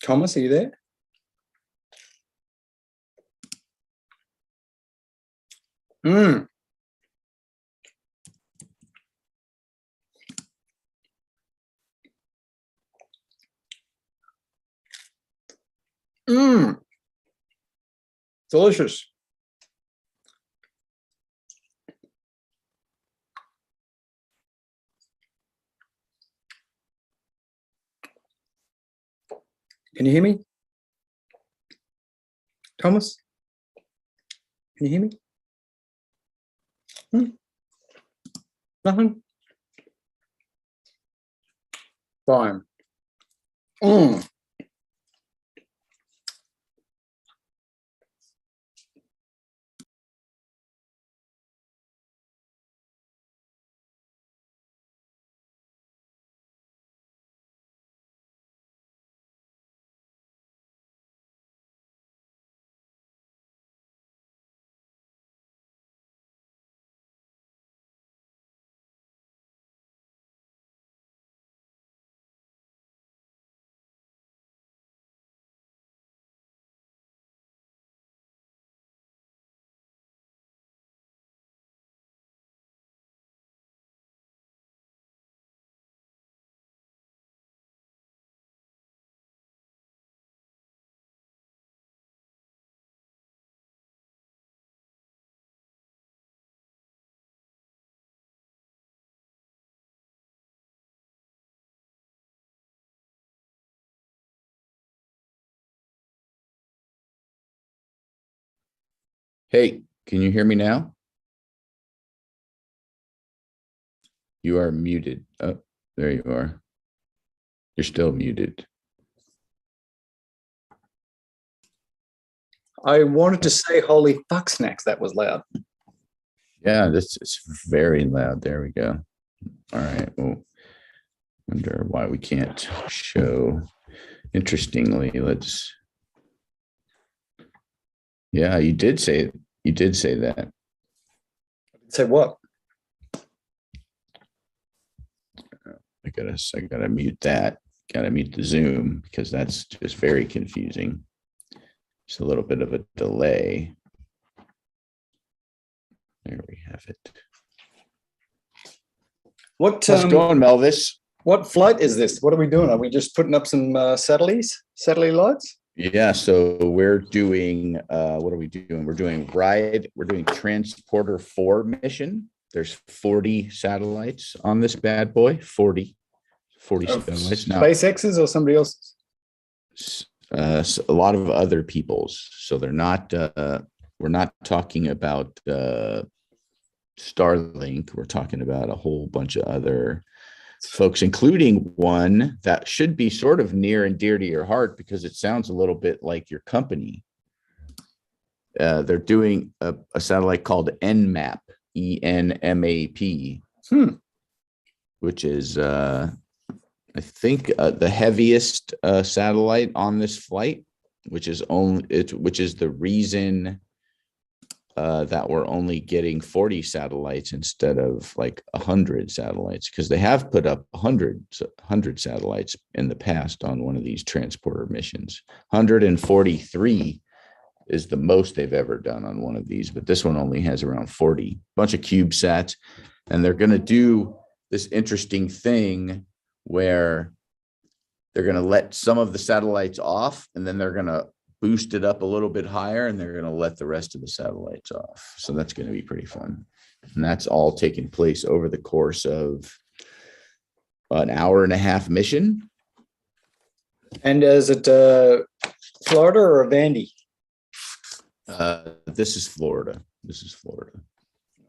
Thomas, are you there? Mm. Mm. Delicious. Can you hear me? Thomas? Can you hear me? Nothing? Fine. Mm. Hey, can you hear me now? You are muted. Oh, there you are. You're still muted. I wanted to say holy fuck snacks. That was loud. Yeah, this is very loud. There we go. All right. Well, wonder why we can't show. Interestingly, let's. Yeah, you did say that. Say what? I gotta mute that. Gotta mute the Zoom because that's just very confusing. It's a little bit of a delay. There we have it. How's it going, Melvis? What flight is this? What are we doing? Are we just putting up some satellite lights? Yeah, so we're doing what are we doing? We're doing Transporter 4 mission. There's 40 satellites on this bad boy. 40 satellites. Now, SpaceX's or somebody else's? A lot of other people's. So they're not we're not talking about Starlink. We're talking about a whole bunch of other folks, including one that should be sort of near and dear to your heart because it sounds a little bit like your company. They're doing a satellite called NMAP, ENMAP, which is, I think, the heaviest satellite on this flight, which is the reason that we're only getting 40 satellites instead of like 100 satellites, because they have put up 100 satellites in the past on one of these transporter missions. 143 is the most they've ever done on one of these, but this one only has around 40. Bunch of CubeSats, and they're going to do this interesting thing where they're going to let some of the satellites off, and then they're going to boost it up a little bit higher, and they're going to let the rest of the satellites off. So that's going to be pretty fun. And that's all taking place over the course of an hour-and-a-half mission. And is it Florida or Vandy? This is Florida.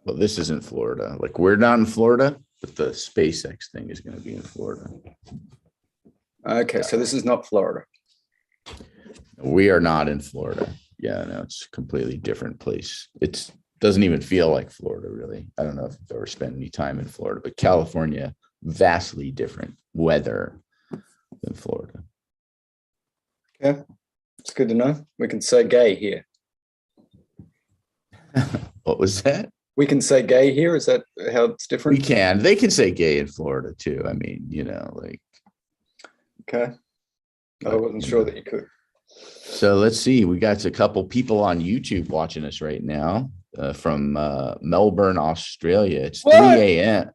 Well, this isn't Florida. Like, we're not in Florida, but the SpaceX thing is going to be in Florida. Okay, so this is not Florida. We are not in Florida. Yeah, no, it's a completely different place. It doesn't even feel like Florida, really. I don't know if you've ever spent any time in Florida, but California, vastly different weather than Florida. Okay, it's good to know. We can say gay here. What was that? We can say gay here. Is that how it's different? We can. They can say gay in Florida too. I mean, like. Okay. I wasn't sure that you could. So let's see. We got a couple people on YouTube watching us right now from Melbourne, Australia. It's 3 a.m.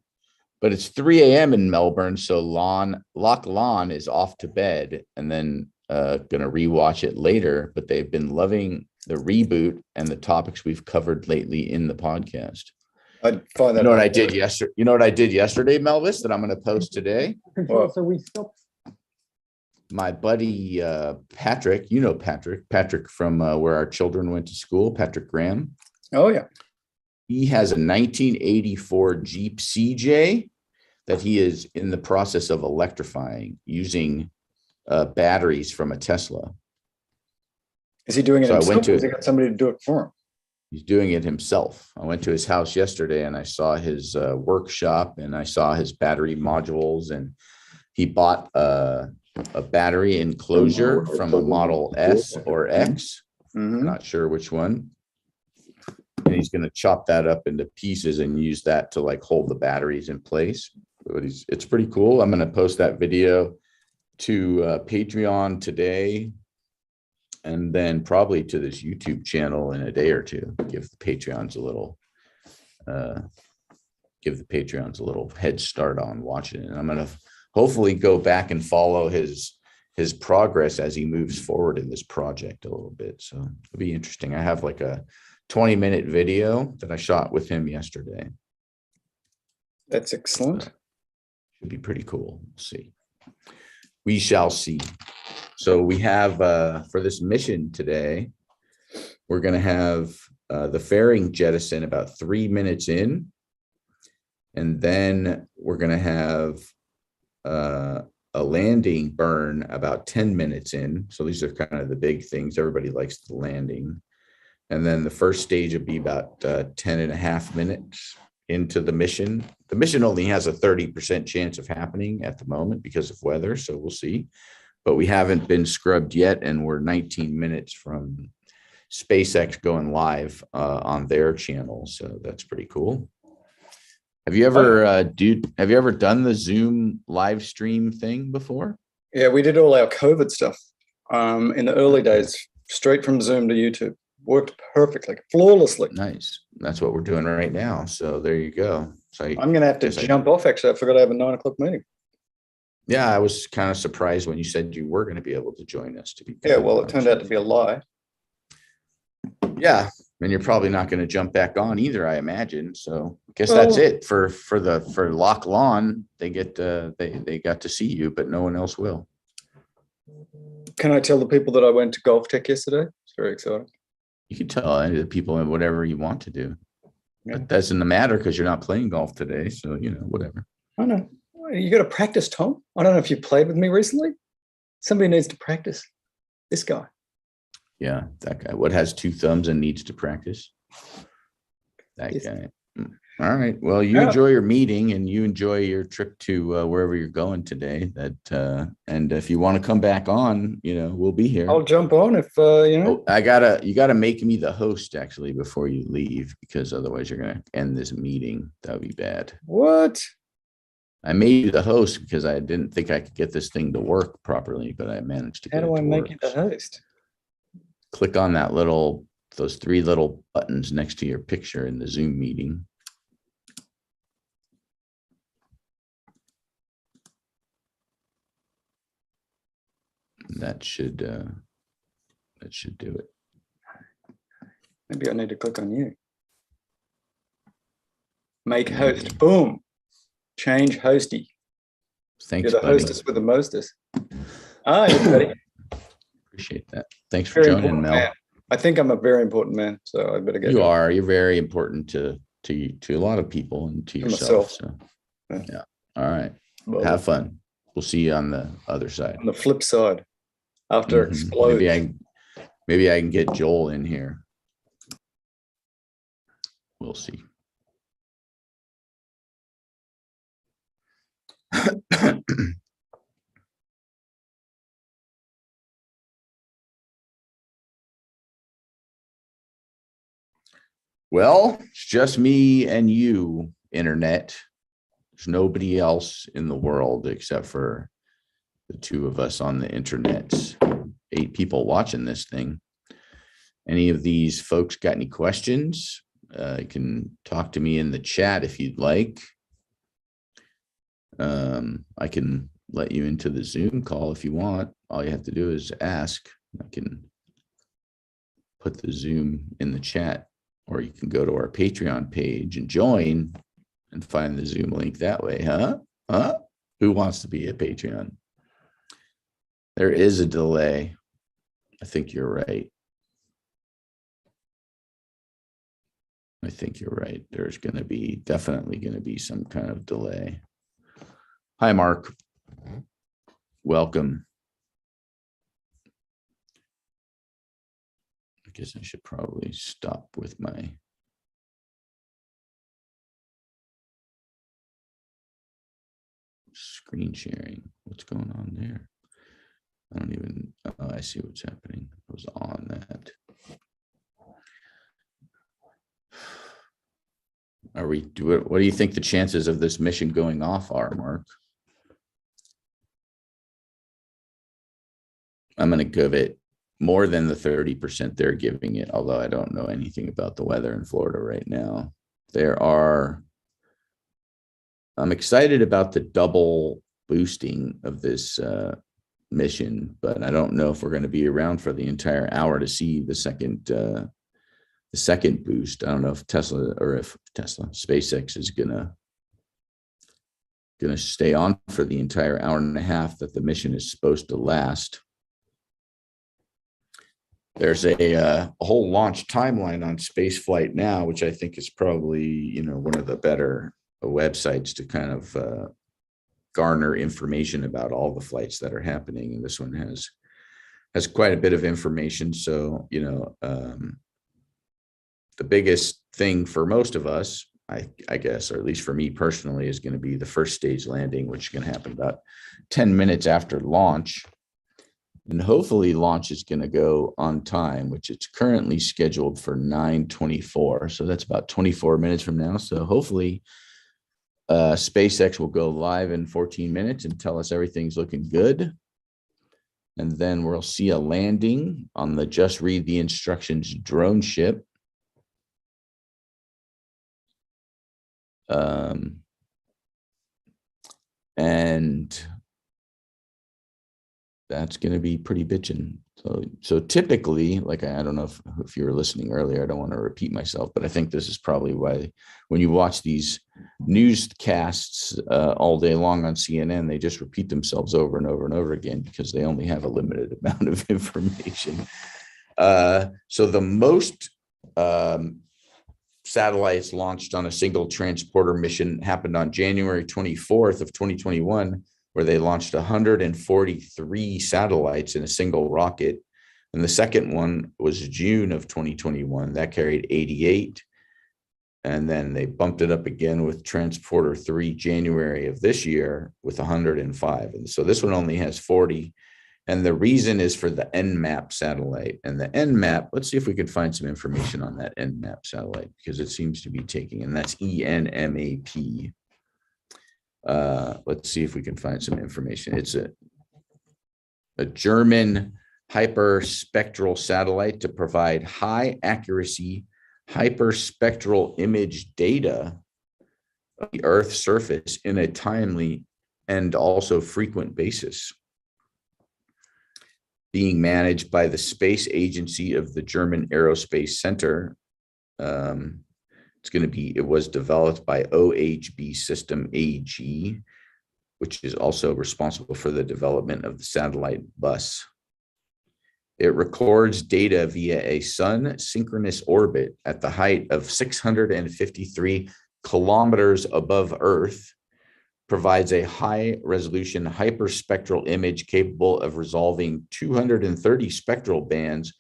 But it's 3 a.m. in Melbourne. So Loch Lon is off to bed and then going to rewatch it later. But they've been loving the reboot and the topics we've covered lately in the podcast. I'd find that. You know what I did yesterday? You know what I did yesterday, Melvis, that I'm going to post today? Well, So we stopped. My buddy Patrick, you know Patrick from where our children went to school, Patrick Graham. oh yeah. He has a 1984 Jeep CJ that he is in the process of electrifying using batteries from a Tesla. Is he doing it So I himself? went to- Or has he got somebody to do it for him? He's doing it himself. I went to his house yesterday and I saw his workshop and I saw his battery modules, and he bought a battery enclosure from a Model S or X. Mhm. Not sure which one. And he's going to chop that up into pieces and use that to like hold the batteries in place. But it's pretty cool. I'm going to post that video to Patreon today, and then probably to this YouTube channel in a day or two. Give the Patreons a little head start on watching it. And I'm going to hopefully go back and follow his progress as he moves forward in this project a little bit. So it'll be interesting. I have like a 20-minute video that I shot with him yesterday. That's excellent. Should be pretty cool. We'll see. We shall see. So we have for this mission today, we're going to have the fairing jettison about 3 minutes in, and then we're going to have a landing burn about 10 minutes in. So these are kind of the big things. Everybody likes the landing. And then the first stage would be about 10 and a half minutes into the mission. The mission only has a 30% chance of happening at the moment because of weather. So we'll see. But we haven't been scrubbed yet. And we're 19 minutes from SpaceX going live on their channel. So that's pretty cool. Have you ever have you ever done the Zoom live stream thing before? Yeah, we did all our COVID stuff in the early days, straight from Zoom to YouTube. Worked perfectly, flawlessly. Nice. That's what we're doing right now. So there you go. So I'm going to have to Yes, I- jump off. Actually, I forgot I have a 9 o'clock meeting. yeah, I was kind of surprised when you said you were going to be able to join us. To be Yeah, well, it turned out to be a lie. Yeah, and you're probably not going to jump back on either, I imagine. So I guess that's it for Loch Lon. They get they got to see you, but no one else will. Can I tell the people that I went to Golf Tech yesterday? It's very exciting. You can tell any of the people whatever you want to do. Yeah. But that doesn't matter because you're not playing golf today. So whatever. I know. You got to practice, Tom. I don't know if you played with me recently. Somebody needs to practice. This guy. Yeah, that guy. What has 2 thumbs and needs to practice? That Yes. guy. All right. Well, you Yeah. enjoy your meeting and you enjoy your trip to wherever you're going today. And if you want to come back on, we'll be here. I'll jump on if Oh, you gotta make me the host actually before you leave, because otherwise you're gonna end this meeting. That would be bad. What? I made you the host because I didn't think I could get this thing to work properly, but I managed to How get do it I to make work. you the host? Click on those 3 little buttons next to your picture in the Zoom meeting. That should do it. Maybe I need to click on you. Make host. Boom. Change hosty. Thanks, You're the buddy. hostess with the mostest. Hi, everybody. Appreciate that. Thanks for Very joining, important Mel. man. I think I'm a very important man, so I better get going. You're very important to a lot of people and to To yourself. myself. So Yeah. yeah. All right. Well, Have fun. We'll see you on the other side. on the flip side, after it Mhm. explodes. Maybe I can get Joel in here. We'll see. Well, it's just me and you, internet. There's nobody else in the world except for the two of us on the internet, 8 people watching this thing. Any of these folks got any questions? You can talk to me in the chat if you'd like. I can let you into the Zoom call if you want. All you have to do is ask. I can put the Zoom in the chat, or you can go to our Patreon page and join and find the Zoom link that way, huh? Who wants to be a Patreon? There is a delay. I think you're right. I think you're right. There's going to be definitely going to be some kind of delay. Hi, Mark. Welcome. I guess I should probably stop with my screen sharing. What's going on there? I don't even, oh, I see what's happening. I was on that. What do you think the chances of this mission going off are, Mark? I'm going to give it more than the 30% they're giving it, although I don't know anything about the weather in Florida right now. I'm excited about the double boosting of this mission, but I don't know if we're going to be around for the entire hour to see the second boost. I don't know if SpaceX is gonna stay on for the entire hour and a half that the mission is supposed to last. There's a whole launch timeline on Spaceflight Now, which I think is probably one of the better websites to kind of garner information about all the flights that are happening, and this one has quite a bit of information. So the biggest thing for most of us, I guess, or at least for me personally, is going to be the first stage landing, which is going to happen about 10 minutes after launch. And hopefully launch is going to go on time, which it's currently scheduled for 9:24. So that's about 24 minutes from now. So hopefully SpaceX will go live in 14 minutes and tell us everything's looking good. And then we'll see a landing on the Just Read the Instructions drone ship. And that's going to be pretty bitchin'. So typically, like, I don't know if you were listening earlier, I don't want to repeat myself, but I think this is probably why when you watch these newscasts all day long on CNN, they just repeat themselves over and over and over again because they only have a limited amount of information. So the most satellites launched on a single transporter mission happened on January 24th of 2021, where they launched 143 satellites in a single rocket. And the second one was June of 2021. That carried 88. And then they bumped it up again with Transporter 3 January of this year with 105. And so this one only has 40. And the reason is for the NMAP satellite. And the NMAP, let's see if we can find some information on that NMAP satellite, because it seems to be taking, and that's ENMAP. Let's see if we can find some information. It's a German hyperspectral satellite to provide high accuracy hyperspectral image data of the Earth's surface in a timely and also frequent basis. Being managed by the Space Agency of the German Aerospace Center. It was developed by OHB System AG, which is also responsible for the development of the satellite bus. It records data via a sun synchronous orbit at the height of 653 kilometers above Earth, provides a high resolution hyperspectral image capable of resolving 230 spectral bands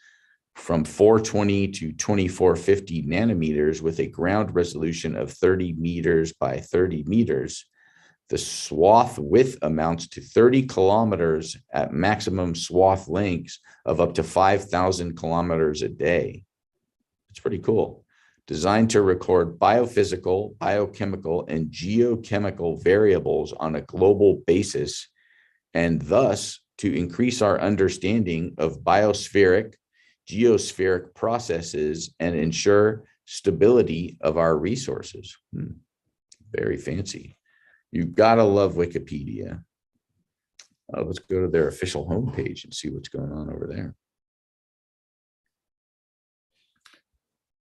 from 420 to 2450 nanometers with a ground resolution of 30 meters by 30 meters. The swath width amounts to 30 kilometers at maximum swath lengths of up to 5,000 kilometers a day. It's pretty cool. Designed to record biophysical, biochemical, and geochemical variables on a global basis, and thus to increase our understanding of biospheric, geospheric processes and ensure stability of our resources. Very fancy. You've got to love Wikipedia. Let's go to their official homepage and see what's going on over there.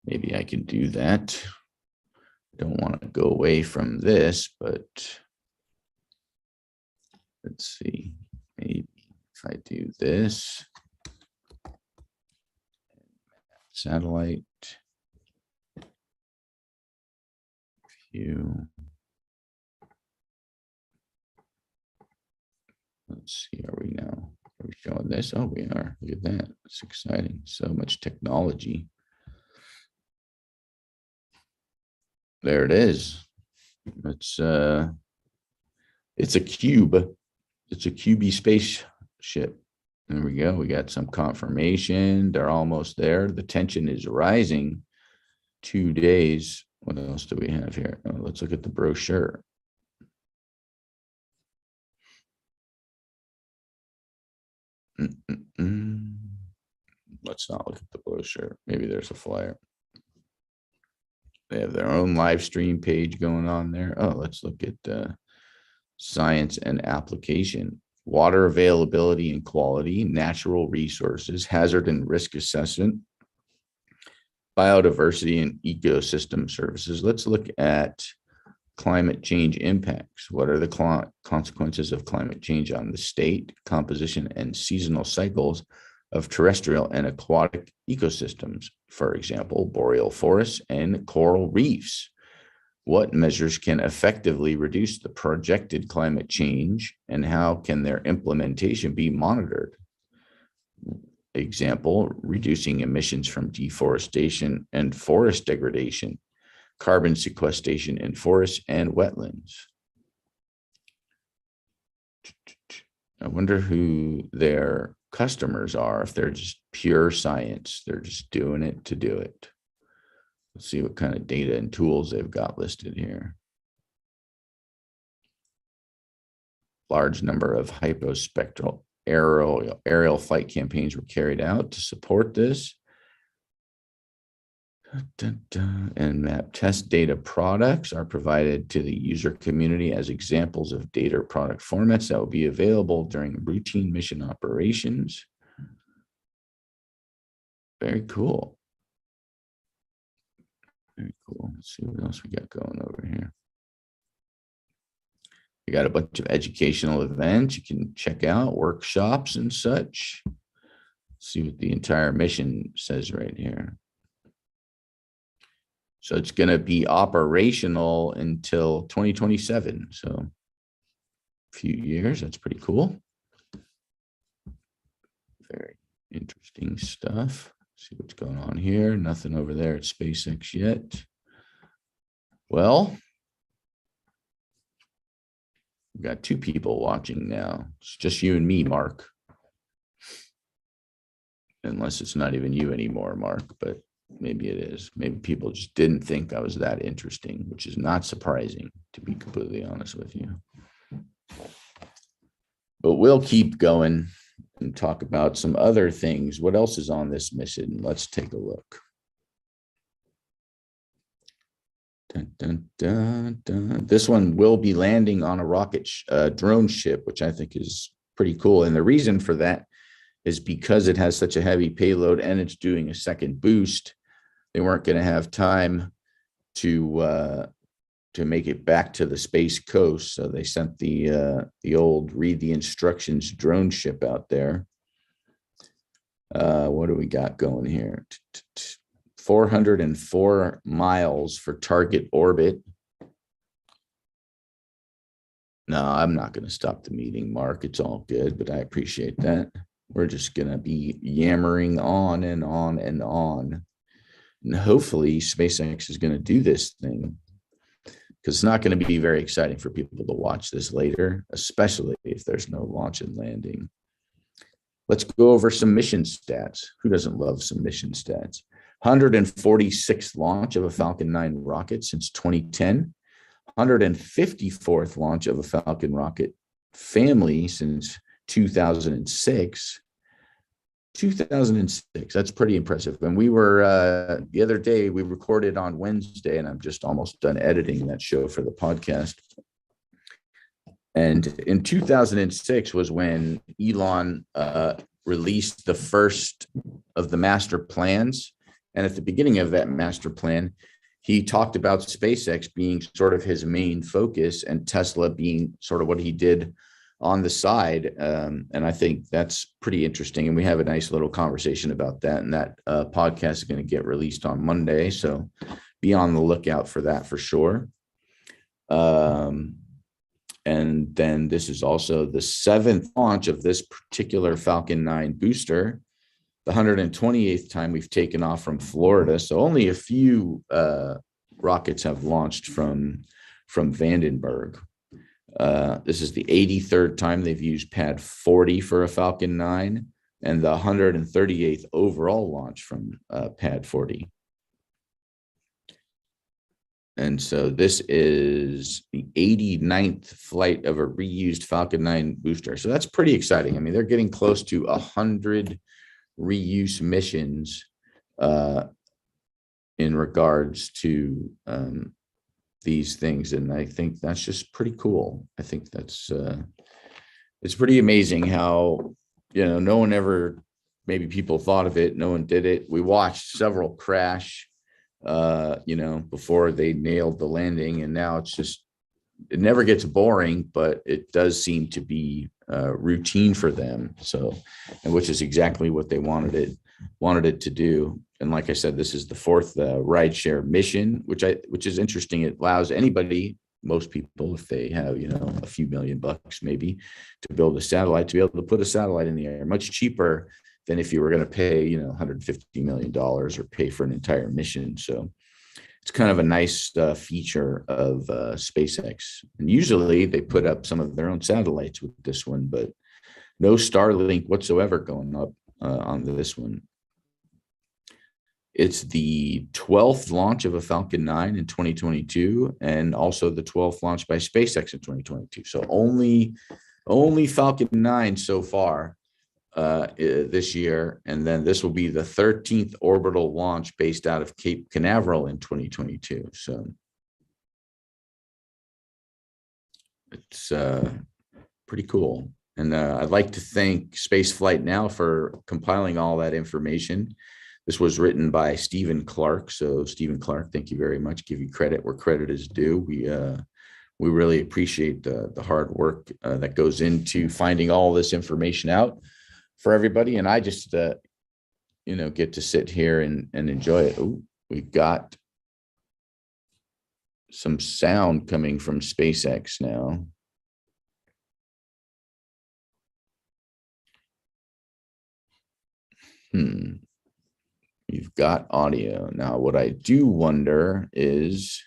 Maybe I can do that. Don't want to go away from this, but let's see. Maybe if I do this, satellite view. Let's see, are we now? Are we showing this? Oh, we are. Look at that. It's exciting. So much technology. There it is. It's a cube. It's a QB spaceship. There we go. We got some confirmation. They're almost there. The tension is rising. 2 days. What else do we have here? Oh, let's look at the brochure. Let's not look at the brochure. Maybe there's a flyer. They have their own live stream page going on there. Oh, let's look at science and application, water availability and quality, natural resources, hazard and risk assessment, biodiversity and ecosystem services. Let's look at climate change impacts. What are the consequences of climate change on the state, composition, and seasonal cycles of terrestrial and aquatic ecosystems? For example, boreal forests and coral reefs. What measures can effectively reduce the projected climate change, and how can their implementation be monitored? Example, reducing emissions from deforestation and forest degradation, carbon sequestration in forests and wetlands. I wonder who their customers are, if they're just pure science, they're just doing it to do it. Let's see what kind of data and tools they've got listed here. Large number of hypospectral aerial flight campaigns were carried out to support this. And map test data products are provided to the user community as examples of data product formats that will be available during routine mission operations. Very cool. Very cool. Let's see what else we got going over here. We got a bunch of educational events you can check out, workshops and such. Let's see what the entire mission says right here. So it's going to be operational until 2027. So a few years. That's pretty cool. Very interesting stuff. See what's going on here. Nothing over there at SpaceX yet. Well, we've got 2 people watching now. It's just you and me, Mark. Unless it's not even you anymore, Mark, but maybe it is. Maybe people just didn't think I was that interesting, which is not surprising, to be completely honest with you. But we'll keep going and talk about some other things. What else is on this mission? Let's take a look. Dun, dun, dun, dun. This one will be landing on a rocket drone ship, which I think is pretty cool. And the reason for that is because it has such a heavy payload and it's doing a second boost. They weren't going to have time to make it back to the Space Coast, so they sent the old read the instructions drone ship out there. What do we got going here? 404 miles for target orbit. No, I'm not going to stop the meeting, Mark. It's all good, but I appreciate that. We're just going to be yammering on and on and on. And hopefully SpaceX is going to do this thing, because it's not going to be very exciting for people to watch this later, especially if there's no launch and landing. Let's go over some mission stats. Who doesn't love some mission stats? 146th launch of a Falcon 9 rocket since 2010. 154th launch of a Falcon rocket family since 2006. 2006. That's pretty impressive. And we were the other day, we recorded on Wednesday, and I'm just almost done editing that show for the podcast. And in 2006 was when Elon released the first of the master plans. And at the beginning of that master plan, he talked about SpaceX being sort of his main focus and Tesla being sort of what he did on the side. And I think that's pretty interesting. And we have a nice little conversation about that. And that podcast is going to get released on Monday. So be on the lookout for that for sure. And then this is also the 7th launch of this particular Falcon 9 booster, the 128th time we've taken off from Florida. So only a few rockets have launched from Vandenberg. This is the 83rd time they've used pad 40 for a Falcon 9 and the 138th overall launch from pad 40. And so this is the 89th flight of a reused Falcon 9 booster. So that's pretty exciting. I mean, they're getting close to 100 reuse missions in regards to these things. And I think that's just pretty cool. I think that's it's pretty amazing how, no one ever, maybe people thought of it, no one did it. We watched several crash before they nailed the landing, and now it never gets boring, but it does seem to be routine for them. So, and which is exactly what they wanted it to do. And like I said, this is the 4th rideshare mission, which is interesting. It allows anybody, most people, if they have, a few $1,000,000 maybe, to build a satellite, to be able to put a satellite in the air much cheaper than if you were going to pay, $150 million or pay for an entire mission. So it's kind of a nice feature of SpaceX. And usually they put up some of their own satellites with this one, but no Starlink whatsoever going up on this one. It's the 12th launch of a Falcon 9 in 2022, and also the 12th launch by SpaceX in 2022. So only Falcon 9 so far this year, and then this will be the 13th orbital launch based out of Cape Canaveral in 2022. So it's pretty cool. And I'd like to thank Spaceflight Now for compiling all that information. This was written by Stephen Clark. So Stephen Clark, thank you very much. Give you credit where credit is due. We really appreciate the hard work that goes into finding all this information out for everybody. And I just, get to sit here and enjoy it. Ooh, we've got some sound coming from SpaceX now. You've got audio. Now, what I do wonder is,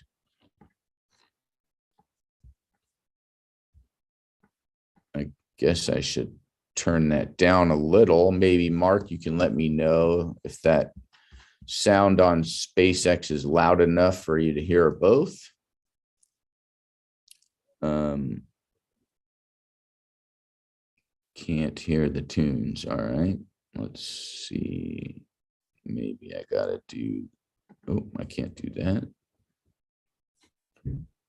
I guess I should turn that down a little. Maybe Mark, you can let me know if that sound on SpaceX is loud enough for you to hear both. Can't hear the tunes. All right, let's see. Maybe I gotta do, I can't do that.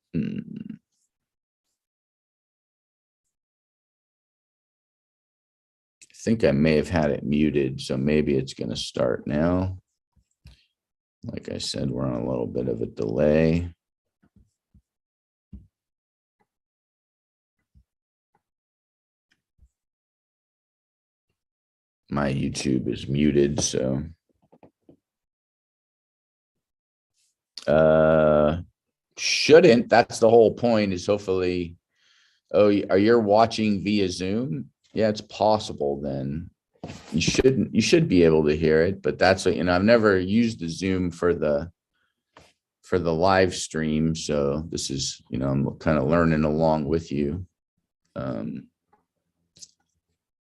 I think I may have had it muted, so maybe it's going to start now. Like I said, we're on a little bit of a delay. My YouTube is muted, so shouldn't. That's the whole point, is hopefully, are you watching via Zoom? Yeah, it's possible then. You should be able to hear it, but that's what, I've never used the Zoom for the live stream. So this is, I'm kind of learning along with you.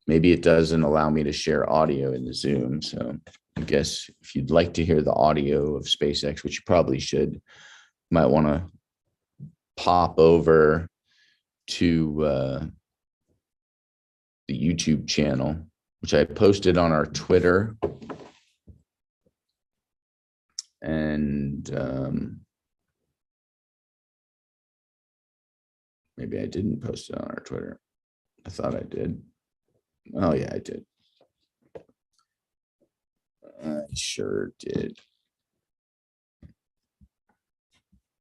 Maybe it doesn't allow me to share audio in the Zoom. So I guess if you'd like to hear the audio of SpaceX, which you probably should, you might want to pop over to the YouTube channel, which I posted on our Twitter. And maybe I didn't post it on our Twitter. I thought I did. Oh, yeah, I did. I sure did.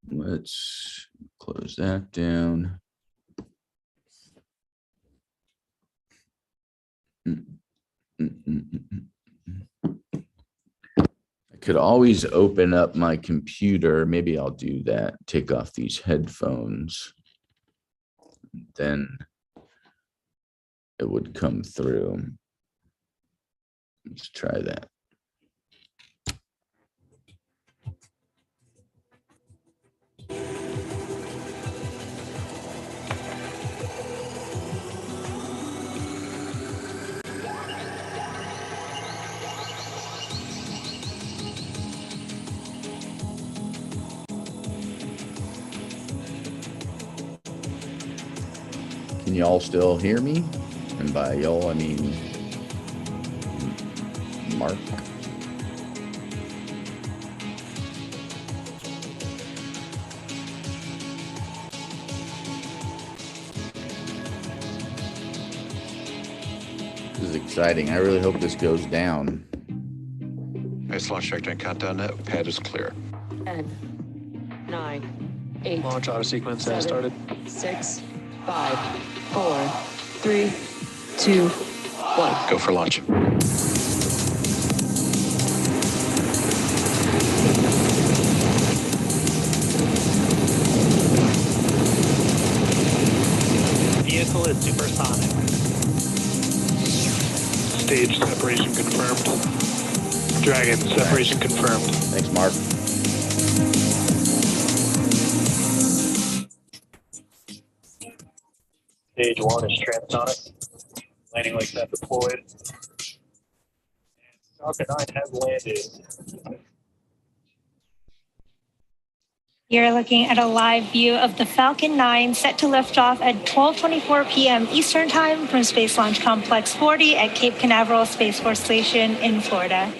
Let's close that down. I could always open up my computer. Maybe I'll do that. Take off these headphones. Then it would come through. Let's try that. Can y'all still hear me? And by y'all, I mean Mark. This is exciting. I really hope this goes down. Nice launch trajectory countdown. That pad is clear. 10, 9, 8. Launch auto sequence has started. 6, 5, 4, 3, 2, 1. Go for launch. Vehicle is supersonic. Stage separation confirmed. Dragon separation confirmed. Thanks, Mark. Stage 1 is transonic. Landing like that deployed. And Falcon 9 has landed. You're looking at a live view of the Falcon 9 set to lift off at 12:24 p.m. Eastern Time from Space Launch Complex 40 at Cape Canaveral Space Force Station in Florida.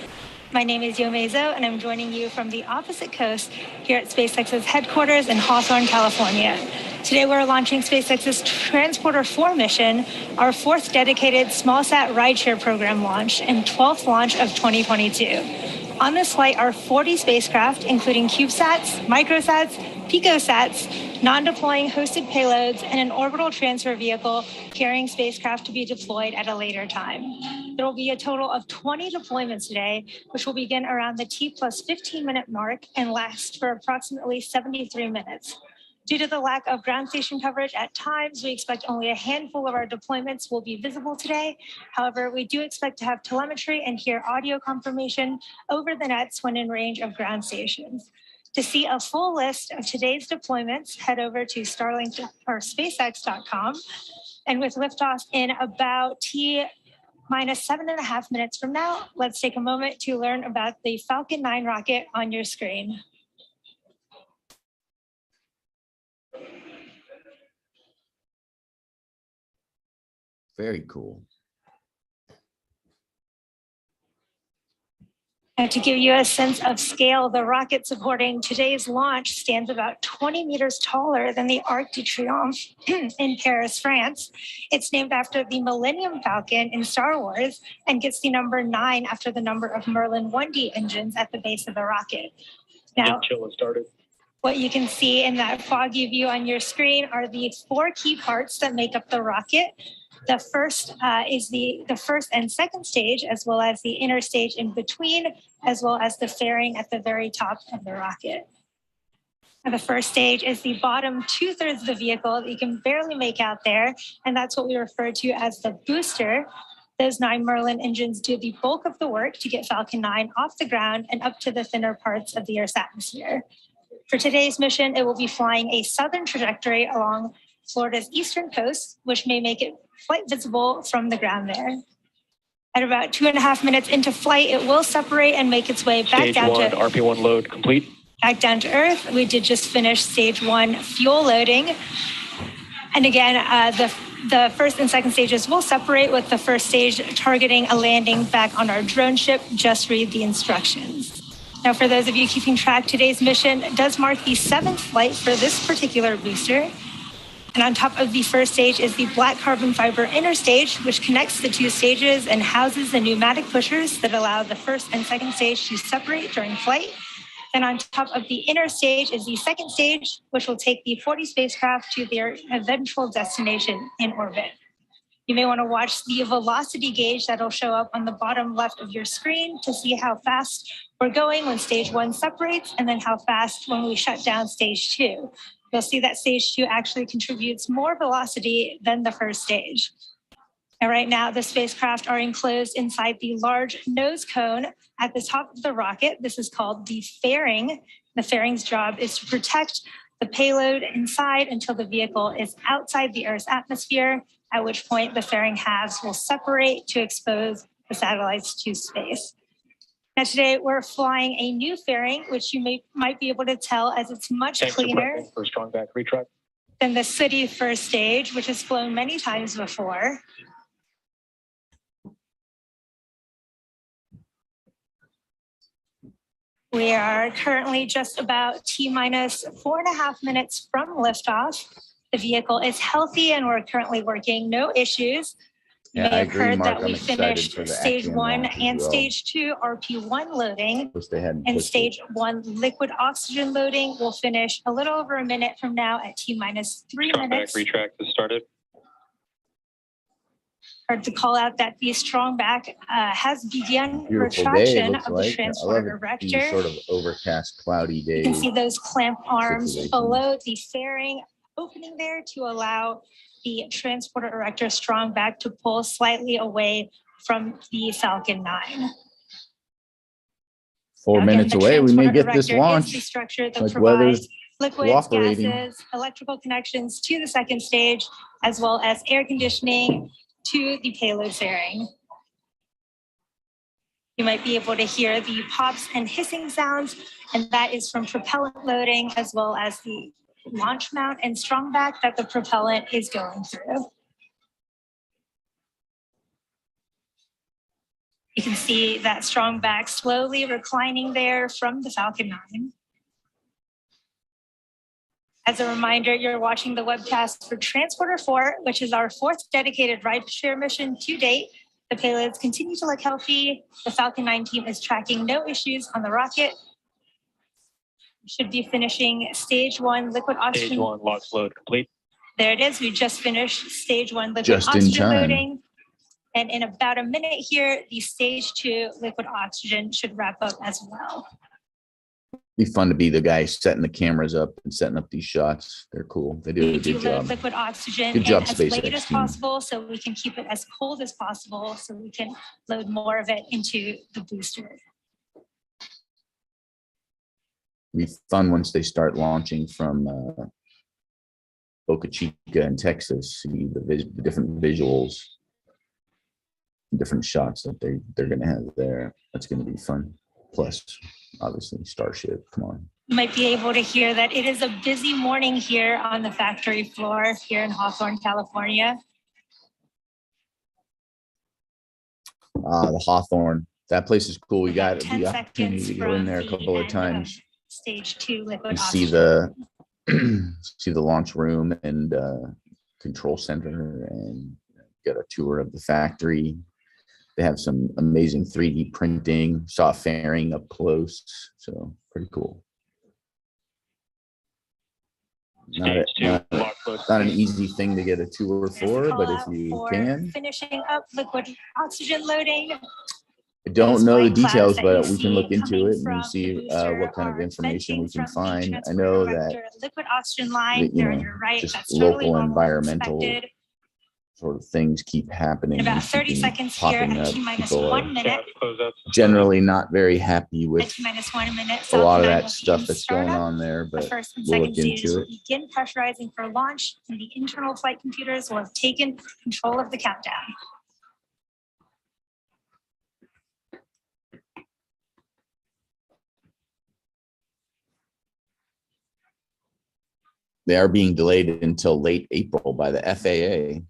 My name is Yomezo, and I'm joining you from the opposite coast here at SpaceX's headquarters in Hawthorne, California. Today, we're launching SpaceX's Transporter 4 mission, our fourth dedicated smallsat rideshare program launch and 12th launch of 2022. On this flight are 40 spacecraft, including CubeSats, microsats, picosats, non-deploying hosted payloads, and an orbital transfer vehicle carrying spacecraft to be deployed at a later time. There will be a total of 20 deployments today, which will begin around the T+15-minute mark and last for approximately 73 minutes. Due to the lack of ground station coverage at times, we expect only a handful of our deployments will be visible today. However, we do expect to have telemetry and hear audio confirmation over the nets when in range of ground stations. To see a full list of today's deployments, head over to Starlink or SpaceX.com. And with liftoff in about T-7.5 minutes from now, let's take a moment to learn about the Falcon 9 rocket on your screen. Very cool. And to give you a sense of scale, the rocket supporting today's launch stands about 20 meters taller than the Arc de Triomphe in Paris, France. It's named after the Millennium Falcon in Star Wars and gets the number 9 after the number of Merlin 1D engines at the base of the rocket. Now, Chill has started. what you can see in that foggy view on your screen are the 4 key parts that make up the rocket. The first is the first and second stage, as well as the inner stage in between, as well as the fairing at the very top of the rocket. And the first stage is the bottom 2/3 of the vehicle that you can barely make out there, and that's what we refer to as the booster. Those 9 Merlin engines do the bulk of the work to get Falcon 9 off the ground and up to the thinner parts of the Earth's atmosphere. For today's mission, it will be flying a southern trajectory along Florida's eastern coast, which may make it flight visible from the ground there. At about 2.5 minutes into flight, it will separate and make its way back Stage down 1, to RP1 load complete. back down to Earth. We did just finish stage 1 fuel loading. And again, The first and second stages will separate, with the first stage targeting a landing back on our drone ship. Just read the instructions. Now, for those of you keeping track, today's mission does mark the 7th flight for this particular booster. And on top of the first stage is the black carbon fiber inner stage, which connects the 2 stages and houses the pneumatic pushers that allow the first and second stage to separate during flight. Then on top of the inner stage is the second stage, which will take the 40 spacecraft to their eventual destination in orbit. You may want to watch the velocity gauge that'll show up on the bottom left of your screen to see how fast we're going when stage 1 separates, and then how fast when we shut down stage 2. You'll see that stage 2 actually contributes more velocity than the first stage. And right now, the spacecraft are enclosed inside the large nose cone at the top of the rocket. This is called the fairing. The fairing's job is to protect the payload inside until the vehicle is outside the Earth's atmosphere, at which point the fairing halves will separate to expose the satellites to space. Now today we're flying a new fairing, which you might be able to tell as it's much cleaner for strong back retract than the sooty first stage, which has flown many times before. We are currently just about T-minus 4.5 minutes from liftoff. The vehicle is healthy and we're currently working, no issues. You Yeah, may I have agree, heard Mark. that I'm we excited finished for the stage Axiom 1 launch as and well. stage 2 RP1 loading. Wish they hadn't And pushed stage it. 1 liquid oxygen loading will finish a little over a minute from now at T-minus 3 strong back minutes. retract has started. Hard to call out that the strong back has begun Beautiful day, it retraction looks of the like. I love transporter it. These erector. sort of overcast, cloudy You can days. see those clamp arms situations. below the fairing opening there to allow the transporter erector strong back to pull slightly away from the Falcon 9. 4 Now, again, minutes the away, we may transporter get this erector is launch. the structure that Like provides weather's liquids, cooperating. gases, electrical connections to the second stage, as well as air conditioning to the payload fairing. You might be able to hear the pops and hissing sounds, and that is from propellant loading, as well as the launch mount and strong back that the propellant is going through. You can see that strong back slowly reclining there from the Falcon 9. As a reminder, you're watching the webcast for Transporter 4, which is our 4th dedicated rideshare mission to date. The payloads continue to look healthy. The Falcon 9 team is tracking no issues on the rocket. We should be finishing stage 1 liquid oxygen. Stage 1 launch load complete. There it is. We just finished stage 1 liquid Just in oxygen time. loading. And in about a minute here, the stage 2 liquid oxygen should wrap up as well. Be fun to be the guy setting the cameras up and setting up these shots. They're cool. They do We a do good load job. liquid oxygen Good job, in as SpaceX late as team. possible, so we can keep it as cold as possible, so we can load more of it into the booster. Be fun once they start launching from Boca Chica in Texas. See the different visuals, different shots that they're going to have there. That's going to be fun. Plus, obviously, Starship. Come on. You might be able to hear that it is a busy morning here on the factory floor here in Hawthorne, California. The Hawthorne. That place is cool. We got About 10 the opportunity seconds to go in from there a the couple of end times. Stage 2 liquid You oxygen. see the see the launch room and control center, and get a tour of the factory. They have some amazing 3D printing. Saw a fairing up close, so pretty cool. Not an easy thing to get a tour for, but if you can. Finishing up liquid oxygen loading. I don't know the details, but we can look coming into it from and see the booster what kind of are information we venting can from the find. I transporter know erector that, liquid oxygen line you there on know, your right. just That's totally local normal and environmental expected. sort of things keep happening. In about and 30 keeping seconds here popping at up. T-minus People 1 are minute. generally not very happy At with T-minus 1 minute. a lot of Falcon 9 that will stuff begin that's going startup. on there, The but first and we'll second look stages into will it. begin pressurizing for launch, and the internal flight computers will have taken control of the countdown. They are being delayed until late April by the FAA.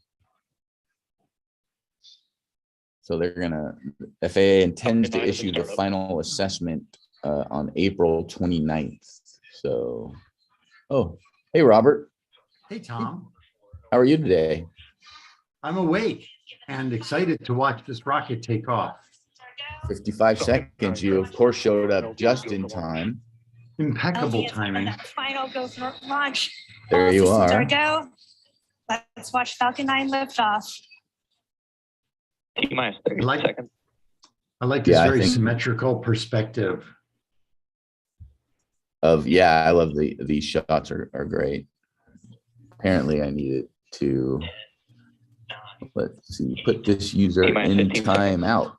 So FAA intends to issue the final assessment on April 29th. So, hey, Robert, Hey, Tom. how are you today? I'm awake and excited to watch this rocket take off. 55 seconds. You, of course, showed up just in time. Impeccable timing. Final go for launch. There All you systems are. Go. Let's watch Falcon 9 lift off. T-minus 30 I like- seconds. I like this Yeah, I very think- symmetrical perspective. I love these shots are great. Apparently I needed to, let's see, put this user in timeout.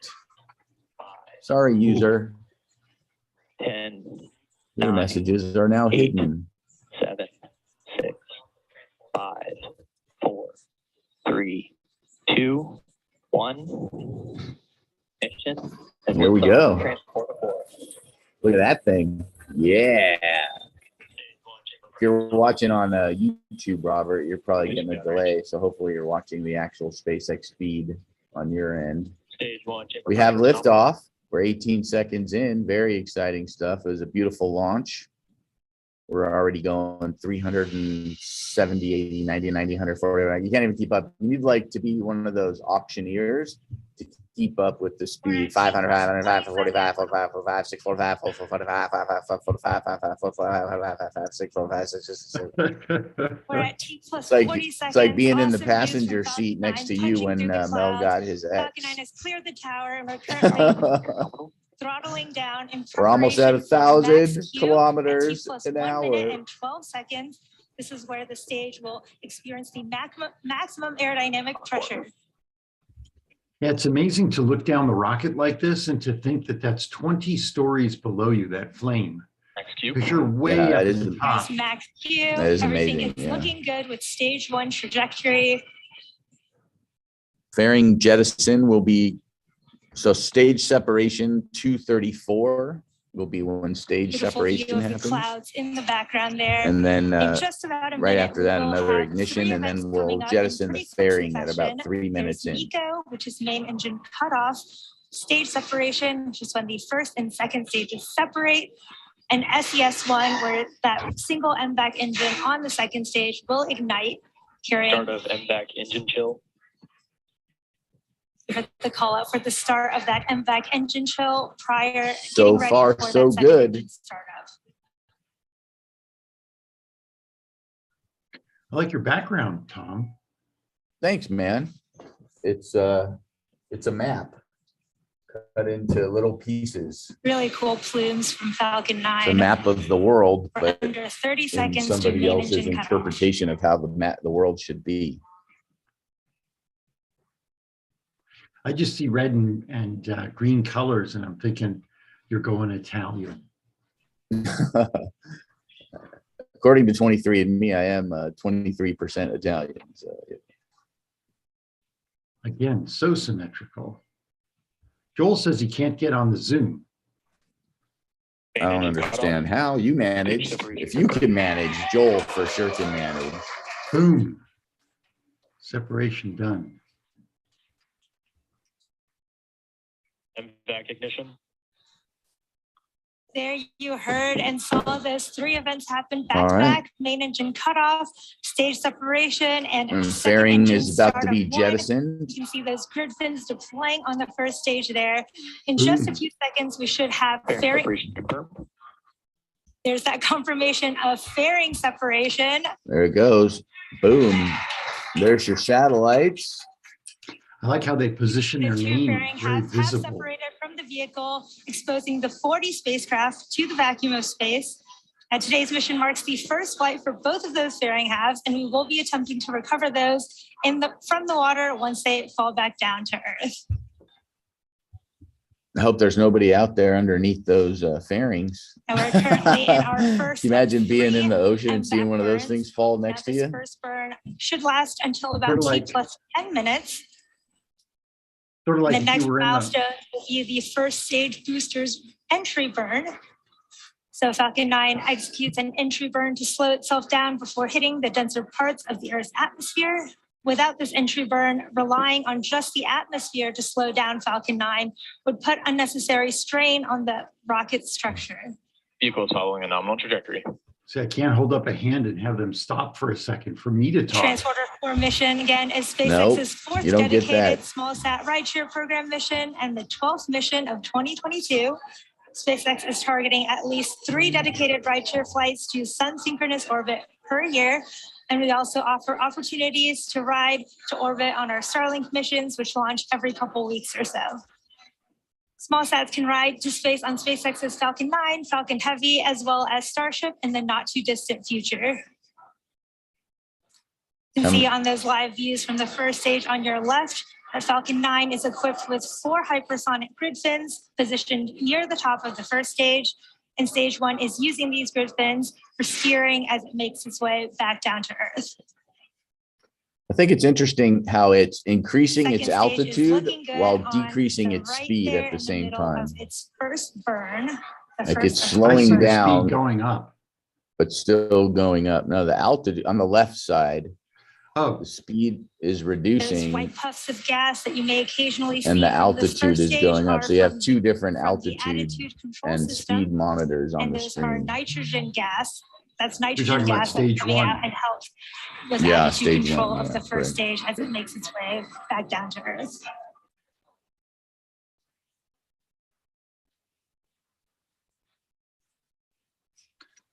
Sorry, user. 10, Your 9, messages are now 8, hidden. 7, 6, 5, 4, 3, 2, 1. Ignition. Here we go. Transport aboard. Look at that thing. Yeah. If you're watching on YouTube, Robert, you're probably getting a delay. So hopefully you're watching the actual SpaceX feed on your end. Stage 1. We have liftoff. We're 18 seconds in. Very exciting stuff. It was a beautiful launch. We're already going 370, 80, 90, 90, 140. You can't even keep up. You need to be one of those auctioneers to keep up with the speed. 500, 500, 545, 45, 45, 645, 445, 545, 545, 645, 645. We're at T plus It's like 40 seconds. it's like being in the Awesome passenger views from seat next to Falcon you 9 when punching through the Mel clouds. got his Falcon X. 9 has cleared the tower and we're currently throttling down in We're almost at preparation for 1,000 max Q at kilometers T plus an 1 hour. minute and 12 seconds. This is where the stage will experience the maximum aerodynamic pressure. Yeah, it's amazing to look down the rocket like this and to think that that's 20 stories below you, that flame. Next cube. Because you're way Yeah, up that at is- the top. There's max Q. That is Everything amazing, is yeah. looking good with stage 1 trajectory. Fairing jettison will be, so stage separation 234 will be when stage Beautiful separation view of the happens. clouds in the background there. And then In just about a right minute, after that, we will another have ignition, 3 and then events we'll coming up in jettison the pretty quick fairing at about succession. 3 minutes There's in. MECO, which is main engine cutoff, stage separation, which is when the first and second stages separate, and SES1, where that single MVAC engine on the second stage will ignite, carrying Start of MVAC engine chill. the call out for the start of that MVAC engine chill prior. So getting ready far, for that so second good. engine startup. I like your background, Tom. Thanks, man. It's a map cut into little pieces. Really cool plumes from Falcon 9. It's a map of the world, We're but under 30 in seconds to somebody main else's engine cutoff. interpretation of how the world should be. I just see red and green colors and I'm thinking you're going Italian. According to 23andMe, I am 23% Italian. So Again, so symmetrical. Joel says he can't get on the Zoom. I don't understand how you manage. If you can manage, Joel for sure can manage. Boom. Separation done. MVAC ignition. There you heard and saw those 3 events happen back All to right. back. Main engine cutoff, stage separation, and And second fairing engine is about to startup be 1. jettisoned. You can see those grid fins deploying on the first stage there. In just a few seconds, we should have Fairing fairing. separation confirmed. There's that confirmation of fairing separation. There it goes. Boom. There's your satellites. I like how they position The their 2 name fairing very halves have visible. separated from the vehicle, exposing the 40 spacecraft to the vacuum of space. And today's mission marks the first flight for both of those fairing halves, and we will be attempting to recover those from the water once they fall back down to Earth. I hope there's nobody out there underneath those fairings. And we're currently in our first. Can you imagine of being in 3 the ocean and MVAC seeing one of those burns. things fall next to This you? first burn should last until about Sort of T like- plus 10 minutes. Sort of like The if next you were in the, milestone will be the first stage booster's entry burn. So Falcon 9 executes an entry burn to slow itself down before hitting the denser parts of the Earth's atmosphere. Without this entry burn, relying on just the atmosphere to slow down Falcon 9 would put unnecessary strain on the rocket structure. Vehicle is following a nominal trajectory. See, I can't hold up a hand and have them stop for a second for me to talk. Transporter 4 mission, again, is Nope, SpaceX's fourth you don't get dedicated that. small sat rideshare program mission and the 12th mission of 2022. SpaceX is targeting at least 3 dedicated rideshare flights to sun-synchronous orbit per year. And we also offer opportunities to ride to orbit on our Starlink missions, which launch every couple weeks or so. Small sats can ride to space on SpaceX's Falcon 9, Falcon Heavy, as well as Starship in the not too distant future. You can see on those live views from the first stage on your left that Falcon 9 is equipped with 4 hypersonic grid fins positioned near the top of the first stage. And stage 1 is using these grid fins for steering as it makes its way back down to Earth. I think it's interesting how it's increasing its Second stage is altitude looking good while on decreasing the its right speed there at the in same middle time. of its first burn. Like it's I slowing see the down, speed going up. but still going up. No, the altitude on the left side, Oh, the speed is Those reducing white puffs of gas that you may occasionally see and the from this altitude first is stage going up. are So you have from 2 different the altitude attitude control and system, speed monitors on and the those are screen. nitrogen gas. That's talking nitrogen about gas that's stage coming 1. out and helps with Yeah, attitude stage control 1, of yeah, the first correct. stage as it makes its way back down to Earth.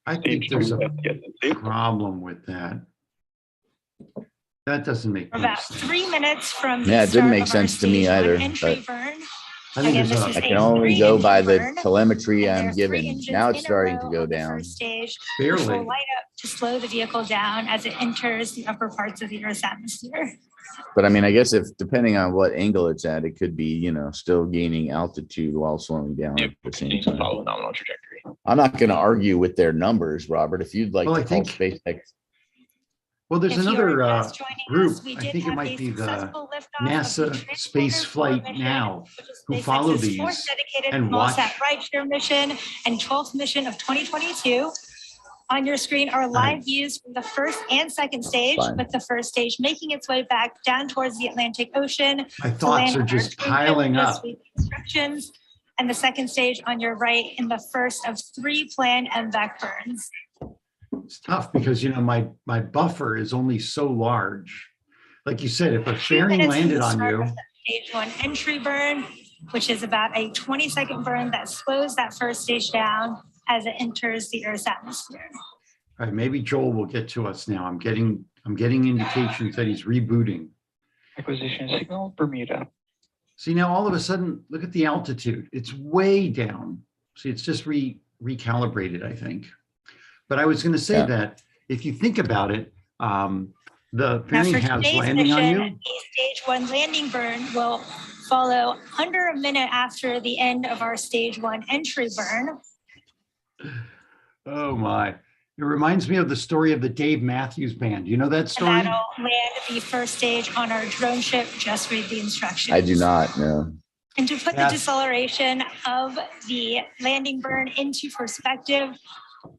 I think there's a problem with that. That doesn't make We're any about sense. 3 minutes from the Yeah, it didn't start make of our sense to me stage 1 either, entry but burn. I think Again, there's this is a, I can a only 3 go engine by the burn, telemetry and there I'm are 3 given. engines Now it's in a starting row to go on the down. first stage, which will barely. light up to slow the vehicle down as it enters the upper parts of the Earth's atmosphere. But I mean, I guess if depending on what angle it's at, it could be, you know, still gaining altitude while slowing down at the same Continues to time. follow a nominal trajectory. I'm not going to argue with their numbers, Robert. If you'd like Well, to I call think- SpaceX, Well, there's If another you're just joining group, us, we I did think it have might a be the successful liftoff of the NASA Transporter Space 4 Flight mission, Now, which is who follow SpaceX's fourth these dedicated and small watch. sat rideshare mission and 12th mission of 2022. On your screen are live views from the first and second stage, Fine. with the first stage making its way back down towards the Atlantic Ocean. My to thoughts land are on our just twin piling ship up. with instructions, and the second stage on your right in the first of 3 planned MVAC burns. It's tough because, you know, my buffer is only so large. Like you said, if a 2 fairing minutes from landed the on start you, of the stage 1 entry burn, which is about a 20-second burn that slows that first stage down as it enters the Earth's atmosphere. all right, maybe Joel will get to us now. I'm getting indications that he's rebooting. Acquisition signal, Bermuda. See, now all of a sudden, look at the altitude. It's way down. See, it's just recalibrated, I think. But I was going to say that if you think about it, the Now, fairing for halves today's landing on mission, you. the stage 1 landing burn will follow under a minute after the end of our stage 1 entry burn. Oh my. It reminds me of the story of the Dave Matthews Band. You know that And story? that'll land the first stage on our drone ship. Just read the instructions. I do not know. And to put Yes. the deceleration of the landing burn into perspective,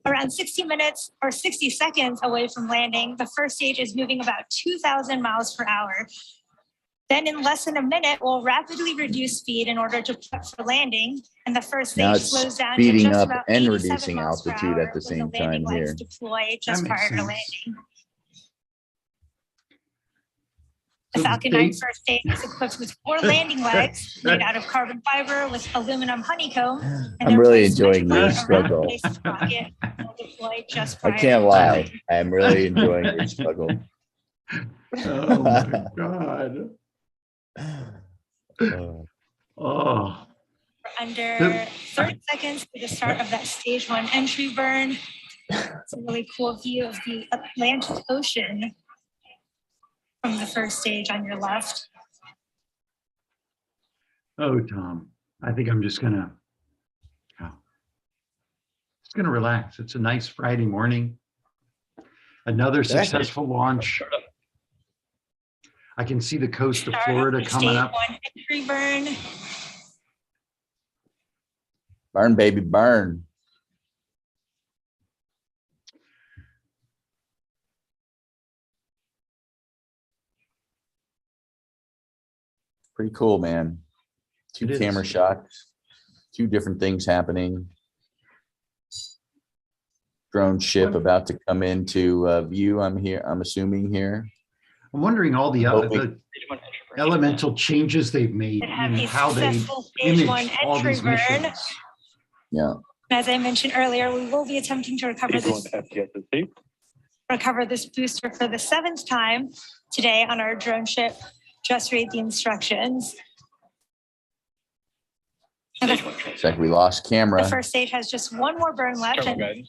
around 60 minutes or 60 seconds away from landing, the first stage is moving about 2,000 miles per hour. Then in less than a minute, we'll rapidly reduce speed in order to prep for landing. And the first Now stage it's slows down to speeding just up about and 87 reducing miles per altitude hour at the when same landing time lights here. deploy just That makes prior to sense. landing. The So the Falcon 9 stage- first stage is equipped with 4 landing legs made out of carbon fiber with aluminum honeycomb. And I'm they're really placed enjoying centrally this around struggle. the base of the rocket and will deploy just I prior can't to lie. landing. I am really enjoying your struggle. Oh my God. Oh, We're under 30 seconds to the start of that stage 1 entry burn. It's a really cool view of the Atlantic Ocean from the first stage on your left. oh, Tom, I think I'm just gonna relax. It's a nice Friday morning. Another successful launch. I can see the coast of Start Florida the coming stage up. 1 entry burn. Burn, baby, burn. Pretty cool, man. Two It camera is. shots, two different things happening. Drone ship about to come into view. I'm assuming here. I'm wondering all the Hoping- elemental changes they've made It had in a how they successful stage one image all entry these burn. missions. Yeah. As I mentioned earlier, we will be attempting to recover this booster for the 7th time today on our drone ship. Just read the instructions. And It's like we lost camera. the first stage has just one more burn left, and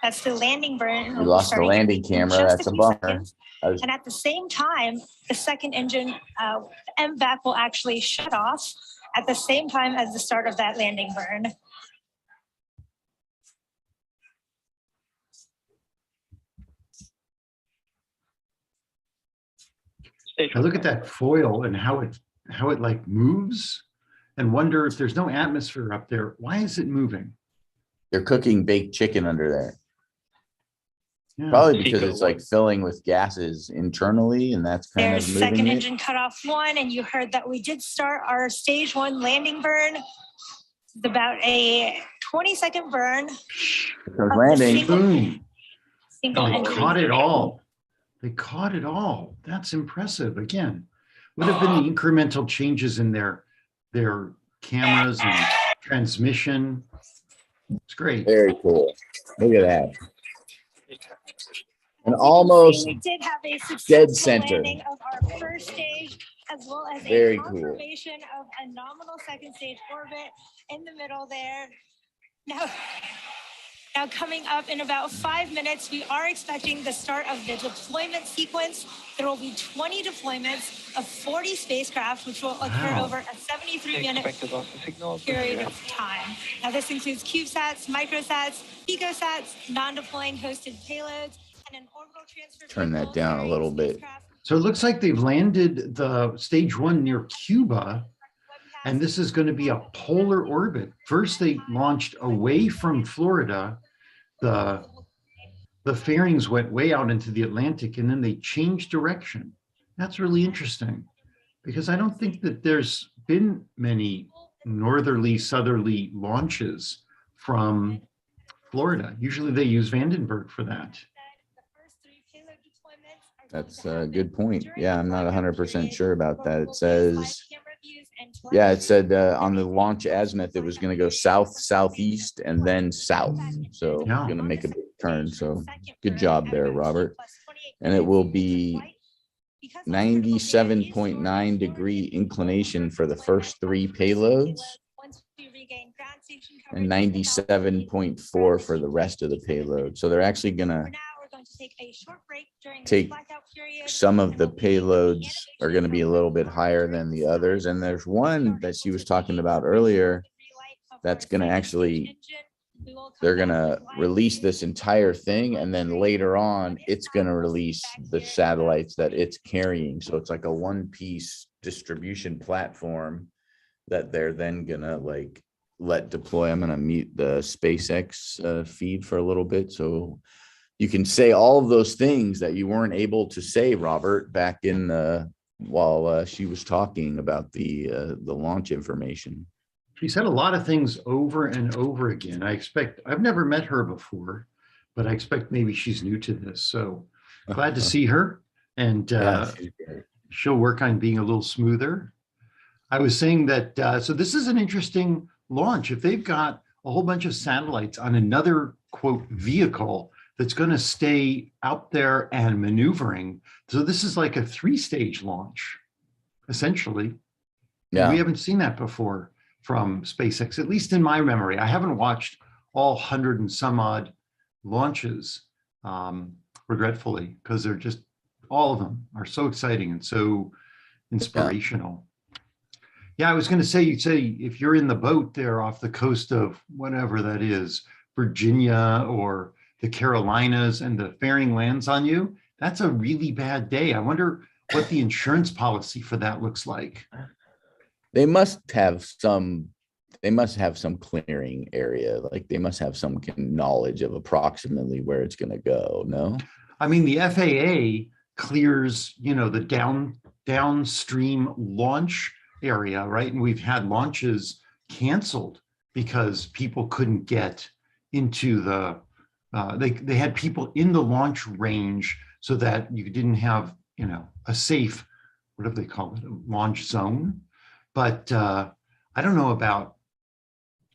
that's the landing burn. We lost the Starting landing in camera. just That's a few bummer. seconds. And at the same time, the second engine, MVAC, will actually shut off at the same time as the start of that landing burn. I look at that foil and how it like moves and wonder if there's no atmosphere up there. Why is it moving? They're cooking baked chicken under there. Yeah. Probably because it's like filling with gases internally, and that's kind There's of moving second it. engine cut off 1, and you heard that we did start our stage 1 landing burn. It's about a 20-second burn. There's landing. Boom. Single They engine. caught it all. They caught it all. That's impressive. Again, what have been the incremental changes in their cameras and transmission? It's great. Very cool. Look at that. And almost We did have a successful dead center. landing of our first stage, as well as Very a cool. confirmation of a nominal second stage orbit in the middle there. Now coming up in about 5 minutes, we are expecting the start of the deployment sequence. There will be 20 deployments of 40 spacecraft, which will occur Wow. over a 73-minute period of time. Now this includes CubeSats, microsats, picosats, non-deploying hosted payloads, and an orbital transfer. Turn that vehicle down a carrying little bit. spacecraft. So it looks like they've landed the stage 1 near Cuba, and this is going to be a polar orbit. First, they launched away from Florida. The fairings went way out into the Atlantic, and then they changed direction. That's really interesting, because I don't think that there's been many northerly, southerly launches from Florida. Usually they use Vandenberg for that. That's a good point. Yeah, I'm not 100% sure about that. It says, yeah, it said on the launch azimuth, it was going to go south, southeast, and then south. So Yeah. going to make a big turn. So good job there, Robert. And it will be 97.9 degree inclination for the first 3 payloads and 97.4 for the rest of the payload. So they're actually going to take some of the payloads are going to be a little bit higher than the others. And there's one that she was talking about earlier that's going to actually, they're going to release this entire thing. And then later on, it's going to release the satellites that it's carrying. So it's like a one-piece distribution platform that they're then going to like let deploy. I'm going to mute the SpaceX feed for a little bit. So you can say all of those things that you weren't able to say, Robert, back in while she was talking about the launch information. She said a lot of things over and over again. I've never met her before, but I expect maybe she's new to this. So glad to see her, and she'll work on being a little smoother. I was saying that, so this is an interesting launch. If they've got a whole bunch of satellites on another, quote, vehicle that's going to stay out there and maneuvering. So this is like a 3-stage launch, essentially. Yeah. We haven't seen that before from SpaceX, at least in my memory. I haven't watched all 100 and some odd launches, regretfully, because they're just, all of them are so exciting and so inspirational. Yeah, I was going to say, you'd say if you're in the boat there off the coast of whatever that is, Virginia or the Carolinas, and the fairing lands on you, that's a really bad day. I wonder what the insurance policy for that looks like. They must have some clearing area. Like they must have some knowledge of approximately where it's going to go. No, I mean, the FAA clears, the downstream launch area, right? And we've had launches canceled because people couldn't get into the, they had people in the launch range so that you didn't have, you know, a safe, what do they call it, a launch zone. But I don't know about,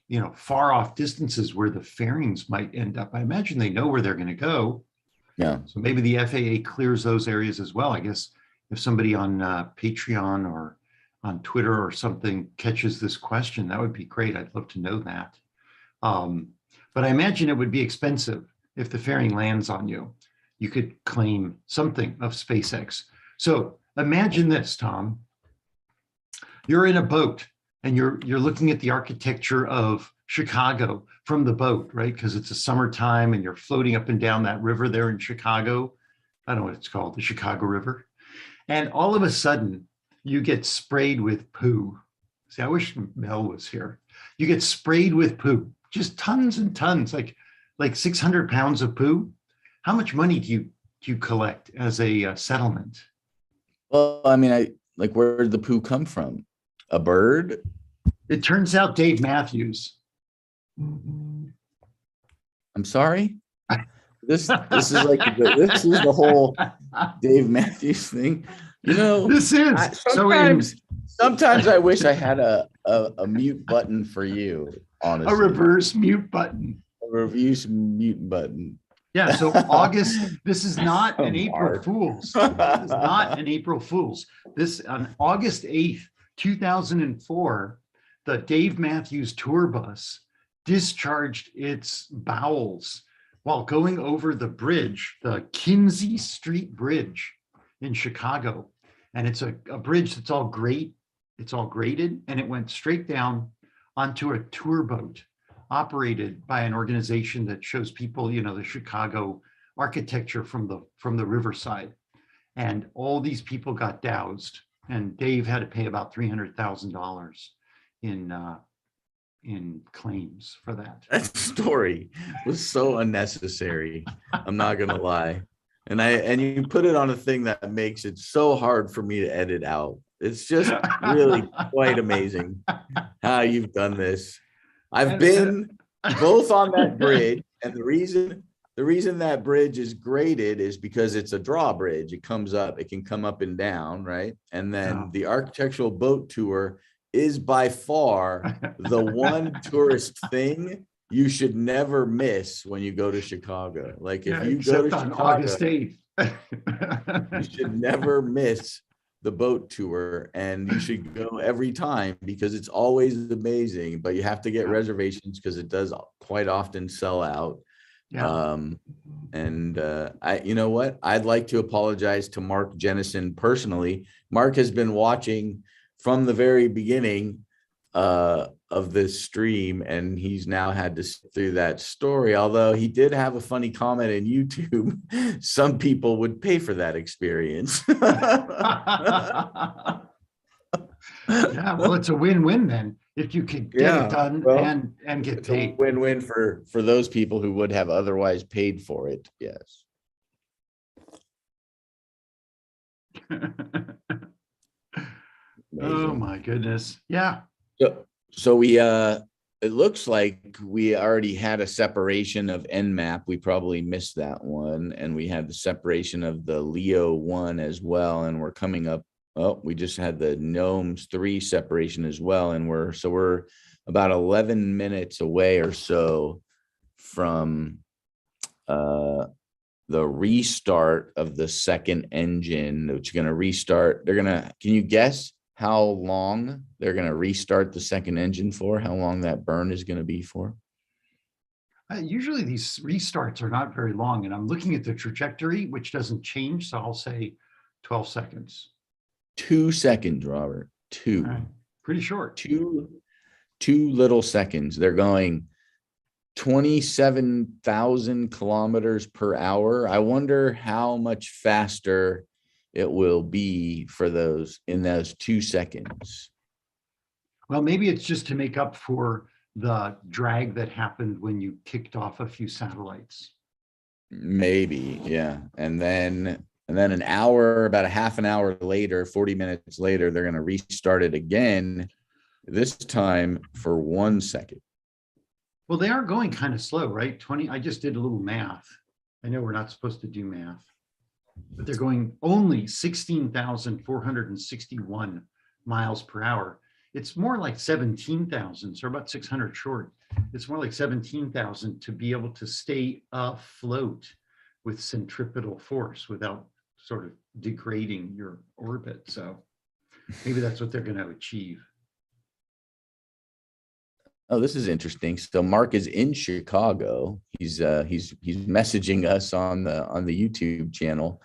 you know, far off distances where the fairings might end up. I imagine they know where they're going to go. Yeah. So maybe the FAA clears those areas as well. I guess if somebody on Patreon or on Twitter or something catches this question, that would be great. I'd love to know that. But I imagine it would be expensive if the fairing lands on you. You could claim something of SpaceX. So imagine this, Tom. You're in a boat and you're looking at the architecture of Chicago from the boat, right? Because it's a summertime and you're floating up and down that river there in Chicago. I don't know what it's called, the Chicago River. And all of a sudden, you get sprayed with poo. See, I wish Mel was here. You get sprayed with poo, just tons and tons, like 600 pounds of poo. How much money do you collect as a settlement? Well, I mean, where did the poo come from? A bird? It turns out Dave Matthews. I'm sorry. This is like this is the whole Dave Matthews thing. You know, This is sometimes I wish I had a mute button for you, honestly. a reverse mute button. A reverse mute button. Yeah, so August, this is not an Oh, April Mark. Fool's. This is not an April Fool's. This on August 8th, 2004, the Dave Matthews tour bus discharged its bowels while going over the bridge, the Kinsey Street Bridge in Chicago. And it's a bridge that's all great. It's all graded, and it went straight down onto a tour boat operated by an organization that shows people, you know, the Chicago architecture from the riverside. And all these people got doused, and Dave had to pay about $300,000 in claims for that. That story was so unnecessary. I'm not gonna lie. And you put it on a thing that makes it so hard for me to edit out. It's just really quite amazing how you've done this. I've been both on that bridge, and the reason that bridge is graded is because it's a drawbridge. It comes up, it can come up and down, right? And then the architectural boat tour is by far the one tourist thing you should never miss when you go to Chicago. Like if you go to on Chicago, August 8th. you should never miss the boat tour, and you should go every time because it's always amazing, but you have to get reservations because it does quite often sell out. Yeah. You know what? I'd like to apologize to Mark Jennison personally. Mark has been watching from the very beginning of this stream, and he's now had to sit through that story. Although he did have a funny comment in YouTube, some people would pay for that experience. Yeah, well, it's a win-win then. If you could get it done and get It's a paid. win-win for those people who would have otherwise paid for it. Yes. Oh my goodness. Yeah. So we it looks like we already had a separation of Nmap. We probably missed that one, and we had the separation of the Leo 1 as well, and we're coming up. Oh, we just had the Gnomes 3 separation as well, and we're about 11 minutes away or so from the restart of the second engine, which is going to restart. Can you guess how long they're going to restart the second engine for? How long that burn is going to be for? Usually these restarts are not very long, and I'm looking at the trajectory, which doesn't change. So I'll say 12 seconds. 2 seconds, Robert. Two. All right. Pretty short. Two little seconds. They're going 27,000 kilometers per hour. I wonder how much faster it will be for in those 2 seconds. Well, maybe it's just to make up for the drag that happened when you kicked off a few satellites. Maybe, yeah. And then And then about a half an hour later, 40 minutes later, they're going to restart it again, this time for 1 second. Well, they are going kind of slow, right? 20, I just did a little math. I know we're not supposed to do math, but they're going only 16,461 miles per hour. It's more like 17,000, so about 600 short. It's more like 17,000 to be able to stay afloat with centripetal force without sort of degrading your orbit. So maybe that's what they're going to achieve. Oh, this is interesting. So Mark is in Chicago. He's messaging us on the YouTube channel,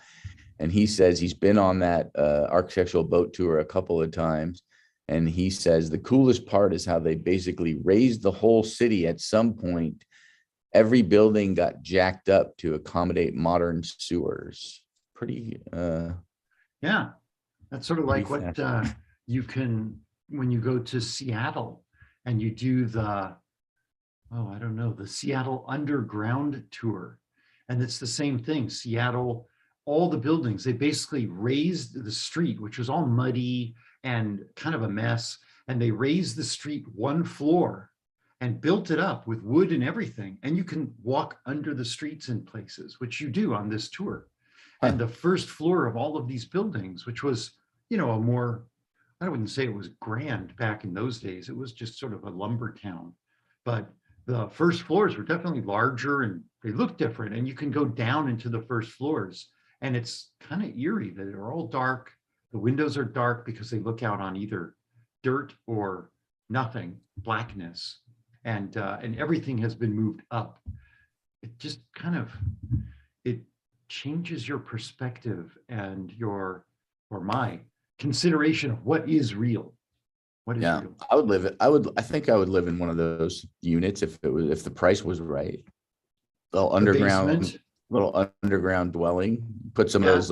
and he says he's been on that architectural boat tour a couple of times. And he says the coolest part is how they basically raised the whole city at some point. Every building got jacked up to accommodate modern sewers. Pretty yeah, that's sort of like pretty what you can when you go to Seattle and you do the the Seattle Underground tour. And it's the same thing. Seattle, all the buildings, they basically raised the street, which was all muddy and kind of a mess. And they raised the street 1 floor and built it up with wood and everything. And you can walk under the streets in places, which you do on this tour. Huh. And the first floor of all of these buildings, which was, a more, I wouldn't say it was grand back in those days. It was just sort of a lumber town. But the first floors were definitely larger and they look different. And you can go down into the first floors. And it's kind of eerie that they're all dark. The windows are dark because they look out on either dirt or nothing, blackness. And everything has been moved up. It just kind of, it changes your perspective and my consideration of what is real. What is real? I think I would live in one of those units if the price was right. Little underground dwelling. Put some of those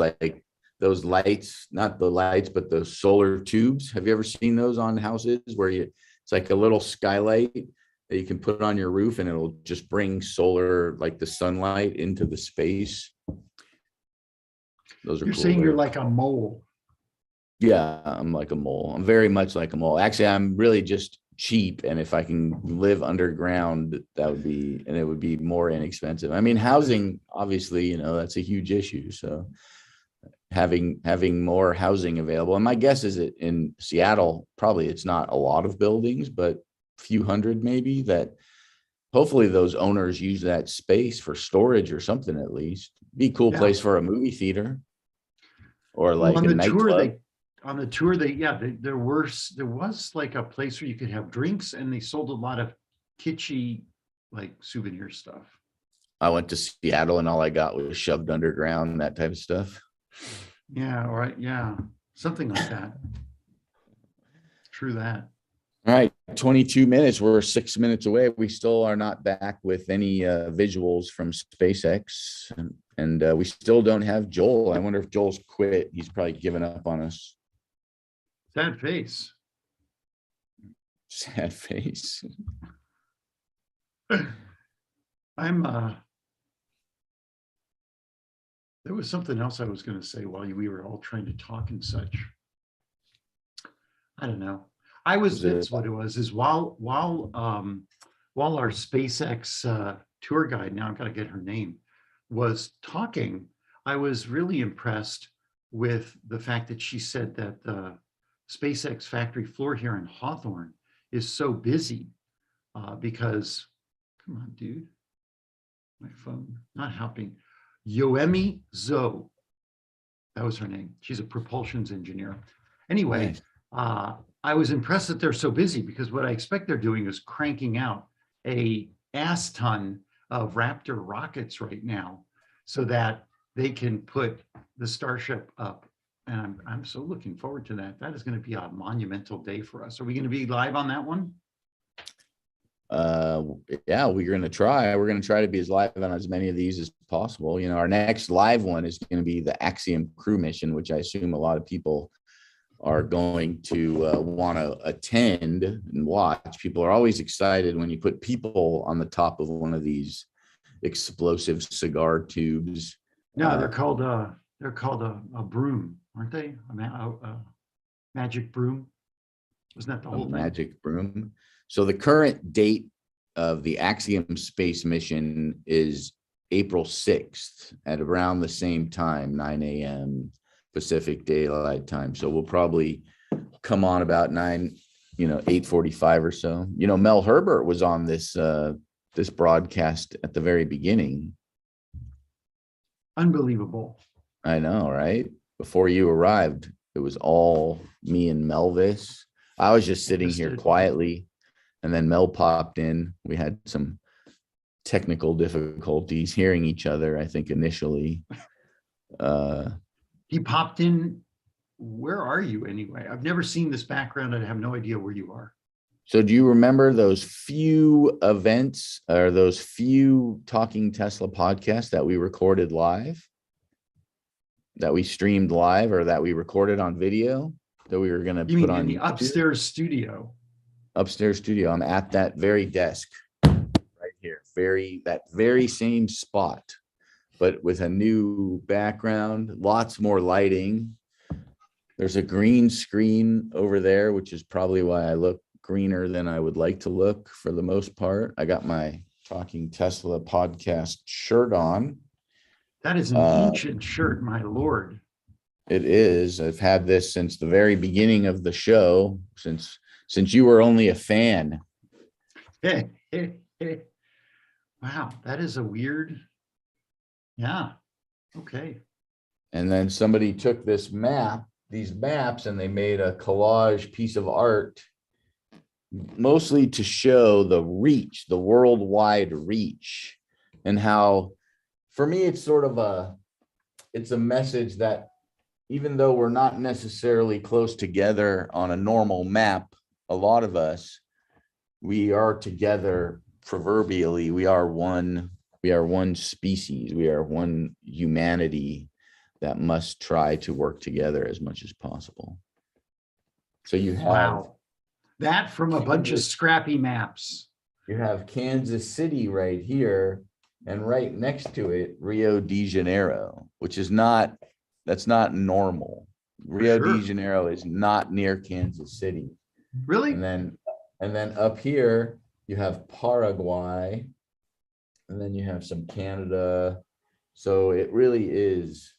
those lights, not the lights, but the solar tubes. Have you ever seen those on houses where it's like a little skylight that you can put on your roof and it'll just bring solar, like the sunlight, into the space? Those are You're cool. saying you're like a mole. Yeah, I'm like a mole. I'm very much like a mole. Actually, I'm really just cheap. And if I can live underground, that would be, and it would be more inexpensive. I mean, housing, obviously, that's a huge issue. So having more housing available. And my guess is that in Seattle, probably it's not a lot of buildings, but a few hundred maybe, that hopefully those owners use that space for storage or something, at least. Be a cool place for a movie theater or like a nightclub. On the tour, there was like a place where you could have drinks and they sold a lot of kitschy, like souvenir stuff. I went to Seattle and all I got was shoved underground, that type of stuff. Yeah, right. Yeah, something like that. True that. All right, 22 minutes. We're 6 minutes away. We still are not back with any visuals from SpaceX. And we still don't have Joel. I wonder if Joel's quit. He's probably given up on us. Sad face. Sad face. There was something else I was going to say while we were all trying to talk and such. I don't know. That's what it was, is while our SpaceX tour guide, now I've got to get her name, was talking, I was really impressed with the fact that she said that the SpaceX factory floor here in Hawthorne is so busy because, come on, dude, my phone, not helping. Yoemi Zhou, that was her name. She's a propulsions engineer. Anyway, I was impressed that they're so busy because what I expect they're doing is cranking out a ass ton of Raptor rockets right now so that they can put the Starship up. And I'm so looking forward to that. That is going to be a monumental day for us. Are we going to be live on that one? Yeah, we're going to try. We're going to try to be as live on as many of these as possible. Our next live one is going to be the Axiom crew mission, which I assume a lot of people are going to want to attend and watch. People are always excited when you put people on the top of one of these explosive cigar tubes. No, they're They're called a broom, aren't they? A magic broom. Wasn't that the A whole thing? magic broom. So the current date of the Axiom space mission is April 6th at around the same time, 9 a.m. Pacific Daylight Time. So we'll probably come on about 8:45 or so. Mel Herbert was on this this broadcast at the very beginning. Unbelievable. I know, right? Before you arrived, it was all me and Melvis. I was just sitting here Understood. quietly, and then Mel popped in. We had some technical difficulties hearing each other, I think, initially. He popped in. Where are you anyway? I've never seen this background. I have no idea where you are. So do you remember those few events or those few Talking Tesla podcasts that we recorded live, that we streamed live, or that we recorded on video that we were going to You put mean on in the YouTube? upstairs studio? I'm at that very desk right here, that very same spot, but with a new background, lots more lighting. There's a green screen over there, which is probably why I look greener than I would like to look for the most part. I got my Talking Tesla podcast shirt on. That is an ancient shirt, my lord. It is. I've had this since the very beginning of the show, since you were only a fan. Wow, that is a weird. Yeah. Okay. And then somebody took these maps, and they made a collage piece of art, mostly to show the worldwide reach, and how, for me, it's sort of it's a message that even though we're not necessarily close together on a normal map, a lot of us, we are together proverbially. We are one species. We are one humanity that must try to work together as much as possible. So you have Wow. That from a bunch of scrappy maps. You have Kansas City right here, and right next to it, Rio de Janeiro, which is that's not normal. Rio de Janeiro is not near Kansas City. Really? And then up here, you have Paraguay, and then you have some Canada. So it really is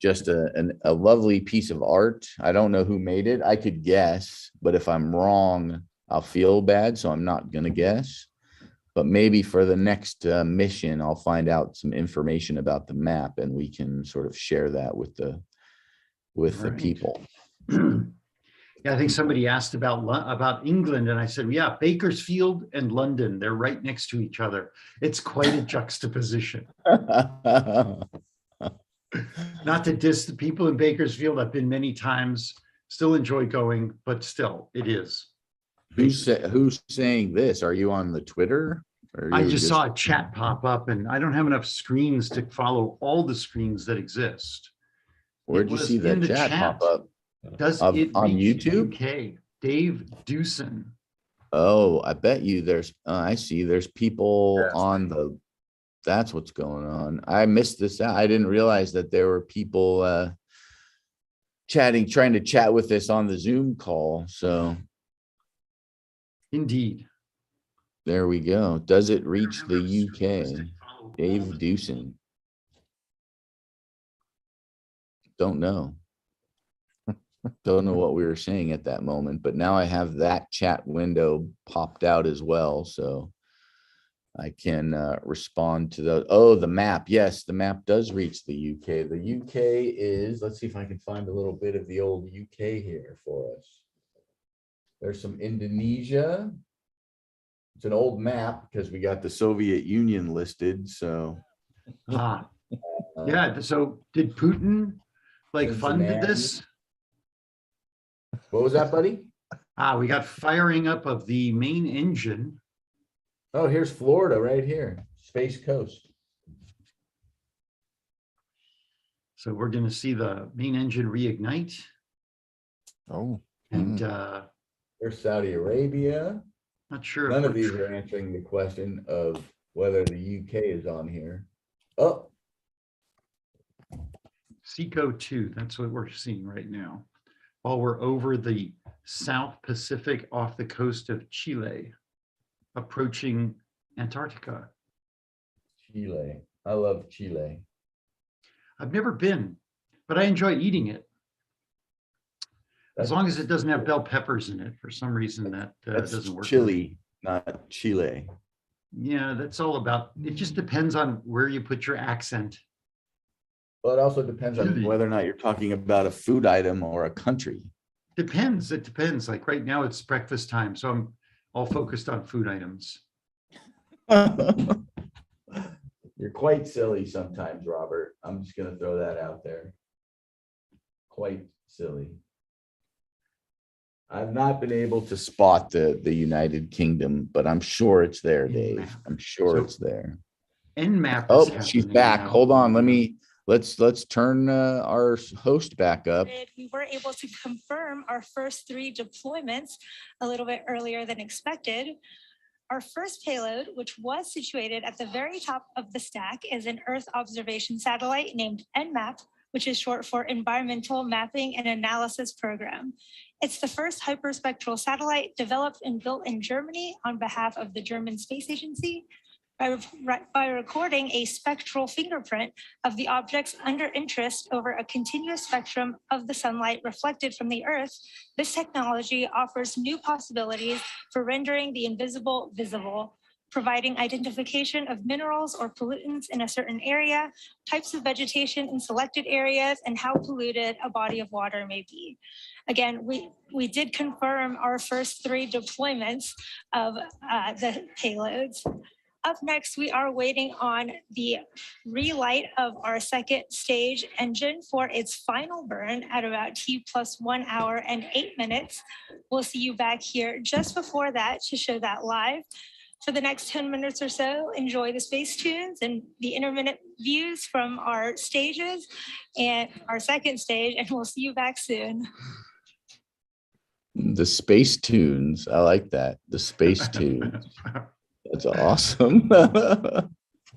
just a lovely piece of art. I don't know who made it. I could guess, but if I'm wrong, I'll feel bad. So I'm not going to guess. But maybe for the next mission, I'll find out some information about the map, and we can sort of share that with the people. Yeah, I think somebody asked about England, and I said, yeah, Bakersfield and London, they're right next to each other. It's quite a juxtaposition. Not to diss the people in Bakersfield. I've been many times, still enjoy going, but still, it is. Who's saying this? Are you on the Twitter? I just saw a chat pop up, and I don't have enough screens to follow all the screens that exist. Where'd you see that chat pop up? Does it on reach YouTube? UK? Dave Dewson. Oh, I bet you there's, I see there's people on that's what's going on. I missed this out. I didn't realize that there were people trying to chat with us on the Zoom call. So Indeed. There we go. Does it reach the UK? Dave Dewson. Don't know. Don't know what we were saying at that moment, but now I have that chat window popped out as well, so I can respond to those. Oh, the map. Yes, the map does reach the UK. The UK is, let's see if I can find a little bit of the old UK here for us. There's some Indonesia. It's an old map because we got the Soviet Union listed, so. Yeah, so did Putin fund this? What was that, buddy? We got firing up of the main engine. Oh, here's Florida right here, Space Coast. So we're going to see the main engine reignite. Oh. And there's Saudi Arabia. Not sure. None of these are answering the question of whether the UK is on here. Oh. Seco 2, that's what we're seeing right now. While we're over the South Pacific off the coast of Chile, approaching Antarctica. Chile. I love Chile. I've never been, but I enjoy eating it. As long as it doesn't have bell peppers in it. For some reason, that That's doesn't work. Chile, not Chile. Yeah, that's all about, it just depends on where you put your accent. Well, it also depends on whether or not you're talking about a food item or a country. Depends. It depends. Like right now it's breakfast time, so I'm all focused on food items. You're quite silly sometimes, Robert. I'm just going to throw that out there. Quite silly. I've not been able to spot the United Kingdom, but I'm sure it's there, Dave. I'm sure it's there. NMAP. Oh, she's back. Hold on. Let's turn our host back up. We were able to confirm our first 3 deployments a little bit earlier than expected. Our first payload, which was situated at the very top of the stack, is an Earth observation satellite named NMAP, which is short for Environmental Mapping and Analysis Program. It's the first hyperspectral satellite developed and built in Germany on behalf of the German Space Agency. By recording a spectral fingerprint of the objects under interest over a continuous spectrum of the sunlight reflected from the Earth, this technology offers new possibilities for rendering the invisible visible, providing identification of minerals or pollutants in a certain area, types of vegetation in selected areas, and how polluted a body of water may be. Again, we did confirm our first 3 deployments of the payloads. Up next, we are waiting on the relight of our second stage engine for its final burn at about T+1 hour and 8 minutes. We'll see you back here just before that to show that live. For the next 10 minutes or so, enjoy the space tunes and the intermittent views from our stages and our second stage, and we'll see you back soon. The space tunes. I like that. The space tunes. That's awesome.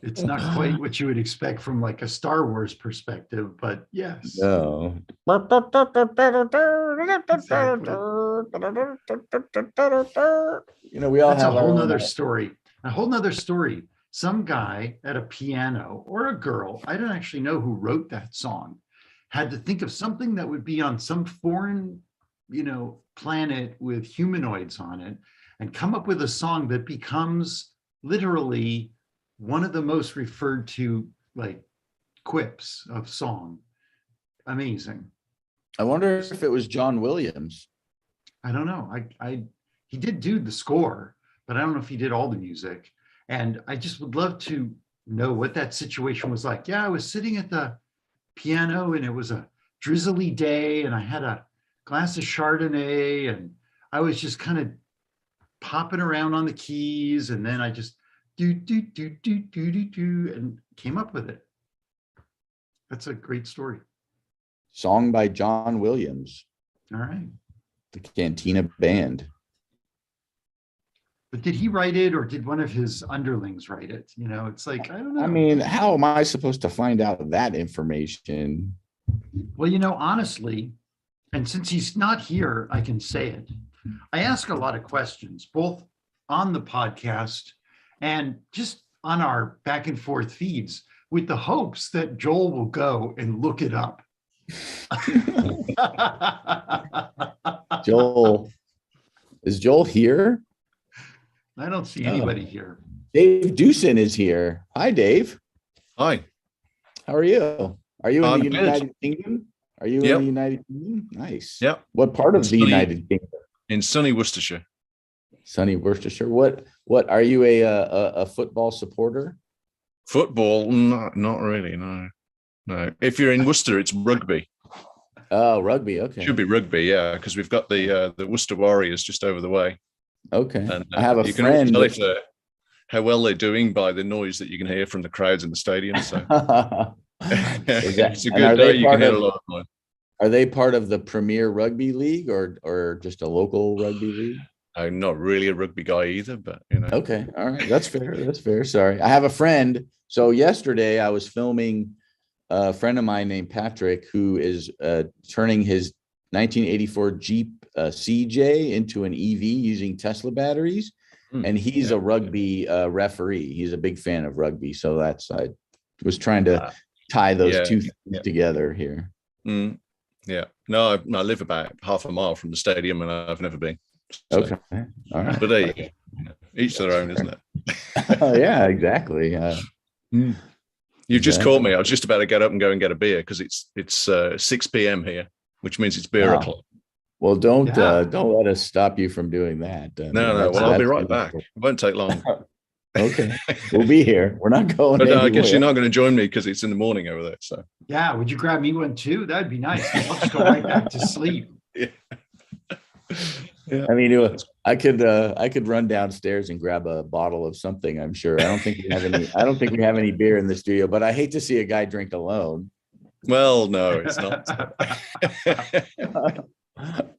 It's not quite what you would expect from like a Star Wars perspective, but yes. No. Exactly. You know, we all That's have a whole our nother own. story. A whole nother story. Some guy at a piano or a girl, I don't actually know who wrote that song, had to think of something that would be on some foreign, planet with humanoids on it and come up with a song that becomes literally one of the most referred to like quips of song. Amazing. I wonder if it was John Williams. I don't know. He did do the score, but I don't know if he did all the music. And I just would love to know what that situation was like. Yeah, I was sitting at the piano and it was a drizzly day and I had a glass of Chardonnay and I was just kind of popping around on the keys, and then I just do and came up with it. That's a great story. Song by John Williams. All right. The Cantina Band. But did he write it or did one of his underlings write it? It's like, I don't know. I mean, how am I supposed to find out that information? Well, honestly, and since he's not here, I can say it. I ask a lot of questions, both on the podcast and just on our back and forth feeds, with the hopes that Joel will go and look it up. Joel, is Joel here? I don't see anybody here. Dave Dewson is here. Hi, Dave. Hi. How are you? Are you in the good. United Kingdom? Are you in the United Kingdom? Nice. Yep. What part of the United Kingdom? In sunny Worcestershire. Sunny Worcestershire. What are you a football supporter? Football? Not really, no. If you're in Worcester, it's rugby. Oh, rugby. Okay. Should be rugby, yeah, because we've got the Worcester Warriors just over the way. Okay. And I have a you friend. can always tell how well they're doing by the noise that you can hear from the crowds in the stadium. So it's a good day. You can hear a lot of noise. Are they part of the Premier Rugby League or just a local rugby league? I'm not really a rugby guy either, but Okay. All right. That's fair. That's fair. Sorry. I have a friend. So yesterday I was filming a friend of mine named Patrick, who is turning his 1984 Jeep CJ into an EV using Tesla batteries. And he's a rugby referee. He's a big fan of rugby. So I was trying to tie those two things together here. Yeah. No, I live about half a mile from the stadium and I've never been. So. Okay. All right. But there you go. Each to their own, isn't it? Oh, yeah, exactly. You just caught me. I was just about to get up and go and get a beer because it's 6 p.m. here, which means it's beer o'clock. Well, don't let us stop you from doing that. No. Well, I'll be right back. It won't take long. Okay, we'll be here. We're not going. But I guess you're not going to join me because it's in the morning over there. So yeah, would you grab me one too? That'd be nice. I'll just go right back to sleep. Yeah. I mean, I could run downstairs and grab a bottle of something. I'm sure. I don't think we have any. I don't think we have any beer in the studio. But I hate to see a guy drink alone. Well, no, it's not.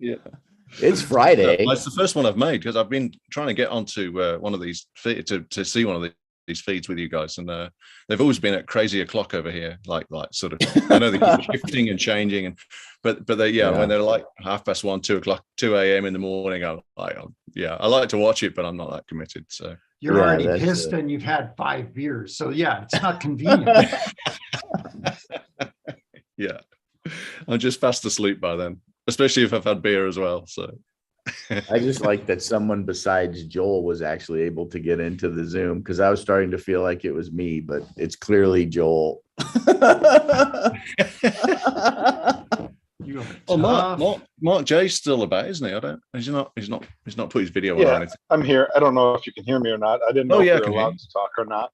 Yeah, it's Friday. It's the first one I've made because I've been trying to get onto one of these to see one of these feeds with you guys, and they've always been at crazy o'clock over here, like sort of. I know they keep shifting and changing, but they when they're like 1:30, 2 o'clock, 2 a.m. in the morning, I like to watch it, but I'm not that committed. So you're already pissed and you've had 5 beers, so yeah, it's not convenient. Yeah, I'm just fast asleep by then, especially if I've had beer as well. So I just like that someone besides Joel was actually able to get into the Zoom because I was starting to feel like it was me, but it's clearly Joel. Mark J's still about, isn't he? He's not put his video on or anything. I'm here. I don't know if you can hear me or not. I didn't know if you're allowed to talk or not.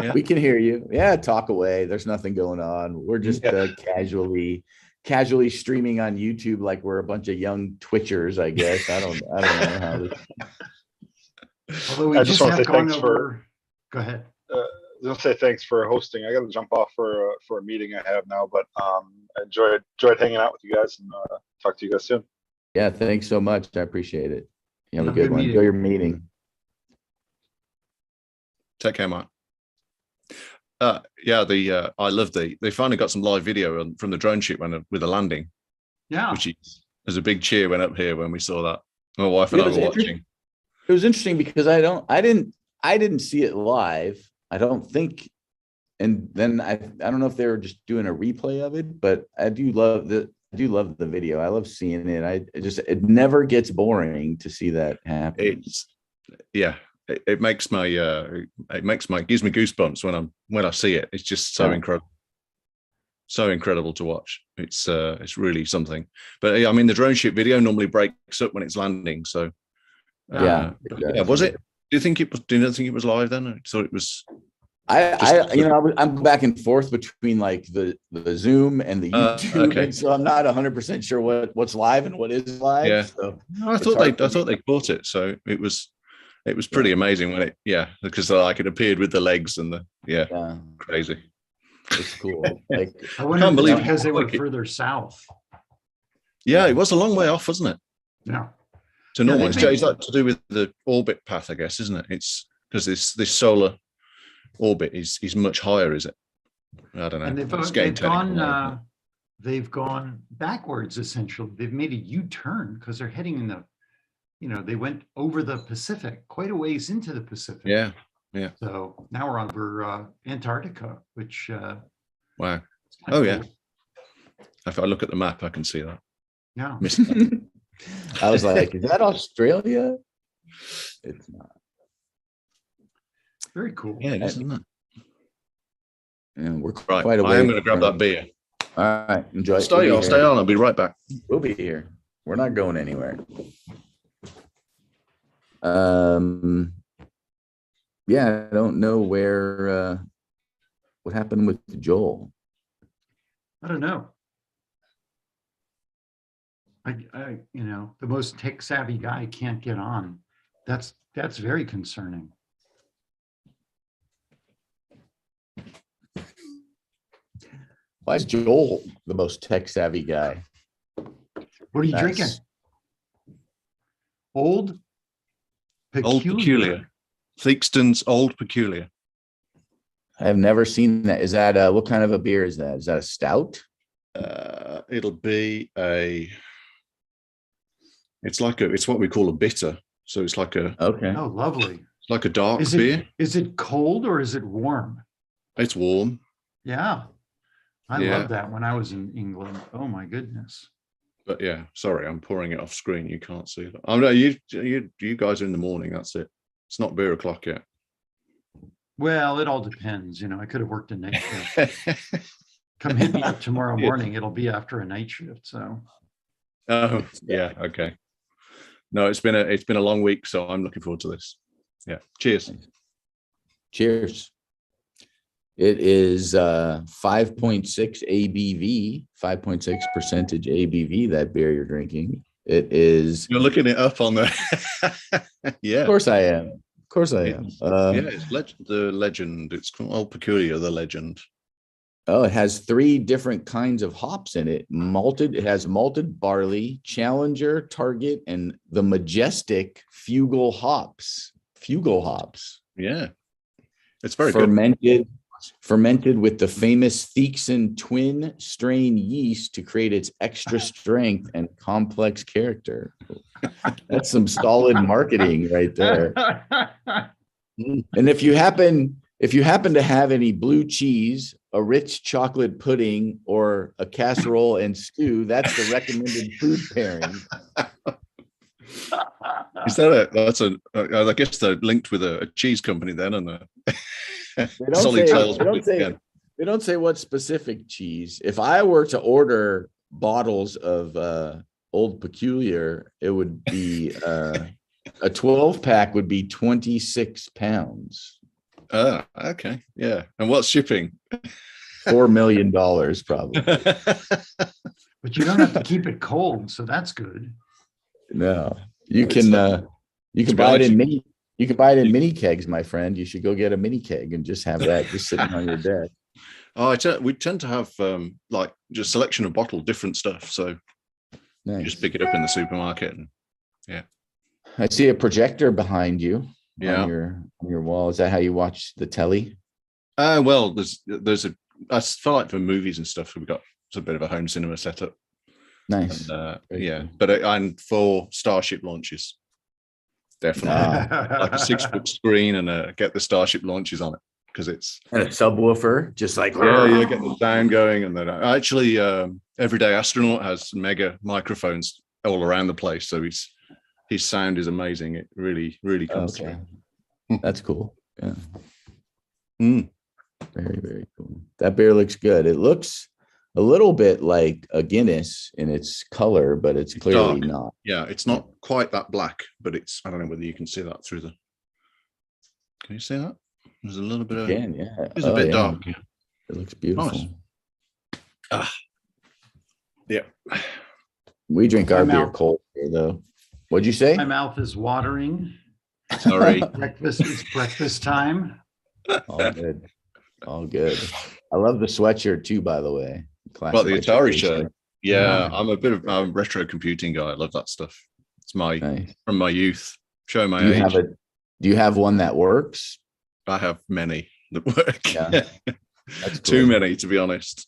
Yeah. We can hear you. Yeah, talk away. There's nothing going on. We're just casually streaming on YouTube like we're a bunch of young Twitchers, I guess. I don't know how this. Although we just have gone over. Go ahead. I was gonna say thanks for hosting. I got to jump off for a meeting I have now, but I enjoyed hanging out with you guys and talk to you guys soon. Yeah, thanks so much. I appreciate it. You have a good one. Enjoy your meeting. Take care, Mark. I love they finally got some live video from the drone shoot with the landing. Yeah, which there's a big cheer went up here when we saw that. My wife and I were watching. It was interesting because I didn't see it live. I don't think, and then I don't know if they were just doing a replay of it, but I do love the video. I love seeing it. It never gets boring to see that happen. It makes my gives me goosebumps when I see it. It's just so incredible to watch. It's really something. But I mean, the drone shoot video normally breaks up when it's landing. So was it? Do you think it was? Do you not think it was live then? I thought it was. I'm back and forth between like the Zoom and the YouTube, and so I'm not 100% sure what's live and what is live. Yeah, so I thought they caught it. So it was pretty amazing when because it appeared with the legs and crazy. It's cool. Like I wonder if it's because they were further south. Yeah, it was a long way off, wasn't it? Yeah. To normal, it's like to do with the orbit path, I guess, isn't it? It's because this solar orbit is much higher, is it? I don't know. And they've gone backwards essentially. They've made a U-turn because they're heading in they went over the Pacific, quite a ways into the Pacific. Yeah. So now we're over Antarctica, which wow. Oh cool. Yeah. If I look at the map, I can see that. Yeah. I was like, is that Australia? It's not. Very cool. Yeah, isn't it? And we're quite away. I am going to grab that beer. All right, enjoy. Stay on. I'll be right back. We'll be here. We're not going anywhere. Yeah, I don't know what happened with Joel. I don't know. I the most tech savvy guy can't get on. That's very concerning. Why is Joel the most tech savvy guy? What are you drinking? Old Peculiar. Theakston's Old Peculiar. I've never seen that. Is that what kind of a beer is that? Is that a stout? It'll be it's what we call a bitter. So it's like a Okay. Oh, lovely. dark Is beer. it cold or is it warm? It's warm. Yeah. I Yeah. loved that when I was in England. Oh my goodness. But yeah, sorry, I'm pouring it off screen. You can't see that. Oh no, you guys are in the morning. That's it. It's not beer o'clock yet. Well, it all depends. You know, I could have worked a night shift. Come hit me up tomorrow morning. It'll be after a night shift. So. Oh yeah, okay. No, it's been a long week, so I'm looking forward to this. Yeah. Cheers. Cheers. It is 5.6 ABV, 5.6 percentage ABV, that beer you're drinking. It is. You're looking it up on there. Yeah. Of course I am. Of course I am. It's the legend. It's called Old Peculiar, the legend. Oh, it has 3 different kinds of hops in it. Malted, it has malted barley, Challenger, Target, and the majestic Fugal hops. Fugal hops. Yeah. It's very good. Fermented with the famous Theakson twin strain yeast to create its extra strength and complex character. That's some solid marketing right there. And if you happen to have any blue cheese, a rich chocolate pudding, or a casserole and stew, that's the recommended food pairing. Is that I guess they're linked with a cheese company then, and they don't say what specific cheese. If I were to order bottles of Old Peculiar, it would be a 12-pack would be 26 pounds. Okay. Yeah. And what's shipping? $4 million probably. But you don't have to keep it cold, so that's good. No, you can buy it in mini kegs, my friend. You should go get a mini keg and just have that just sitting on your desk. Oh, we tend to have like just selection of bottle, different stuff. So Nice. you just pick it up in the supermarket, and yeah. I see a projector behind you. Yeah. On your wall. Is that how you watch the telly? Well, I feel like for movies and stuff, we've got a bit of a home cinema setup. Nice. And, yeah, but and for Starship launches, definitely like a 6-foot screen and get the Starship launches on it, because it's and a subwoofer, just like you get the sound going, and then actually Everyday Astronaut has mega microphones all around the place, so his sound is amazing. It really comes through. That's cool. Yeah. Mm. Very, very cool. That beer looks good. It looks a little bit like a Guinness in its color, but it's clearly dark. not. Yeah, it's not quite that black, but I don't know whether you can see that through can you see that? There's a little bit of, yeah. It's a bit dark. Yeah. It looks beautiful. Nice. Yeah. We drink our beer cold here, though. What'd you say? My mouth is watering. Sorry. It's breakfast time. All good. All good. I love the sweatshirt too, by the way. Well, the Atari shirt. Yeah, I'm a bit of a retro computing guy. I love that stuff. It's from my youth. Showing my age. Do you have one that works? I have many that work. Yeah. That's cool. Too many, to be honest.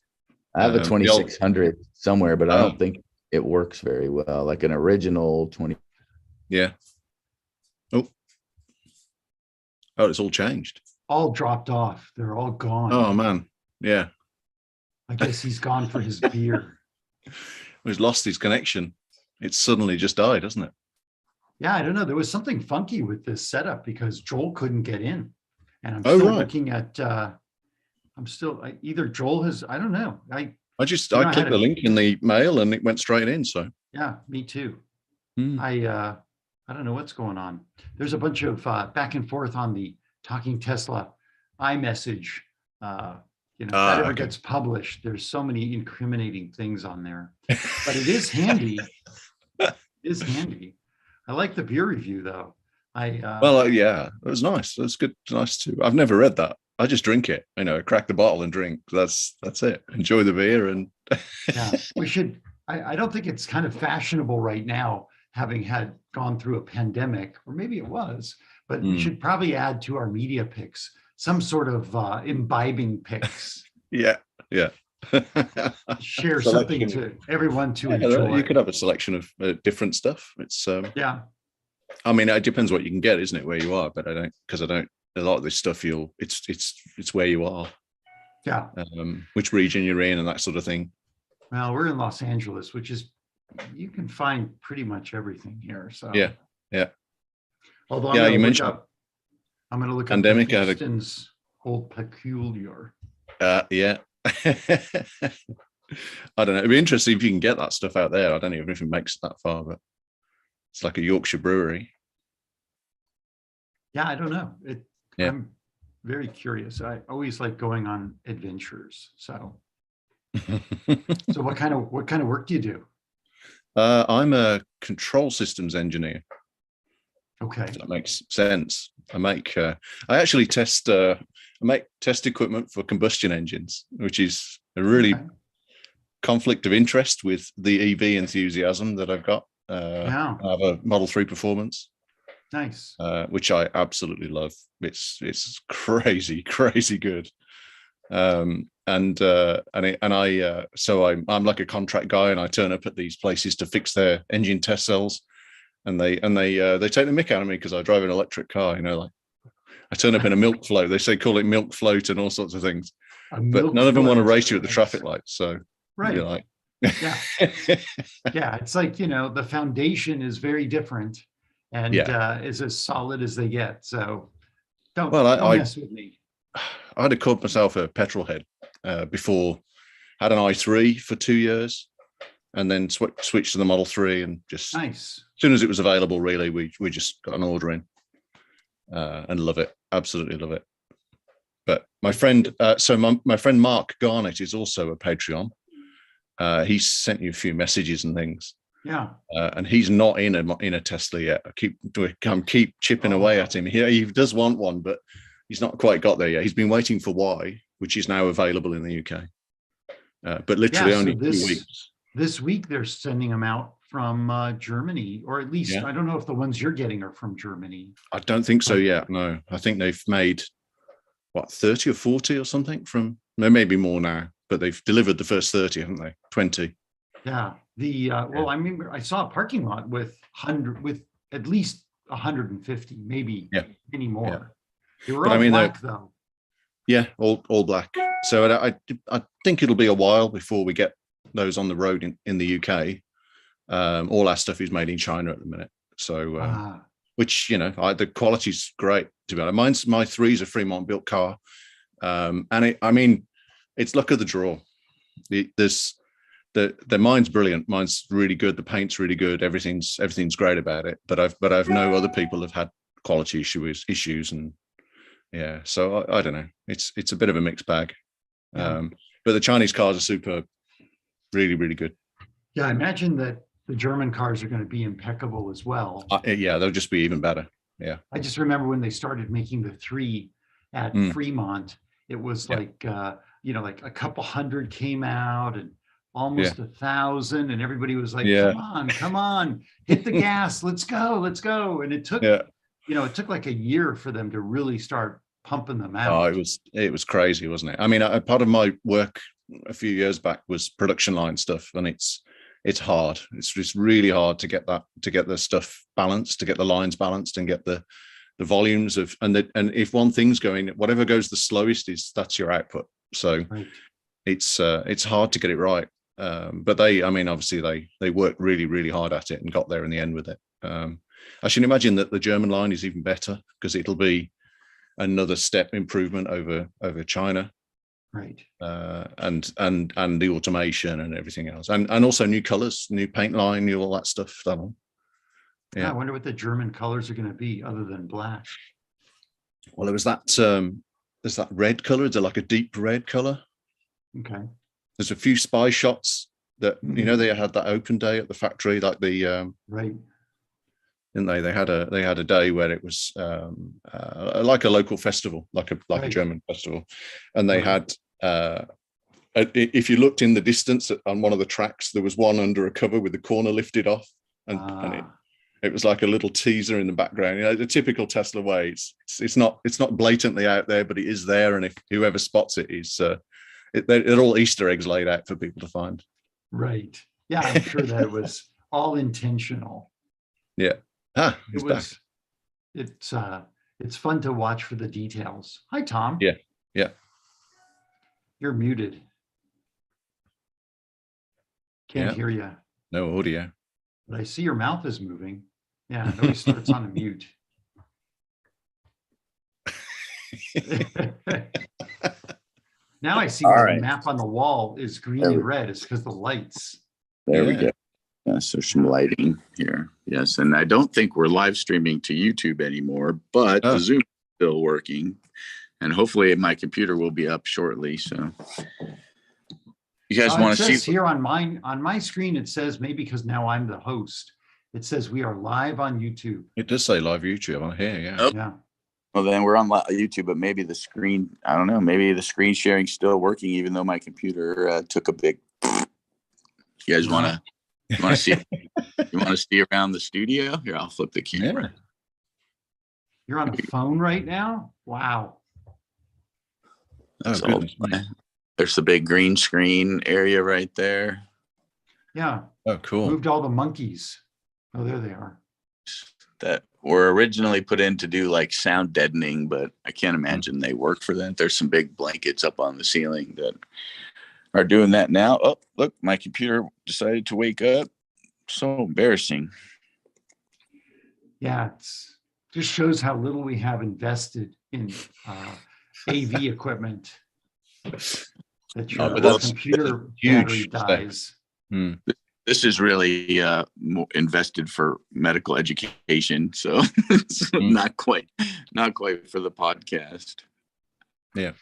I have a 2600 somewhere, but I don't think it works very well. Like an original 20. Yeah. Oh, it's all changed. All dropped off. They're all gone. Oh man. Yeah. I guess he's gone for his beer. He's lost his connection. It's suddenly just died, hasn't it? Yeah, I don't know. There was something funky with this setup because Joel couldn't get in. And I'm still looking at either Joel has, I don't know. I clicked the link in the mail and it went straight in. So yeah, me too. I don't know what's going on. There's a bunch of back and forth on the Talking Tesla iMessage. That ever gets published. There's so many incriminating things on there, but it is handy. It is handy. I like the beer review though. Yeah, it was nice. It was good. Nice too. I've never read that. I just drink it. Crack the bottle and drink. That's it. Enjoy the beer and. Yeah, we should. I don't think it's kind of fashionable right now, having gone through a pandemic, or maybe it was. But we should probably add to our media picks some sort of imbibing pics. Yeah, yeah. Share something to everyone to enjoy. You could have a selection of different stuff. It's yeah. I mean, it depends what you can get, isn't it? Where you are, but I don't. A lot of this stuff, it's where you are. Yeah. Which region you're in and that sort of thing. Well, we're in Los Angeles, which is, you can find pretty much everything here. So yeah. Although I'm going to look up Pandemic, Houston's Old Peculiar. Yeah. I don't know. It'd be interesting if you can get that stuff out there. I don't even know if it makes it that far, but it's like a Yorkshire brewery. Yeah, I don't know. Yeah. I'm very curious. I always like going on adventures. So what kind of work do you do? I'm a control systems engineer. Okay. If that makes sense. I actually test equipment for combustion engines, which is a really conflict of interest with the EV enthusiasm that I've got. I have a Model 3 Performance. Nice. Which I absolutely love. It's crazy good. So I'm like a contract guy, and I turn up at these places to fix their engine test cells, and they take the mick out of me because I drive an electric car. Like I turn up in a milk float. They call it milk float and all sorts of things, but none of them want to race you at the traffic lights. So you're like, yeah, it's like, the foundation is very different and is as solid as they get. So don't mess with me. I had to call myself a petrol head before. Had an i3 for 2 years, and then switched to the Model 3, and just nice. As soon as it was available, really, we just got an order in, and love it. Absolutely love it. But my friend, my friend Mark Garnett is also a Patreon. He's sent you a few messages and things. Yeah. And he's not in a Tesla yet. I keep chipping away at him. He does want one, but he's not quite got there yet. He's been waiting for Y, which is now available in the UK. But literally only 2 weeks. This week they're sending them out from Germany, or at least I don't know if the ones you're getting are from Germany. I don't think so yet. No, I think they've made 30 or 40 or something from. There may be more now, but they've delivered the first 30, haven't they? 20. Yeah. Well, I mean, I saw a parking lot with at least 150, maybe any more. Yeah. They were all black though. Yeah, all black. So I think it'll be a while before we get those on the road in the UK. All our stuff is made in China at the minute. So, which, the quality's great, to be honest. My 3 is a Fremont built car. And it's luck of the draw. Mine's brilliant. Mine's really good. The paint's really good. Everything's great about it. But I've know other people have had quality issues, and so I don't know. It's a bit of a mixed bag. But the Chinese cars are superb. Really, really good. Yeah, I imagine that the German cars are going to be impeccable as well. They'll just be even better. Yeah. I just remember when they started making the 3 at Fremont, it was like like a couple hundred came out and almost 1,000, and everybody was like, come on, hit the gas, let's go. And it took it took like a year for them to really start pumping them out. Oh, it was crazy, wasn't it? I mean, part of my work a few years back was production line stuff, and it's hard. It's just really hard to get the stuff balanced, to get the lines balanced, and get the volumes of and if one thing's going, whatever goes the slowest that's your output. So it's hard to get it right. But obviously they worked really, really hard at it and got there in the end with it. I should imagine that the German line is even better because it'll be another step improvement over China. Right. And the automation and everything else, and also new colors, new paint line, all that stuff. I wonder what the German colors are going to be other than black. Well, there's that red color. It's like a deep red color. Okay. There's a few spy shots that they had that open day at the factory, like the right. Didn't they? They had a day where it was like a local festival, like a German festival, and they had. If you looked in the distance on one of the tracks, there was one under a cover with the corner lifted off, and It was like a little teaser in the background, the typical Tesla way. It's not blatantly out there, but it is there, and if whoever spots it is, they're all Easter eggs laid out for people to find. Right. Yeah, I'm sure that it was all intentional. Yeah. He's back. It's fun to watch for the details. Hi, Tom. Yeah. Yeah. You're muted. Can't Yeah. hear you. No audio. But I see your mouth is moving. Yeah, it always starts on a mute. Now I see All why right. the map on the wall is green There we and red. It's because the lights. There we Yeah. go. Yeah, so some lighting here. Yes, and I don't think we're live streaming to YouTube anymore, but the Zoom is still working, and hopefully my computer will be up shortly. So, you guys want to It says see? here on my screen? It says, maybe because now I'm the host, it says we are live on YouTube. It does say live YouTube on here. Yeah. Oh. Yeah. Well, then we're on YouTube, but maybe the screen. I don't know. Maybe the screen sharing's still working, even though my computer took a big. You guys want to? You want to see? You want to see around the studio? Here, I'll flip the camera. Yeah. You're on a phone right now? Wow. Oh, goodness me. There's the big green screen area right there. Yeah. Oh, cool. Moved all the monkeys. Oh, there they are. That were originally put in to do like sound deadening, but I can't imagine they work for that. There's some big blankets up on the ceiling that are doing that now. Oh, look, my computer decided to wake up. So embarrassing. Yeah, it's just shows how little we have invested in AV equipment. That your but that's computer huge battery step. dies. This is really more invested for medical education, so it's not quite for the podcast. Yeah,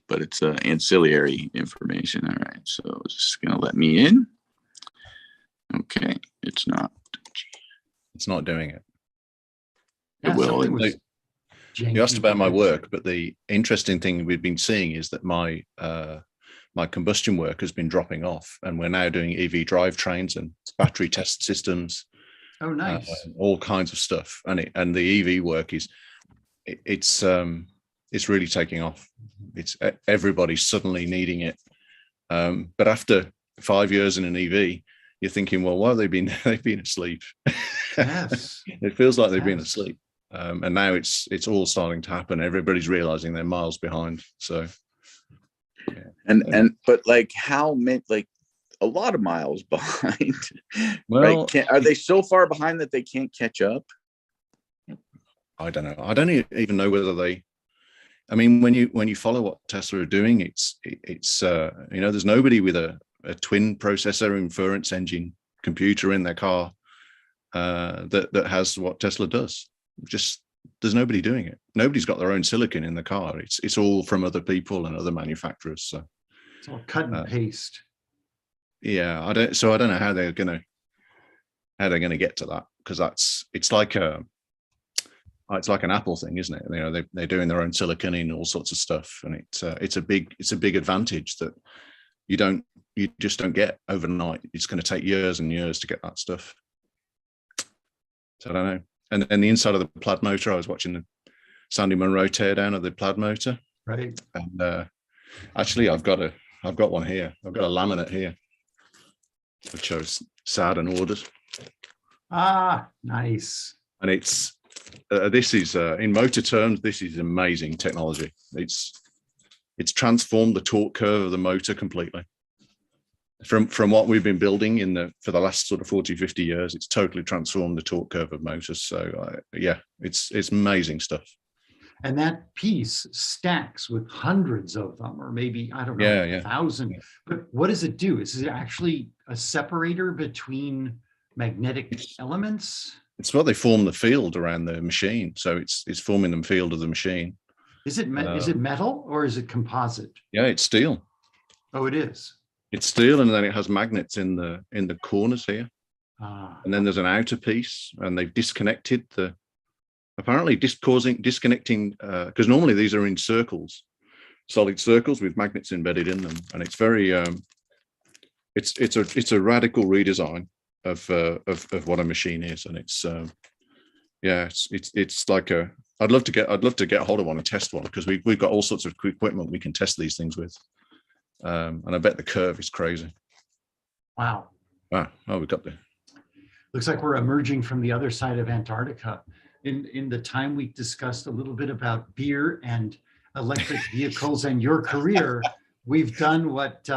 but it's ancillary information. All right, so it's just gonna let me in. Okay, it's not. it's not doing it. It will. something was You asked janky about my with it. work, but the interesting thing we've been seeing is that my combustion work has been dropping off, and we're now doing EV drivetrains and battery test systems. Oh, nice. All kinds of stuff, and the EV work it's really taking off. It's everybody's suddenly needing it, but after 5 years in an EV, you're thinking, well, why have they've been asleep? Yes. It feels like they've been Yes. asleep, and now it's all starting to happen. Everybody's realizing they're miles behind. So, But like how many, like a lot of miles behind. well, right? Are they so far behind that they can't catch up? I don't know. I don't even know whether they. I mean, when you follow what Tesla are doing, it's there's nobody with a twin processor inference engine computer in their car that has what Tesla does. Just there's nobody doing it. Nobody's got their own silicon in the car. It's all from other people and other manufacturers. So It's all cut and paste. yeah, I don't know how they're gonna get to that, because it's like an Apple thing, isn't it? They're doing their own silicon in all sorts of stuff, and it's a big advantage that you just don't get overnight. It's going to take years and years to get that stuff. So I don't know. And then the inside of the plaid motor, I was watching the Sandy Munro teardown of the plaid motor. Right. And actually, I've got one here. I've got a laminate here, which I was sad and ordered. Ah, nice. And it's this is in motor terms, this is amazing technology. It's transformed the torque curve of the motor completely. From what we've been building for the last sort of 40, 50 years, it's totally transformed the torque curve of motors. So yeah, it's amazing stuff. And that piece stacks with hundreds of them, or maybe, I don't know, 1,000. Yeah. But what does it do? Is it actually a separator between magnetic elements? It's what they form the field around the machine. So it's forming the field of the machine. Is it metal or is it composite? Yeah, it's steel. Oh, it is. It's steel, and then it has magnets in the corners here. Ah, And then there's an outer piece, and they've disconnected disconnecting, because normally these are in circles, solid circles with magnets embedded in them, and it's very it's a radical redesign what a machine is, and it's it's like a. I'd love to get a hold of one and test one, because we've got all sorts of equipment we can test these things with, and I bet the curve is crazy. Wow. Wow. Oh, we got there. Looks like we're emerging from the other side of Antarctica. In the time we discussed a little bit about beer and electric vehicles and your career, we've done what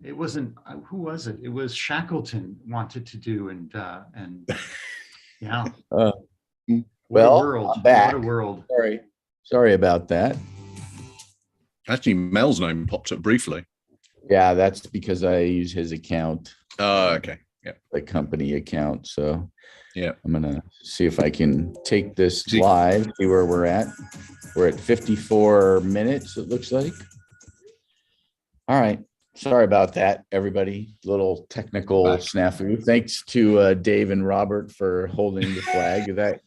it wasn't, who was it? It was Shackleton wanted to do, and yeah. What a world! I'm back. What a world! Sorry about that. Actually, Mel's name popped up briefly. Yeah, that's because I use his account. Oh, okay. Yeah. The company account. So yeah, I'm gonna see if I can take this live, see where we're at. We're at 54 minutes, it looks like. All right. Sorry about that, everybody. Little technical snafu. Thanks to Dave and Robert for holding the flag. That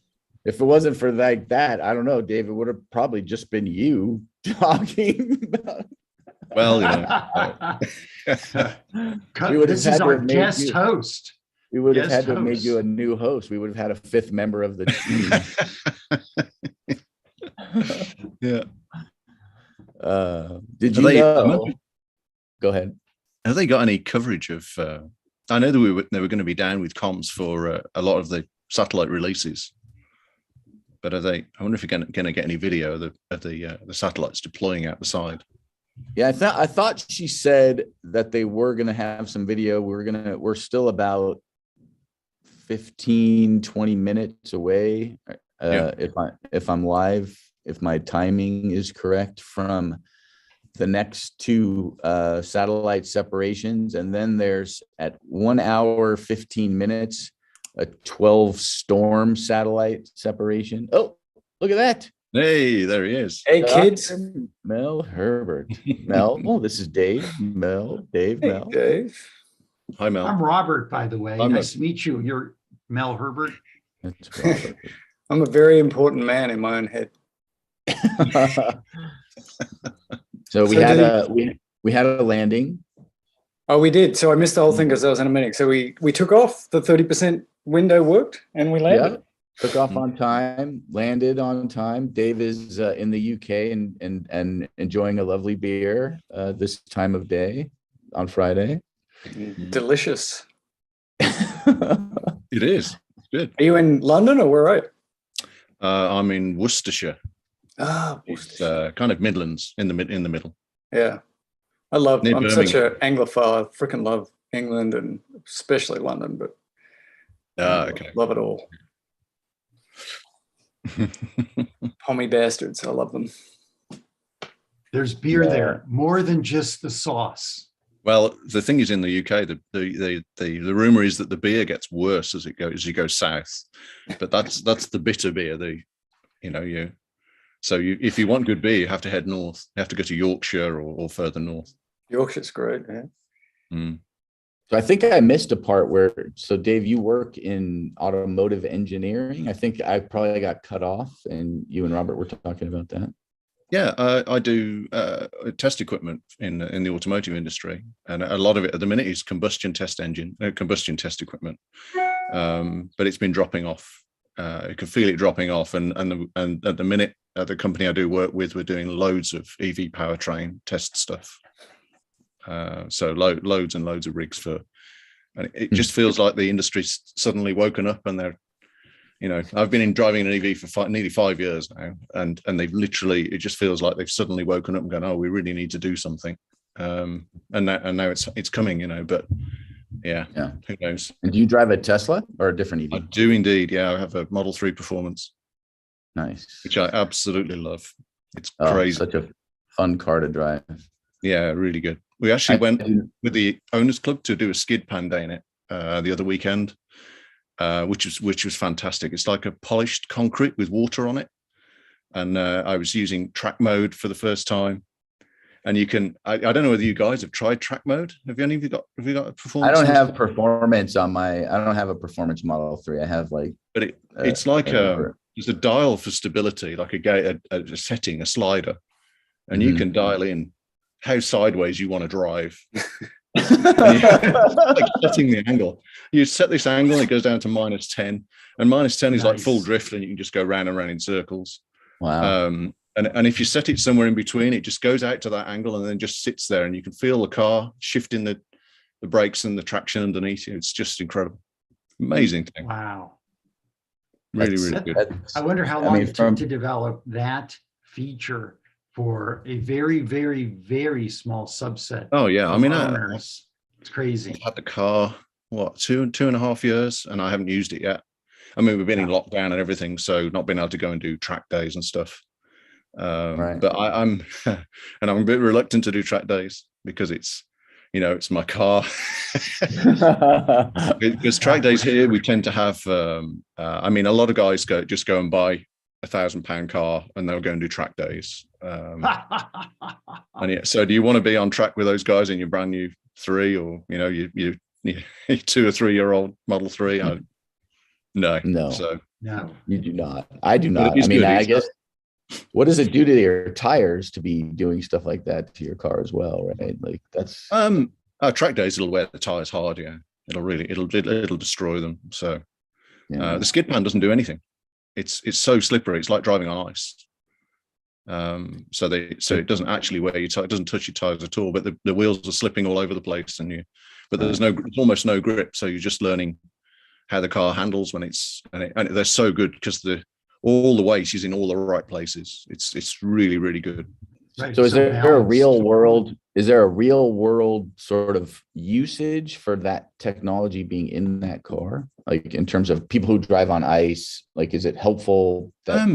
if it wasn't for that, I don't know, Dave, it would have probably just been you talking about. Well, this is our guest host. We would have had to have made you a new host. We would have had a fifth member of the team. Yeah. Did you know? Go ahead. Have they got any coverage of? I know that they were going to be down with comms for a lot of the satellite releases, but are they? I wonder if you're going to get any video of the satellites deploying out the side. Yeah, I thought she said that they were going to have some video. We're still about 15, 20 minutes away. If I'm live, if my timing is correct, from the next two satellite separations. And then there's at 1 hour, 15 minutes, a 12 storm satellite separation. Oh, look at that. Hey, there he is. Hey, kids. Mel Herbert. Mel. Oh, this is Dave. Mel. Dave. Hey, Mel. Dave. Hi, Mel. I'm Robert, by the way. Nice to meet you. You're Mel Herbert. That's Robert. I'm a very important man in my own head. So we had a landing. Oh, we did. So I missed the whole thing because I was in a meeting. So we took off. The 30% window worked, and we landed. Yep. Took off on time, landed on time. Dave is in the UK and enjoying a lovely beer this time of day on Friday. Delicious. It is. It's good. Are you in London or where are you? I'm in Worcestershire. Ah, it's kind of Midlands in the middle. Yeah, I'm Birmingham. such an Anglophile. I freaking love England and especially London, but okay, love it all. Pommy bastards, I love them. There's beer there, more than just the sauce. Well, the thing is, in the UK, the rumor is that the beer gets worse as you go south, but that's the bitter beer. If you want good beer, you have to head north. You have to go to Yorkshire or further north. Yorkshire's great, yeah. Mm. So I think I missed a part where, so Dave, you work in automotive engineering. I think I probably got cut off and you and Robert were talking about that. Yeah, I do test equipment in the automotive industry, and a lot of it at the minute is combustion test equipment. But it's been dropping off. You can feel it dropping off, and at the minute, at the company I do work with, we're doing loads of EV powertrain test stuff. So loads and loads of rigs and it just feels like the industry's suddenly woken up, and they're, I've been driving an EV for nearly 5 years now, and they've literally, it just feels like they've suddenly woken up and gone, oh, we really need to do something. And now it's coming, but yeah, who knows? And do you drive a Tesla or a different EV? I do indeed. Yeah, I have a Model 3 Performance. Nice. Which I absolutely love. It's crazy. Such a fun car to drive. Yeah, really good. We actually went with the owners club to do a skid pan day in it the other weekend, which was fantastic. It's like a polished concrete with water on it, and I was using track mode for the first time. And you can, I don't know whether you guys have tried track mode. Have you got a performance? I don't have performance I don't have a performance Model 3. I have but it's like there's a dial for stability, like a setting, a slider, and you can dial in how sideways you want to drive. And like setting the angle. You set this angle, it goes down to -10, and -10 is like full Nice. drift, and you can just go round and round in circles. Wow. And if you set it somewhere in between, it just goes out to that angle and then just sits there, and you can feel the car shifting the brakes and the traction underneath you. It's just incredible, amazing thing. Wow. Really, That's- really good. that's- I wonder how I long mean, it took from- to develop that feature for a very, very, very small subset Oh yeah, I of mean, owners. It's crazy. I've had the car two and a half years, and I haven't used it yet. I mean, we've been in lockdown and everything, so not been able to go and do track days and stuff. Right. But I'm and I'm a bit reluctant to do track days because it's my car. Because track days here, we tend to have. I mean, a lot of guys go and buy £1,000 car and they'll go and do track days. And yeah, so do you want to be on track with those guys in your brand new 3, or you 2 or 3 year old Model 3? No. So No. You do not. I do But not. it is I mean, good. I guess, what does it do to your tires to be doing stuff like that to your car as well, right? Like that's track days, it'll wear the tires hard. Yeah, it'll destroy them. So yeah. the skid pan doesn't do anything. It's so slippery. It's like driving on ice. So it doesn't actually wear your tire. It doesn't touch your tires at all. But the wheels are slipping all over the place, but there's almost no grip. So you're just learning how the car handles when and they're so good because all the weight is in all the right places. It's really, really good. Right, So is there a balanced. real world sort of usage for that technology being in that car? Like in terms of people who drive on ice, like is it helpful that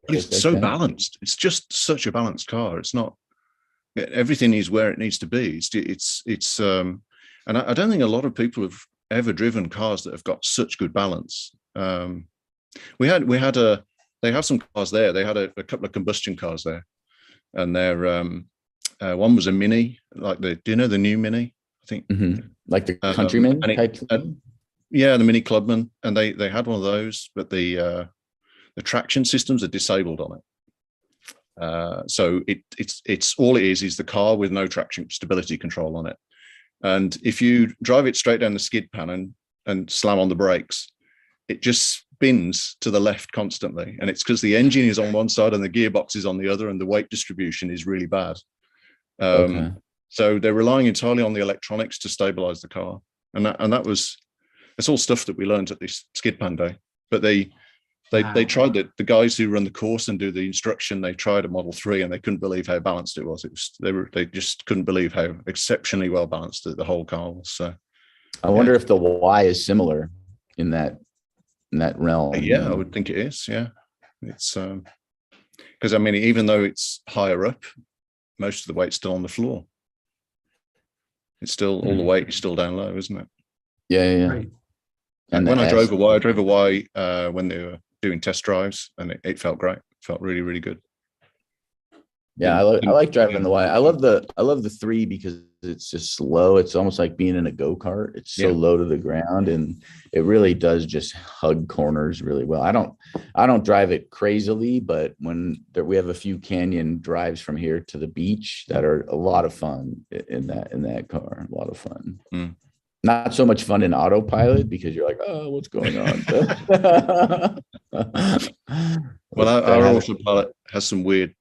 It's so balanced. It's just such a balanced car. It's not, everything is where it needs to be. And I don't think a lot of people have ever driven cars that have got such good balance. They have some cars there. They had a couple of combustion cars there, and one was a Mini, like do you know the new Mini? I think like the Countryman type thing? Yeah, the Mini Clubman, and they had one of those, but the traction systems are disabled on it. So it's all it is the car with no traction stability control on it. And if you drive it straight down the skid pan and slam on the brakes, it just spins to the left constantly. And it's because the engine is on one side and the gearbox is on the other, and the weight distribution is really bad. So they're relying entirely on the electronics to stabilize the car. And it's all stuff that we learned at this skid pan day. But they tried it. The guys who run the course and do the instruction, they tried a Model 3 and they couldn't believe how balanced it was. They just couldn't believe how exceptionally well balanced the whole car was. So I wonder if the Y is similar in that realm. Yeah, I would think it is. Yeah, it's because I mean, even though it's higher up, most of the weight's still on the floor. It's still all the weight is still down low, isn't it? Yeah. Right. And when I drove a Y when they were doing test drives, and it felt great. It felt really, really good. Yeah, I like driving the Y. I love the 3 because it's just slow. It's almost like being in a go-kart. It's so low to the ground, and it really does just hug corners really well. I don't drive it crazily, but we have a few canyon drives from here to the beach that are a lot of fun in that car. A lot of fun. Not so much fun in autopilot because you're like, oh, what's going on? Well, our autopilot has some weird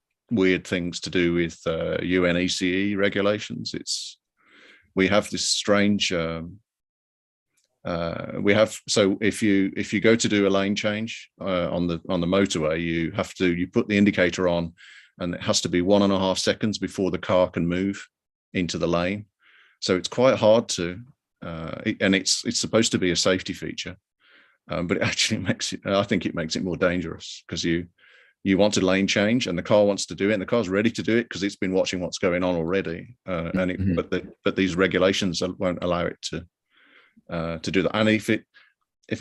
things to do with UNECE regulations. We have this strange so if you go to do a lane change on the motorway, you put the indicator on, and it has to be 1.5 seconds before the car can move into the lane. So it's quite hard to and it's supposed to be a safety feature, but it actually I think it makes it more dangerous, because you want to lane change and the car wants to do it, and the car's ready to do it because it's been watching what's going on already. But these regulations won't allow it to do that. And if it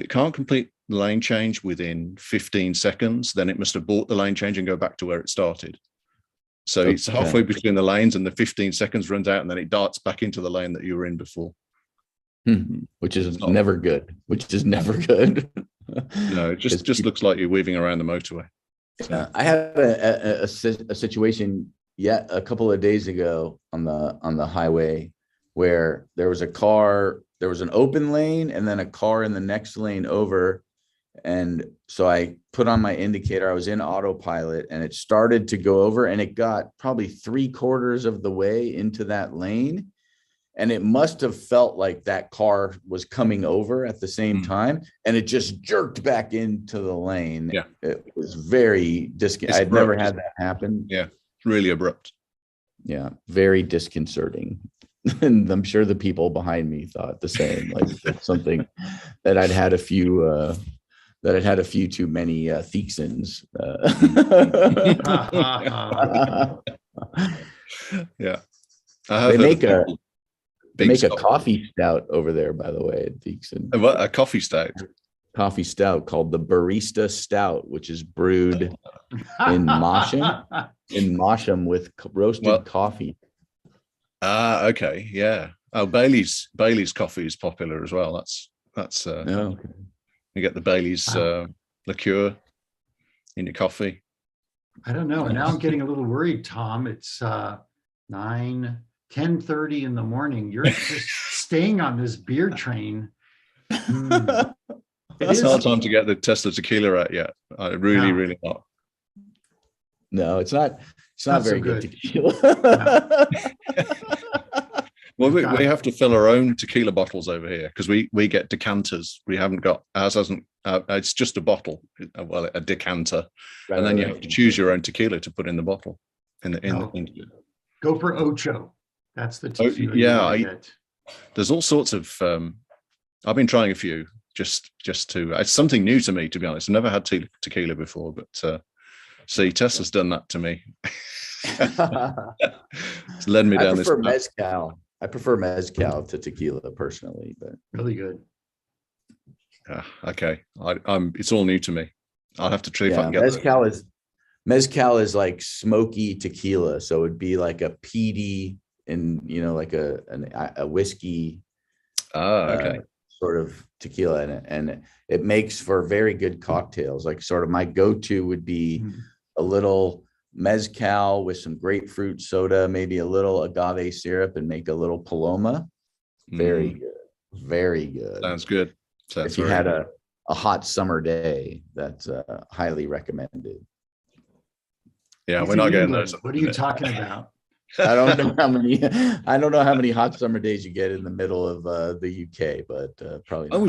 can't complete the lane change within 15 seconds, then it must abort the lane change and go back to where it started. So it's halfway between the lanes, and the 15 seconds runs out, and then it darts back into the lane that you were in before. Which is never good. No, it just looks like you're weaving around the motorway. I had a situation a couple of days ago on the highway where there was an open lane and then a car in the next lane over. And so I put on my indicator, I was in autopilot, and it started to go over, and it got probably 3/4 of the way into that lane. And it must have felt like that car was coming over at the same time, and it just jerked back into the lane. Yeah. It was very I'd never had that happen. Yeah, really abrupt. Yeah, very disconcerting. And I'm sure the people behind me thought the same, like something that I'd had a few too many Theaksons. Yeah. They make a coffee stout over there, by the way, at Theakson. What, a coffee stout? Coffee stout called the Barista Stout, which is brewed in Mosham with roasted coffee. Okay, yeah. Oh, Bailey's coffee is popular as well. That's okay. You get the Bailey's liqueur in your coffee. I don't know. Now I'm getting a little worried, Tom. It's 10:30 in the morning. You're just staying on this beer train. It's not time to get the Tesla tequila out yet. Really not. No, it's not very so good good. tequila. Well, we have to fill our own tequila bottles over here because we get decanters. We haven't got ours. It's just a bottle, a decanter, and then you have to choose your own tequila to put in the bottle. Go for Ocho. That's the tequila. Yeah, there's all sorts of. I've been trying a few just to. It's something new to me, to be honest. I've never had tequila before, but see, Tesla's done that to me. It's led me down this path. Mezcal. I prefer mezcal to tequila personally, but really good. Okay, it's all new to me. I'll have to try if I can get mezcal is like smoky tequila, so it'd be like a peaty and like a whiskey. Okay. Sort of tequila in it, and it makes for very good cocktails. Like sort of my go-to would be a little mezcal with some grapefruit soda, maybe a little agave syrup, and make a little paloma. Very good. Sounds good. If you had a hot summer day, that's highly recommended. Yeah, we're not getting those. What are you talking about? I don't know how many hot summer days you get in the middle of the UK, but probably. Oh,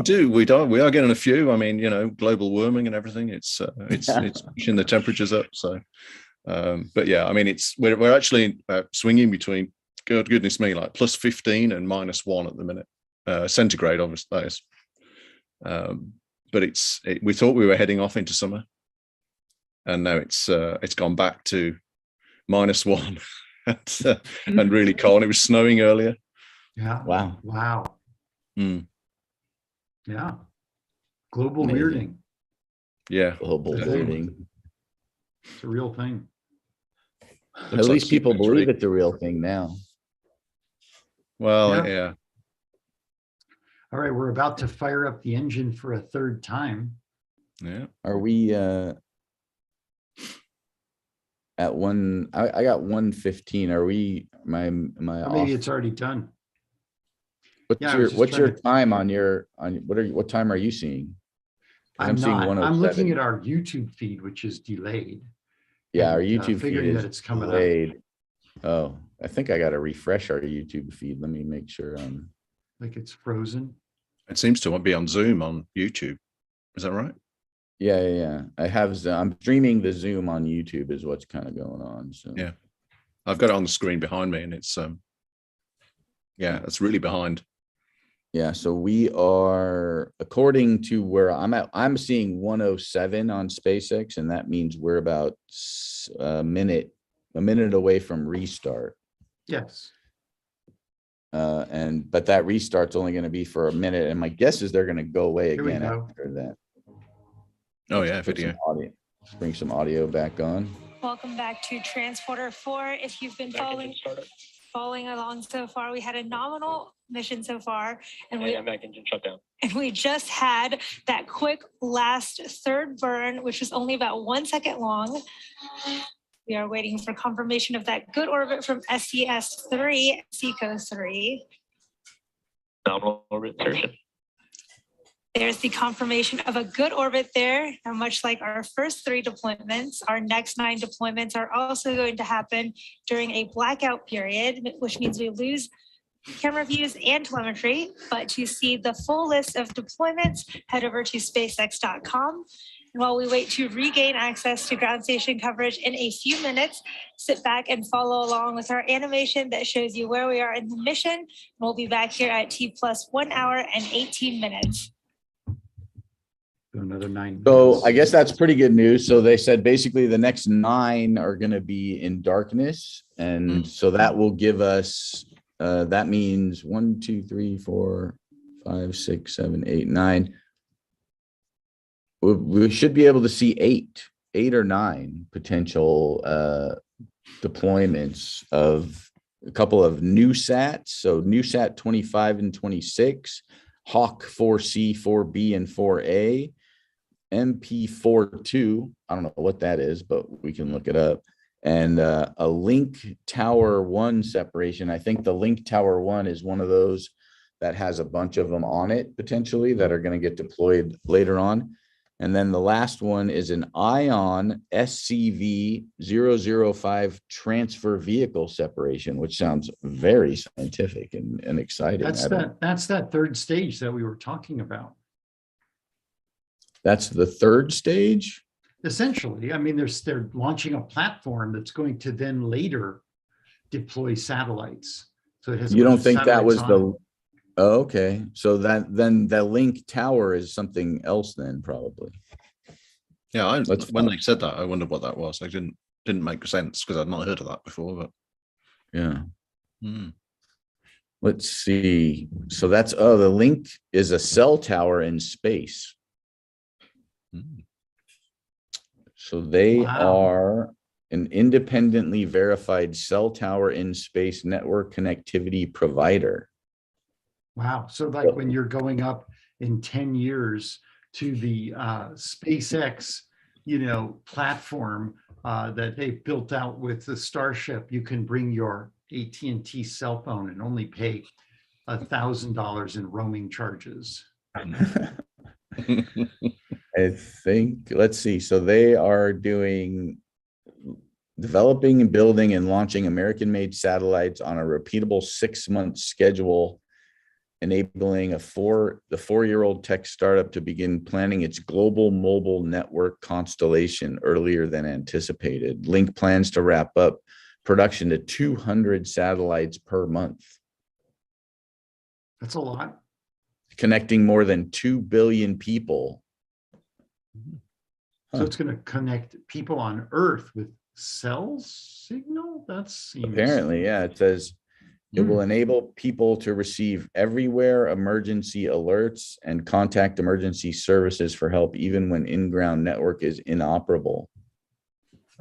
we are getting a few. I mean, global warming and everything. It's pushing the temperatures up. So, but yeah, I mean, we're actually swinging between, goodness me, like plus 15 and -1 at the minute, centigrade, obviously that is. But we thought we were heading off into summer, and now it's gone back to -1. And really cold. It was snowing earlier. Yeah. Wow. Yeah. Global weirding. Yeah. Global weirding. It's a real thing. At least people believe it's a real thing now. Well, yeah. All right, we're about to fire up the engine for a third time. Yeah. Are we at one? I got 1:15. Are we? Am I off? Maybe it's already done. What's your time on your what time are you seeing? I'm seeing not. 107. I'm looking at our YouTube feed, which is delayed. Yeah, our YouTube feed is that it's coming delayed. Oh, I think I got to refresh our YouTube feed. Let me make sure. Like it's frozen. It seems to be on Zoom on YouTube. Is that right? Yeah. I'm streaming the Zoom on YouTube is what's kind of going on. So yeah, I've got it on the screen behind me, and it's it's really behind. Yeah, so we are, according to where I'm at, I'm seeing 107 on SpaceX, and that means we're about a minute away from restart. Yes. But that restart's only going to be for a minute, and my guess is they're going to go away again after that. Oh yeah, video. Let's bring some audio back on. Welcome back to Transporter 4. If you've been following along so far, we had a nominal mission so far, and back engine shut down. And we just had that quick last third burn, which was only about 1 second long. We are waiting for confirmation of that good orbit from SES-3, SECO 3. Nominal orbit insertion. There's the confirmation of a good orbit there. And much like our first 3 deployments, our next 9 deployments are also going to happen during a blackout period, which means we lose camera views and telemetry. But to see the full list of deployments, head over to spacex.com. And while we wait to regain access to ground station coverage in a few minutes, sit back and follow along with our animation that shows you where we are in the mission. We'll be back here at T+1 hour and 18 minutes. Another 9 So minutes. I guess that's pretty good news. So they said basically the next 9 are going to be in darkness. And so that will give us, that means 1, 2, 3, 4, 5, 6, 7, 8, 9. We should be able to see 8 or 9 potential deployments of a couple of new sats. So new sat 25 and 26, Hawk 4C, 4B, and 4A, MP42. I don't know what that is, but we can look it up. And a Link Tower 1 separation. I think the Link Tower 1 is one of those that has a bunch of them on it potentially that are going to get deployed later on. And then the last one is an Ion SCV-005 transfer vehicle separation, which sounds very scientific and exciting. That's that 3rd stage that we were talking about. That's the 3rd stage? Essentially, I mean, they're launching a platform that's going to then later deploy satellites. So it has. You don't think that was the? on. Oh, okay, so then the Link Tower is something else then probably. Yeah, when they said that, I wondered what that was. It didn't make sense because I'd not heard of that before. But yeah, let's see. So that's the Link is a cell tower in space. So they are an independently verified cell tower in space network connectivity provider. Wow. So like when you're going up in 10 years to the SpaceX, platform that they built out with the Starship, you can bring your AT&T cell phone and only pay $1,000 in roaming charges. I think, let's see. So they are developing and building and launching American-made satellites on a repeatable 6-month schedule, enabling the 4-year-old tech startup to begin planning its global mobile network constellation earlier than anticipated. Link plans to wrap up production to 200 satellites per month. That's a lot. Connecting more than 2 billion people. So it's going to connect people on Earth with cell signal? That seems... Apparently, yeah. It says it will enable people to receive everywhere emergency alerts and contact emergency services for help, even when in-ground network is inoperable.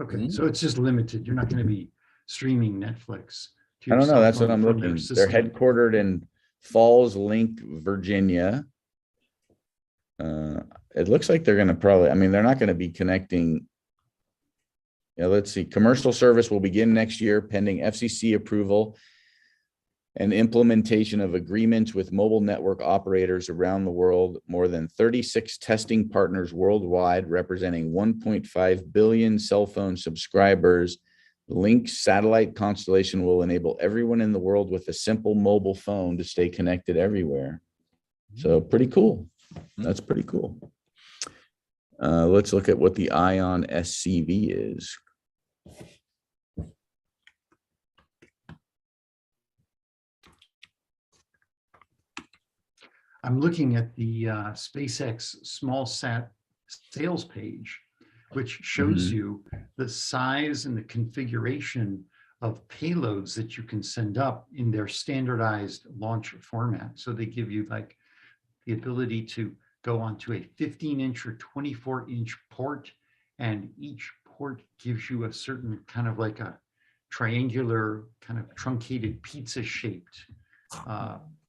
Okay, so it's just limited. You're not going to be streaming Netflix to I your don't know. cell That's what phone I'm from their looking. They're system. headquartered in Falls Link, Virginia. It looks like they're going to probably, I mean, they're not going to be connecting. Yeah, let's see. Commercial service will begin next year pending FCC approval and implementation of agreements with mobile network operators around the world. More than 36 testing partners worldwide, representing 1.5 billion cell phone subscribers. Link's satellite constellation will enable everyone in the world with a simple mobile phone to stay connected everywhere. So pretty cool. That's pretty cool. Let's look at what the Ion SCV is. I'm looking at the SpaceX small sat sales page, which shows you the size and the configuration of payloads that you can send up in their standardized launch format. So they give you like the ability to go onto a 15-inch or 24-inch port, and each port gives you a certain kind of like a triangular kind of truncated pizza shaped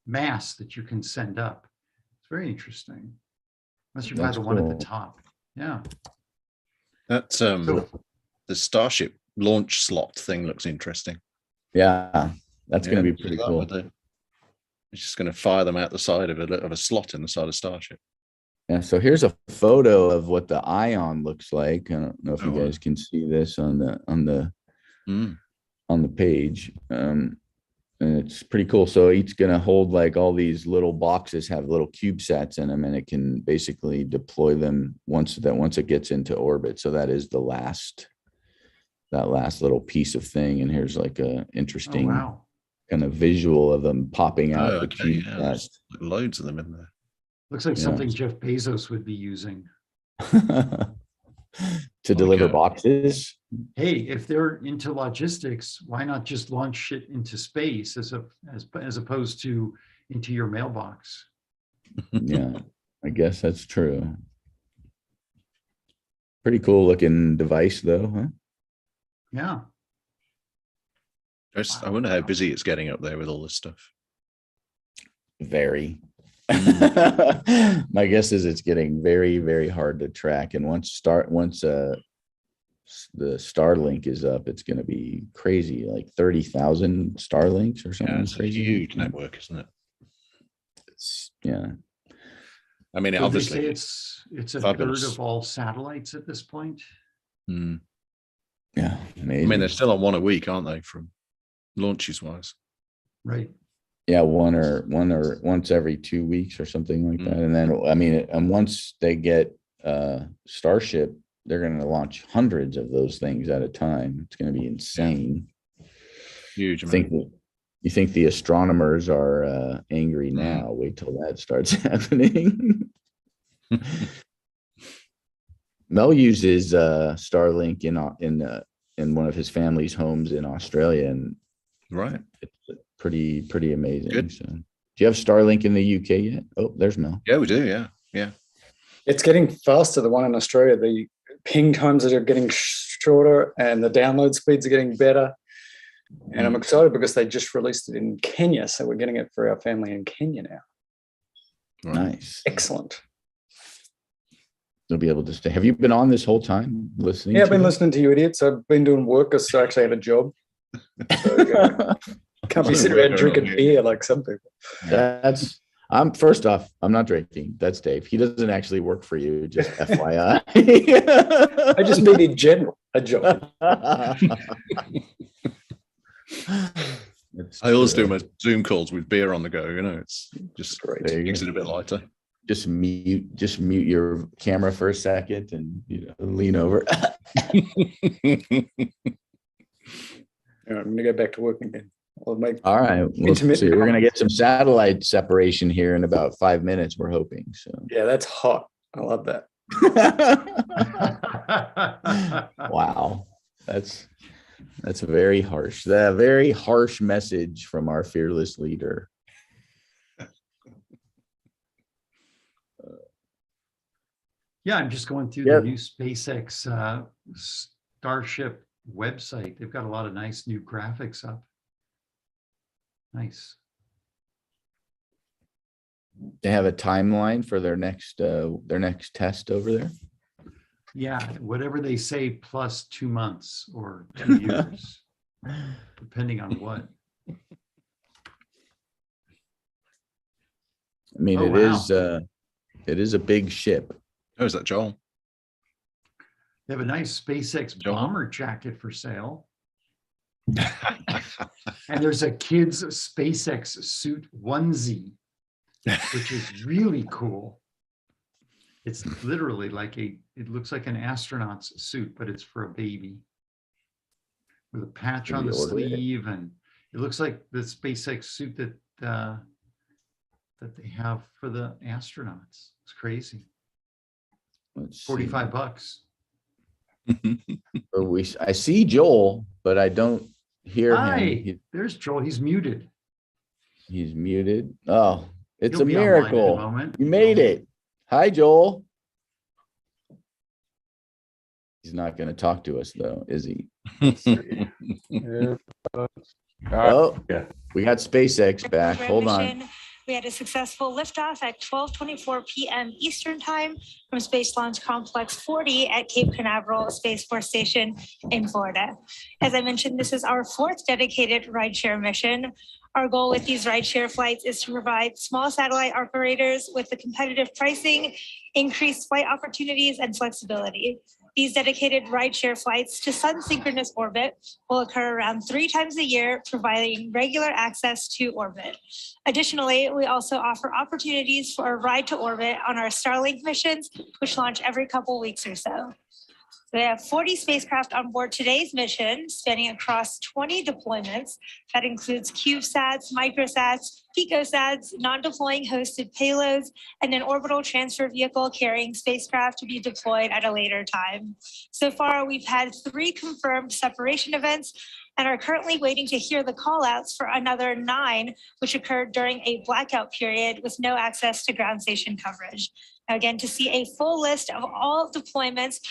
mass that you can send up. It's very interesting. Unless you buy the one at the top. Yeah. That's the Starship launch slot thing looks interesting. Yeah, that's going to be pretty cool. It's just going to fire them out the side of a slot in the side of Starship. Yeah, so here's a photo of what the Ion looks like. I don't know if you Oh, wow. guys can see this on the page. And it's pretty cool. So each gonna hold like all these little boxes have little CubeSats in them, and it can basically deploy them once it gets into orbit. So that is that last little piece of thing. And here's like a interesting kind of visual of them popping out the CubeSats. Yeah, there's loads of them in there. Looks like something Jeff Bezos would be using. To deliver boxes. Hey, if they're into logistics, why not just launch shit into space as opposed to into your mailbox? Yeah, I guess that's true. Pretty cool looking device though, huh? Yeah. I wonder how busy it's getting up there with all this stuff. Very. My guess is it's getting very, very hard to track. And once the Starlink is up, it's going to be crazy, like 30,000 Starlinks or something. Yeah, it's crazy. a huge network, isn't it? Yeah. I mean, So obviously, they say it's a fabulous. third of all satellites at this point. Mm. Yeah, amazing. I mean, they're still on one a week, aren't they, from launches wise? Right. Yeah, one or once every 2 weeks or something like that. And then, I mean, and once they get Starship, they're going to launch hundreds of those things at a time. It's going to be insane. Huge. You think the astronomers are angry now? Wait till that starts happening. Mel uses Starlink in one of his family's homes in Australia, and it's pretty amazing. Good. So, do you have Starlink in the UK yet? Oh, there's Mel. Yeah, we do. Yeah. It's getting faster. The one in Australia, the ping times are getting shorter, and the download speeds are getting better. And I'm excited because they just released it in Kenya, so we're getting it for our family in Kenya now. Nice. Excellent. You'll be able to stay. Have you been on this whole time listening? Yeah, I've been listening to you idiots. I've been doing work because I actually have a job. So, can't be sitting around drinking beer like some people. First off, I'm not drinking. That's Dave. He doesn't actually work for you, just FYI. I just need in general a job. I always do my Zoom calls with beer on the go. It's just great. Makes it a bit lighter. Just mute your camera for a second and lean over. I'm gonna go back to work again. All right. We'll see. We're gonna get some satellite separation here in about 5 minutes. We're hoping. So yeah, that's hot. I love that. Wow, that's very harsh. A very harsh message from our fearless leader. Yeah, I'm just going through the new SpaceX Starship website. They've got a lot of nice new graphics up. Nice. They have a timeline for their next test over there. Yeah, whatever they say, plus 2 months or 2 years, depending on what. I mean, it is a big ship. Oh, is that Joel? They have a nice SpaceX bomber jacket for sale. And there's a kid's SpaceX suit onesie, which is really cool. It's literally like it looks like an astronaut's suit, but it's for a baby. With a patch on the sleeve, and it looks like the SpaceX suit that they have for the astronauts. It's crazy. $45. I see Joel, but I don't hear him. There's Joel. He's muted. He's muted. Oh, it's He'll a be online in a miracle. moment. You made it. Hi, Joel. He's not going to talk to us though, is he? Oh, we got SpaceX back. Hold on. We had a successful liftoff at 12:24 p.m. Eastern Time from Space Launch Complex 40 at Cape Canaveral Space Force Station in Florida. As I mentioned, this is our 4th dedicated rideshare mission. Our goal with these rideshare flights is to provide small satellite operators with the competitive pricing, increased flight opportunities, and flexibility. These dedicated rideshare flights to sun-synchronous orbit will occur around 3 times a year, providing regular access to orbit. Additionally, we also offer opportunities for a ride to orbit on our Starlink missions, which launch every couple weeks or so. We have 40 spacecraft on board today's mission, spanning across 20 deployments. That includes CubeSats, microsats, picosats, non-deploying hosted payloads, and an orbital transfer vehicle carrying spacecraft to be deployed at a later time. So far, we've had 3 confirmed separation events and are currently waiting to hear the call-outs for another 9, which occurred during a blackout period with no access to ground station coverage. Now, again, to see a full list of all deployments,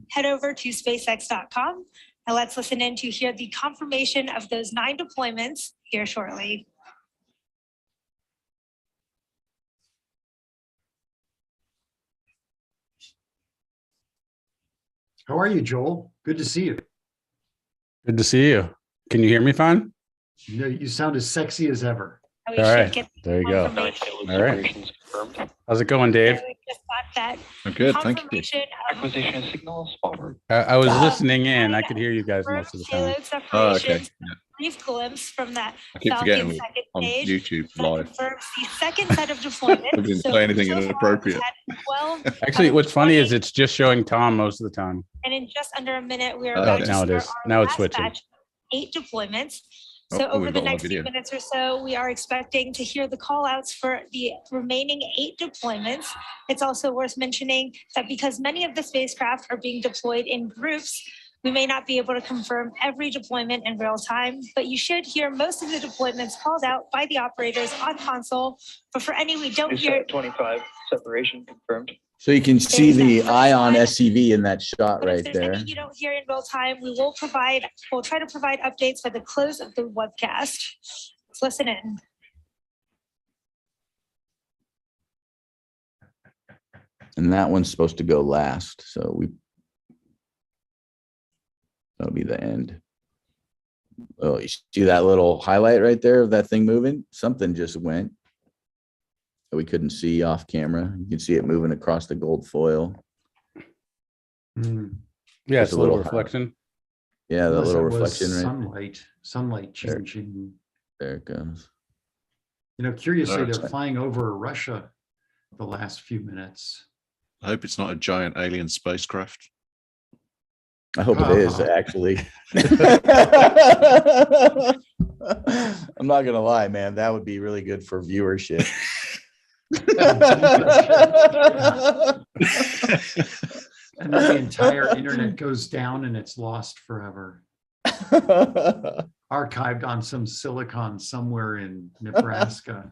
head over to spacex.com. Now let's listen in to hear the confirmation of those 9 deployments here shortly. How are you, Joel? Good to see you. Good to see you. Can you hear me fine? You sound as sexy as ever. We All should right. get the There you go. confirmation. All right. How's it going, Dave? We just got that I'm good, thank you. confirmation of Acquisition signals forward. I was listening in. I could hear you guys most of the time. payload Oh, separations. okay. Yeah. Brief glimpse from that I keep forgetting Falcon we're second on stage. YouTube That live. confirms the second set of deployments. We didn't say anything so far, inappropriate. we've had 12 Actually, out of what's funny 20, is it's just showing Tom most of the time. and in just under a minute, we are Oh, about okay. to Now it start is. our Now it's last switching. batch, 8 deployments. So Oh, over we've the got live next few video. minutes or so, we are expecting to hear the call outs for the remaining 8 deployments. It's also worth mentioning that because many of the spacecraft are being deployed in groups, we may not be able to confirm every deployment in real time, but you should hear most of the deployments called out by the operators on console. But for any we don't hear, 25 separation confirmed. So you can see the There's that Ion first SCV in that shot but if right there's there. any you don't hear in real time, we'll try to provide updates by the close of the webcast. Let's listen in. And that one's supposed to go last. So that'll be the end. Oh, you see that little highlight right there of that thing moving? Something just went. That we couldn't see off camera. You can see it moving across the gold foil. Mm. Yeah, Just it's a a little little reflection. Yeah, that Unless little it was reflection right sunlight There. changing. there it goes. Curiously, Alright. they're flying over Russia the last few minutes. I hope it's not a giant alien spacecraft. I hope it is actually. I'm not gonna lie, man. That would be really good for viewership. And then the entire internet goes down and it's lost forever. Archived on some silicon somewhere in Nebraska.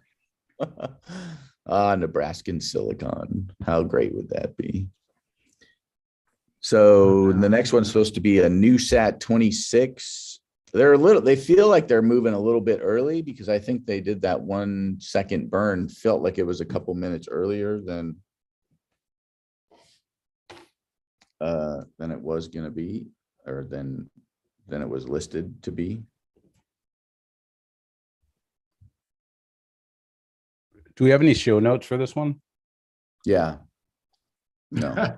Nebraskan silicon. How great would that be? So the next one's supposed to be a NewSat 26. They feel like they're moving a little bit early because I think they did that 1 second burn, felt like it was a couple minutes earlier than it was going to be, or than it was listed to be. Do we have any show notes for this one? Yeah. No.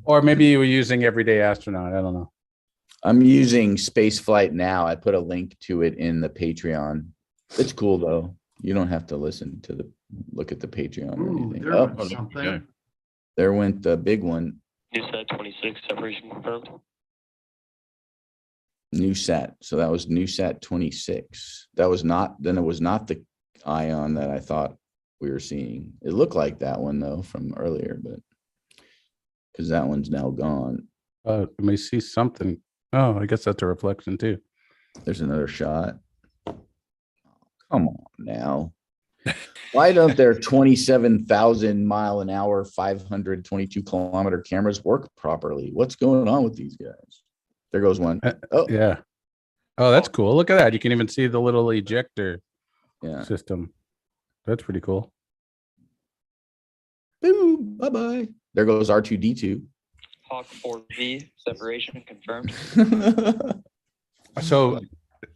Or maybe you were using Everyday Astronaut. I don't know. I'm using Spaceflight Now. I put a link to it in the Patreon. It's cool though. You don't have to look at the Patreon or Ooh, anything. there Oh, went something. Yeah. there went the big one. NewSat 26 separation confirmed. NewSat. So that was NewSat 26. It was not the Ion that I thought we were seeing. It looked like that one though from earlier, but because that one's now gone. You may see something. Oh, I guess that's a reflection too. There's another shot. Come on now. Why don't their 27,000 mile an hour, 522 kilometer cameras work properly? What's going on with these guys? There goes one. Oh, Yeah. Oh, that's cool. Look at that. You can even see the little ejector yeah. system. That's pretty cool. Boom. Bye-bye. There goes R2D2. Hawk 4V separation confirmed. So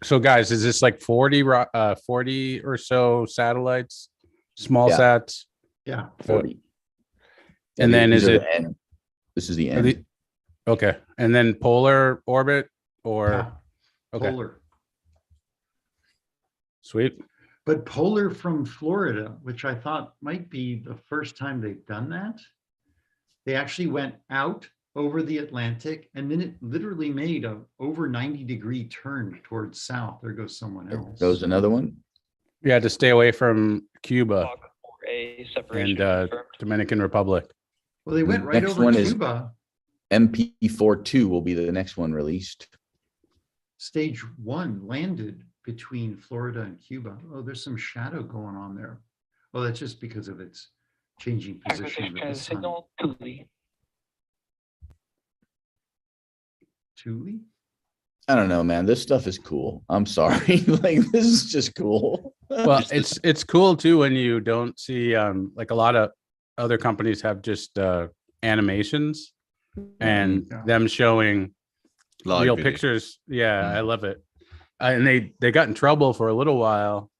So guys, is this like 40 or so satellites, small Yeah. sats? Yeah. 40. And then These is are it the end. This is the are end. the- okay? And then polar orbit or Yeah. okay, Polar. sweet. But polar from Florida, which I thought might be the first time they've done that. They actually went out over the Atlantic, and then it literally made a over 90-degree turn towards south. There goes someone There else. goes another one. Yeah, to stay away from Cuba Log for a separation and confirmed. Dominican Republic. Well, they went right Next over one is- Cuba. MP42 will be the next one released. Stage 1 landed between Florida and Cuba. Oh, there's some shadow going on there. Oh, that's just because of its changing position Acquisition with the as sun. signal Thule. Thule? I don't know, man. This stuff is cool. I'm sorry. Like, this is just cool. Well, it's cool too when you don't see like a lot of other companies have just animations and Yeah. them showing Live real video. pictures. Yeah, Mm. I love it. And they got in trouble for a little while,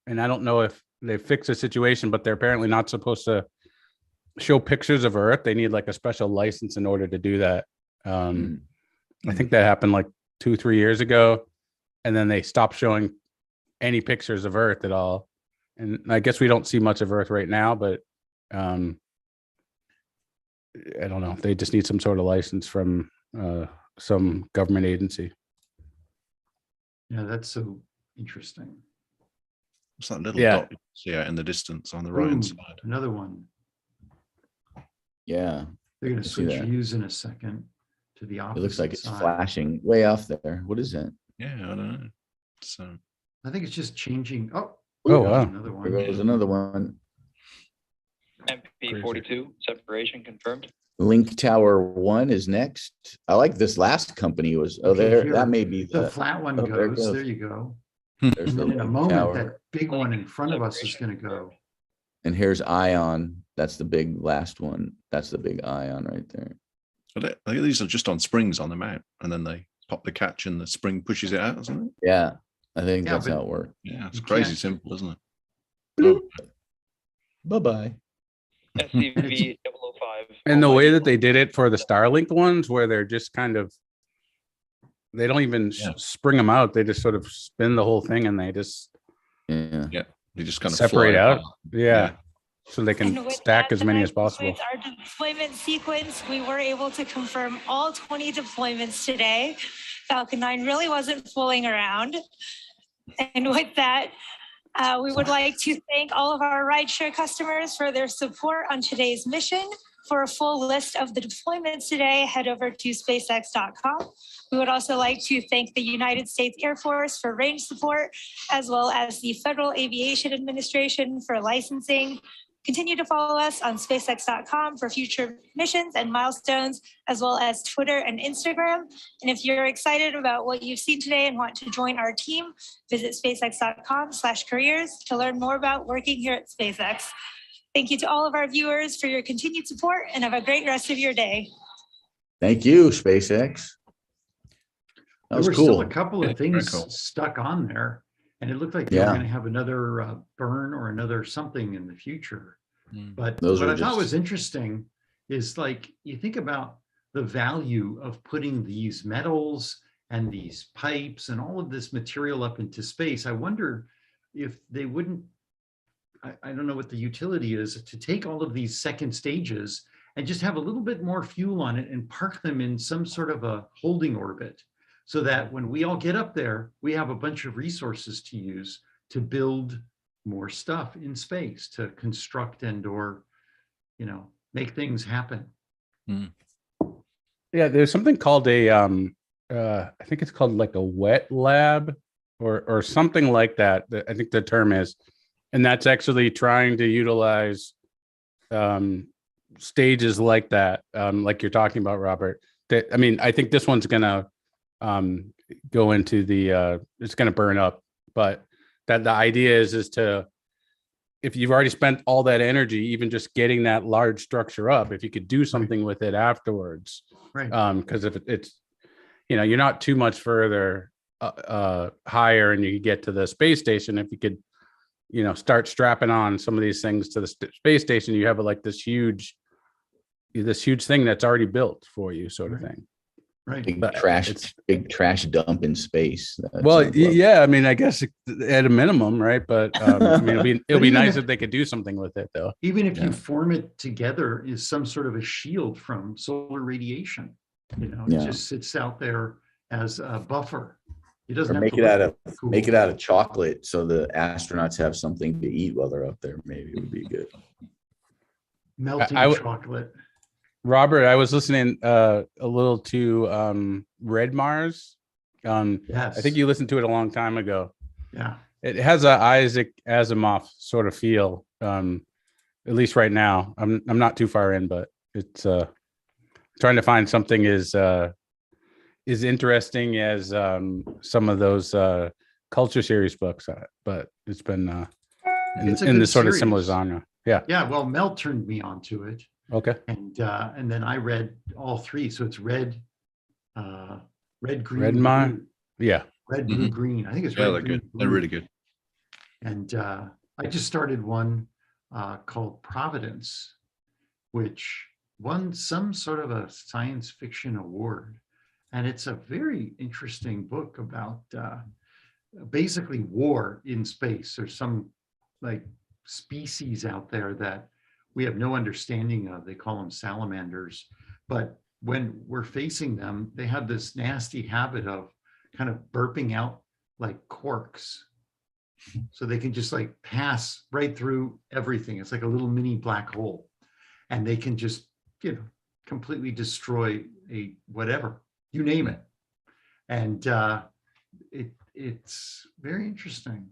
and I don't know if they fixed the situation, but they're apparently not supposed to show pictures of Earth. They need like a special license in order to do that. Mm. I think that happened like 2-3 years ago, and then they stopped showing any pictures of Earth at all. And I guess we don't see much of Earth right now, but I don't know. They just need some sort of license from some government agency. Yeah, that's so interesting. What's that little Yeah. dot you see out in the distance on the right hand Boom, side? another one. Yeah. They're going I to see switch that. views in a second to the opposite It looks like it's side. flashing way off there. What is that? Yeah, I don't know. So I think it's just changing. Oh, Oh, there's wow. another There one. goes another one. MP42 separation confirmed. Link Tower 1 is next. I like this last company was. Oh, Okay, there. here, That may be The the. flat one oh, there it goes. goes. There you go. There's And the then in a Link moment, Tower. that big one in front of us is going to go. And here's Ion. That's the big last one. That's the big Ion right there. I think these are just on springs on the mount, and then they pop the catch and the spring pushes it out or something. Yeah, I think Yeah, that's but- how it works. Yeah, it's You crazy can't- simple, isn't it? Bloop. Bye-bye. SCV 005. And the way that they did it for the Starlink ones, where they're just kind of, they don't even Yeah. spring them out. They just sort of spin the whole thing and they just Yeah. They just kind of separate fly out. apart. Yeah. So they And can with stack that, as many that as possible. concludes our deployment sequence. We were able to confirm all 20 deployments today. Falcon 9 really wasn't fooling around. And with that, we would like to thank all of our rideshare customers for their support on today's mission. For a full list of the deployments today, head over to spacex.com. We would also like to thank the United States Air Force for range support, as well as the Federal Aviation Administration for licensing. Continue to follow us on spacex.com for future missions and milestones, as well as Twitter and Instagram. And if you're excited about what you've seen today and want to join our team, visit spacex.com/careers to learn more about working here at SpaceX. Thank you to all of our viewers for your continued support, and have a great rest of your day. Thank you, SpaceX. That There was were still cool. a couple Yeah, of very things cool. stuck on there, and it looked like they were Yeah. going to have another burn or another something in the future. Mm. But Those what are I thought just- was interesting is, like, you think about the value of putting these metals and these pipes and all of this material up into space. I wonder if they wouldn't, I don't know what the utility is, to take all of these second stages and just have a little bit more fuel on it and park them in some sort of a holding orbit, so that when we all get up there, we have a bunch of resources to use to build more stuff in space, to construct and or, make things happen. Yeah, there's something called a I think it's called like a wet lab or something like that. I think the term is, and that's actually trying to utilize stages like that, like you're talking about, Robert. That, I mean, I think this one's gonna go into the it's gonna burn up, but that the idea is to, if you've already spent all that energy, even just getting that large structure up, if you could do something with it afterwards, Right. because if it's, you're not too much further higher and you could get to the space station, if you could, start strapping on some of these things to the space station, you have like this huge thing that's already built for you, sort of thing. Right. Big But trash dump in space. That Well, sounds lovely. yeah, I mean, I guess at a minimum, right? But I mean, it'll be even nice if- if they could do something with it, though. Even if Yeah. you form it together is some sort of a shield from solar radiation, it Yeah. just sits out there as a buffer. It doesn't Or have make to it out look of cool. make it out of chocolate so the astronauts have something to eat while they're up there. Maybe it would be good. Melting I- chocolate. Robert, I was listening a little to Red Mars. Yes. I think you listened to it a long time ago. Yeah. It has a Isaac Asimov sort of feel, at least right now. I'm not too far in, but it's trying to find something as interesting as some of those culture series books. But it's been It's a in good this sort of similar series. genre. Yeah. Yeah. Well, Mel turned me onto it, Okay. and then I read all three. So it's red, green, Red Mar- blue. Yeah. Red, blue, green. I think it's Yeah, red, they're green, good. They're blue. really good. And I just started one called Providence, which won some sort of a science fiction award. And it's a very interesting book about basically war in space. There's some like species out there that we have no understanding of. They call them salamanders. But when we're facing them, they have this nasty habit of kind of burping out like corks. So they can just like pass right through everything. It's like a little mini black hole. And they can just, completely destroy a whatever, you name it. And it's very interesting.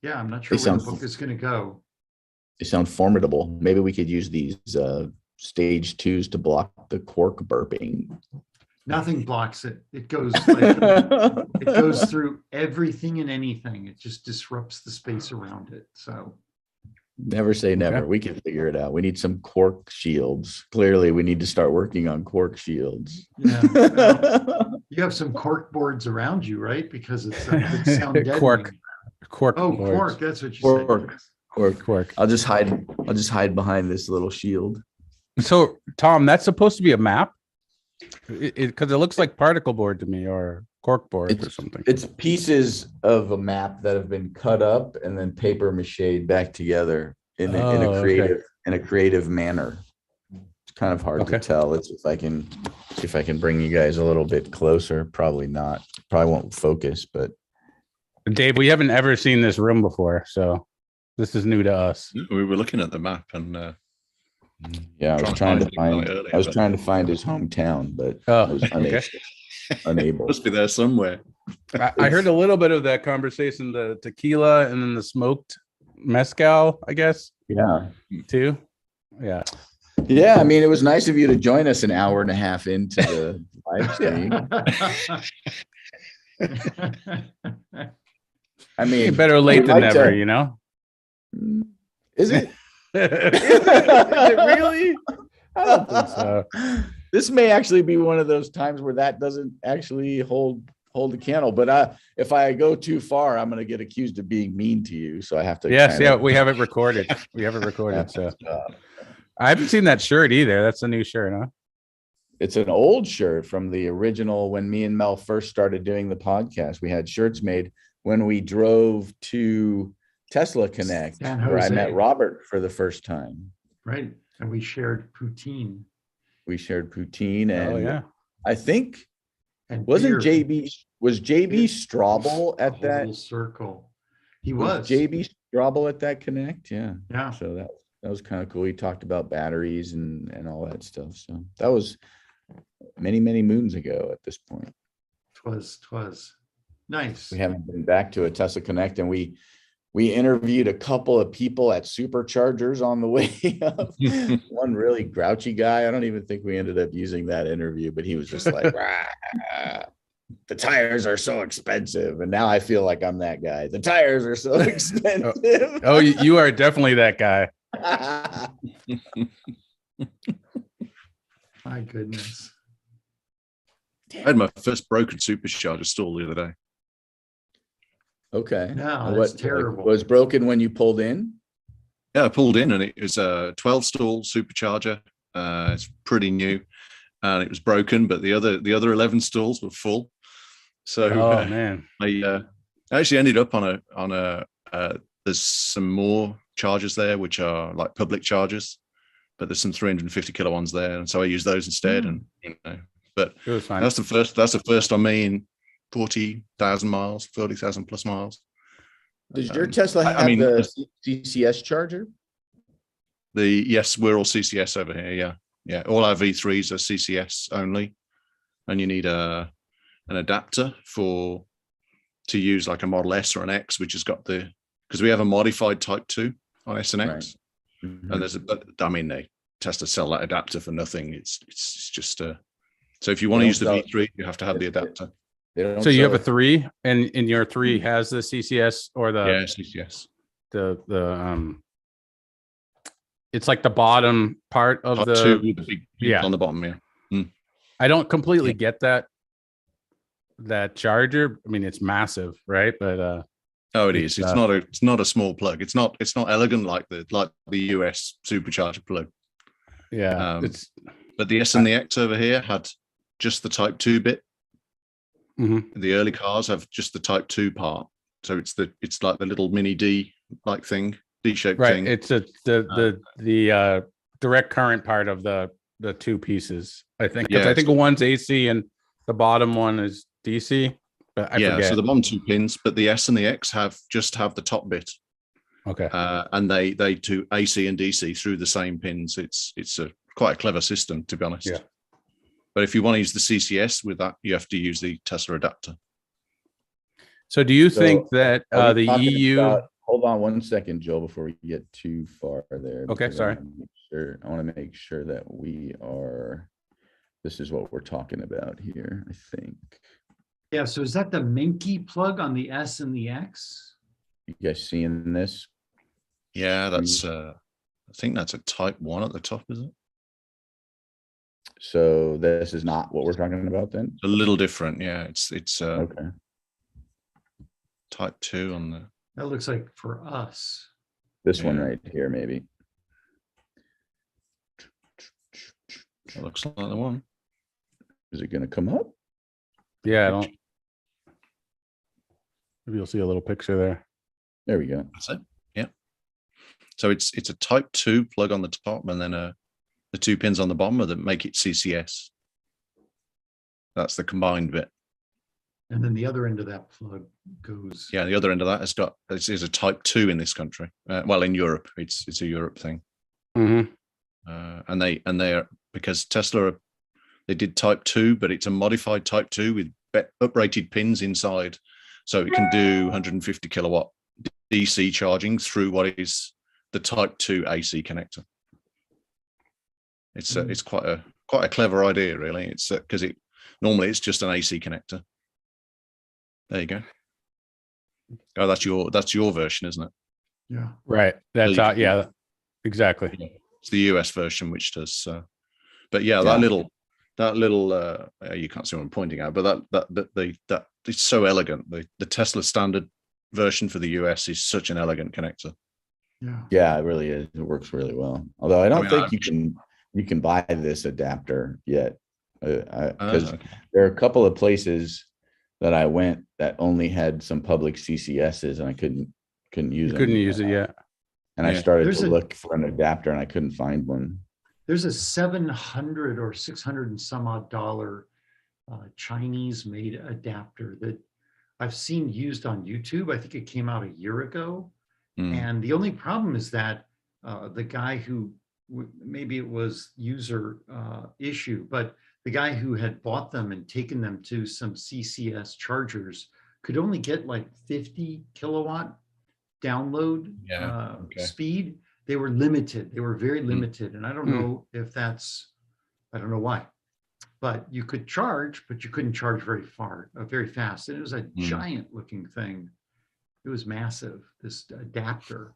Yeah, I'm not sure They where the sound- book is going to go. They sound formidable. Maybe we could use these stage 2s to block the quark burping. Nothing blocks it. It goes like, it goes through everything and anything. It just disrupts the space around it. So Never say never. Okay. We can figure it out. We need some quark shields. Clearly, we need to start working on quark shields. yeah, well, you have some cork boards around you, right? Because it's sound deadening. Cork Oh, boards. cork. That's what you Quark. said. Quark. I'll just hide behind this little shield. So, Tom, that's supposed to be a map? Because it looks like particle board to me, or cork board or something. It's pieces of a map that have been cut up and then paper mached back together in Oh, a okay. creative manner. It's kind of hard to Okay. tell. Let's see if I can bring you guys a little bit closer. Probably not. Probably won't focus, but Dave, we haven't ever seen this room before, so this is new to us. We were looking at the map and yeah, I was Trying trying to to find find. it earlier, I was but- trying to find his hometown, but Oh, I was okay. unable. must be there somewhere. I heard a little bit of that conversation, the tequila and then the smoked mezcal, I guess, Yeah, too. Yeah. yeah. I mean, it was nice of you to join us an hour and a half into the live stream. I mean, Better late we'd than like never, to- you know? Is it? Is it really? I don't think so. This may actually be one of those times where that doesn't actually hold the candle. But if I go too far, I'm going to get accused of being mean to you. So I have to. Yes, kinda- yeah, we have it recorded. We have it recorded. So I haven't seen that shirt either. That's a new shirt, huh? It's an old shirt from the original when me and Mel first started doing the podcast. We had shirts made when we drove to Tesla Connect, San where I Jose. met Robert for the first time. Right. And we shared poutine. We shared poutine, and Oh yeah. I think And wasn't beer. was JB Strobel at that? Whole circle. He Was was. JB Strobel at that Connect? Yeah. Yeah. So that was kind of cool. He talked about batteries and all that stuff. So that was many moons ago at this point. Twas. Nice. We haven't been back to a Tesla Connect, and we interviewed a couple of people at superchargers on the way up. One really grouchy guy. I don't even think we ended up using that interview, but he was just like, "Rah, the tires are so expensive. And now I feel like I'm that guy. The tires are so expensive. Oh, you are definitely that guy. My goodness. I had my first broken supercharger stall the other day. Okay. No, And that's what terrible. was broken when you pulled in? Yeah, I pulled in and it was a 12 stall supercharger. It's pretty new, and it was broken, but the other 11 stalls were full. So Oh man. I actually ended up on a there's some more chargers there which are like public chargers, but there's some 350 kilo ones there, and so I use those instead. And but It was fine. that's the first on me in 40,000 miles, 40,000 plus miles. Does your Tesla have the CCS charger? Yes, we're all CCS over here. Yeah. All our V3s are CCS only, and you need an adapter to use like a Model S or an X, which has got because we have a modified Type 2 on S and X, Right. Mm-hmm. and they Tesla sell that adapter for nothing. It's just so if you want to use the V3, you have to have the adapter. So you have a 3, and your 3 has the CCS or the CCS. The it's like the bottom part of Type the 2 with the big on the bottom. Yeah. I don't completely get that charger. I mean, it's massive, right? But it is. It's not a small plug. It's not elegant like the US supercharger plug. Yeah. But the S and the X over here had just the Type 2 bit. Mm-hmm. The early cars have just the Type 2 part. So it's like the little mini D like thing, D-shaped thing. Right. It's the direct current part of the 2 pieces, I think. Because I think one's AC and the bottom one is DC. But I forget. So the bottom 2 pins, but the S and the X have the top bit. Okay. And they do AC and DC through the same pins. It's quite a clever system, to be honest. Yeah. But if you want to use the CCS with that, you have to use the Tesla adapter. So do you think that the EU... Hold on one second, Joel, before we get too far there. Okay, sorry. I want to make sure that this is what we're talking about here, I think. Yeah, so is that the Minky plug on the S and the X? You guys seeing this? Yeah, that's I think that's a Type 1 at the top, is it? So this is not what we're talking about then? It's a little different, yeah. It's okay. Type 2 on the... That looks like for us. This one right here, maybe. That looks like the one. Is it going to come up? Yeah, I don't... Maybe you'll see a little picture there. There we go. That's it. Yeah. So it's a Type 2 plug on the top, and then the 2 pins on the bottom that make it CCS. That's the combined bit. And then the other end of that plug goes. Yeah, the other end of that is a Type 2 in this country. Well, in Europe, it's a Europe thing. Mm-hmm. And they are, because Tesla, they did Type 2, but it's a modified Type 2 with uprated pins inside, so it can do 150 kilowatt DC charging through what is the Type 2 AC connector. It's quite a clever idea, really. It's because normally it's just an AC connector. There you go. Oh, that's your version, isn't it? Yeah. Right. That's yeah, exactly. Yeah. It's the US version which does. But yeah, that little you can't see what I'm pointing at, but that it's so elegant. The Tesla standard version for the US is such an elegant connector. Yeah, it really is. It works really well. Although I don't think you can buy this adapter yet, because there are a couple of places that I went that only had some public CCSs, and I couldn't use them. Couldn't use it yet. And I started to look for an adapter, and I couldn't find one. There's a $700 or $600 and some odd dollar Chinese made adapter that I've seen used on YouTube. I think it came out a year ago. And the only problem is that the guy who, maybe it was user issue, but the guy who had bought them and taken them to some CCS chargers could only get like 50 kilowatt download speed. They were limited. They were very limited. And I don't know if I don't know why, but you could charge, but you couldn't charge very fast. And it was a giant looking thing. It was massive, this adapter.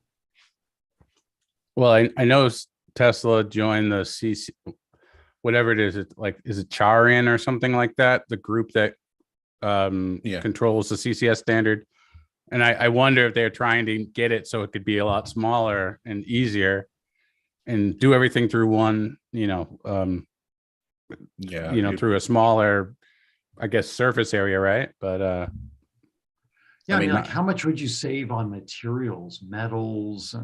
Well, I know Tesla joined the CC, whatever it is. It's like, is it Charin or something like that? The group that controls the CCS standard. And I wonder if they're trying to get it so it could be a lot smaller and easier and do everything through one, through a smaller, I guess, surface area, right? But yeah, I mean, like, how much would you save on materials, metals,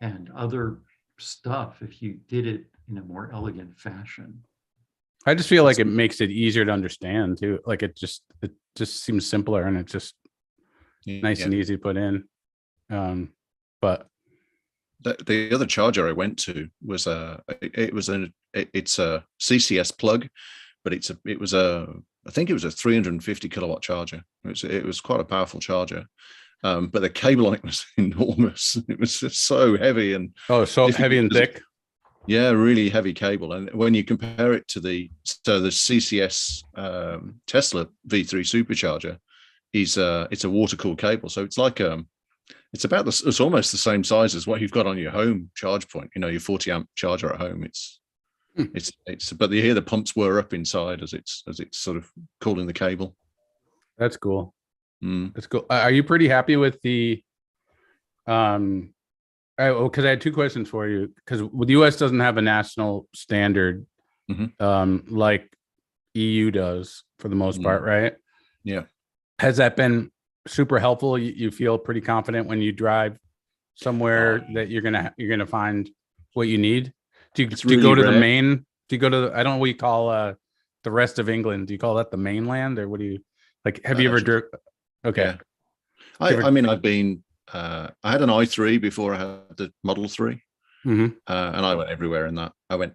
and other stuff if you did it in a more elegant fashion? I just feel like it makes it easier to understand too. Like it just seems simpler, and it's just nice and easy to put in. But the other charger I went to was it's a CCS plug, but I think it was a 350 kilowatt charger. It was quite a powerful charger. But the cable on it was enormous. It was just so heavy and heavy and thick. Yeah, really heavy cable. And when you compare it to the CCS Tesla V3 supercharger, it's a water cooled cable. So it's like it's almost the same size as what you've got on your home charge point. Your 40 amp charger at home. But you hear the pumps whir up inside as it's sort of cooling the cable. That's cool. That's cool. Are you pretty happy with the because I had two questions for you, because the US doesn't have a national standard like EU does for the most part, right? Yeah. Has that been super helpful? You feel pretty confident when you drive somewhere that you're gonna find what you need? Do you go to the main? Do you go to I don't know what you call the rest of England? Do you call that the mainland, or what do you like? Have you ever Okay. Yeah. I mean, I've been. I had an i3 before I had the Model 3, and I went everywhere in that. I went,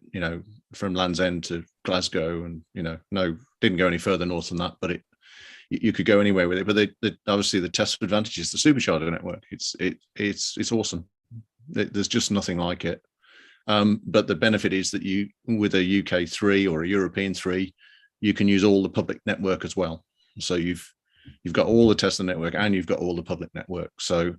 from Land's End to Glasgow, and didn't go any further north than that. But you could go anywhere with it. But obviously the Tesla advantage is the supercharger network. It's awesome. There's just nothing like it. But the benefit is that you, with a UK 3 or a European 3, you can use all the public network as well. So you've got all the Tesla network and you've got all the public network. So,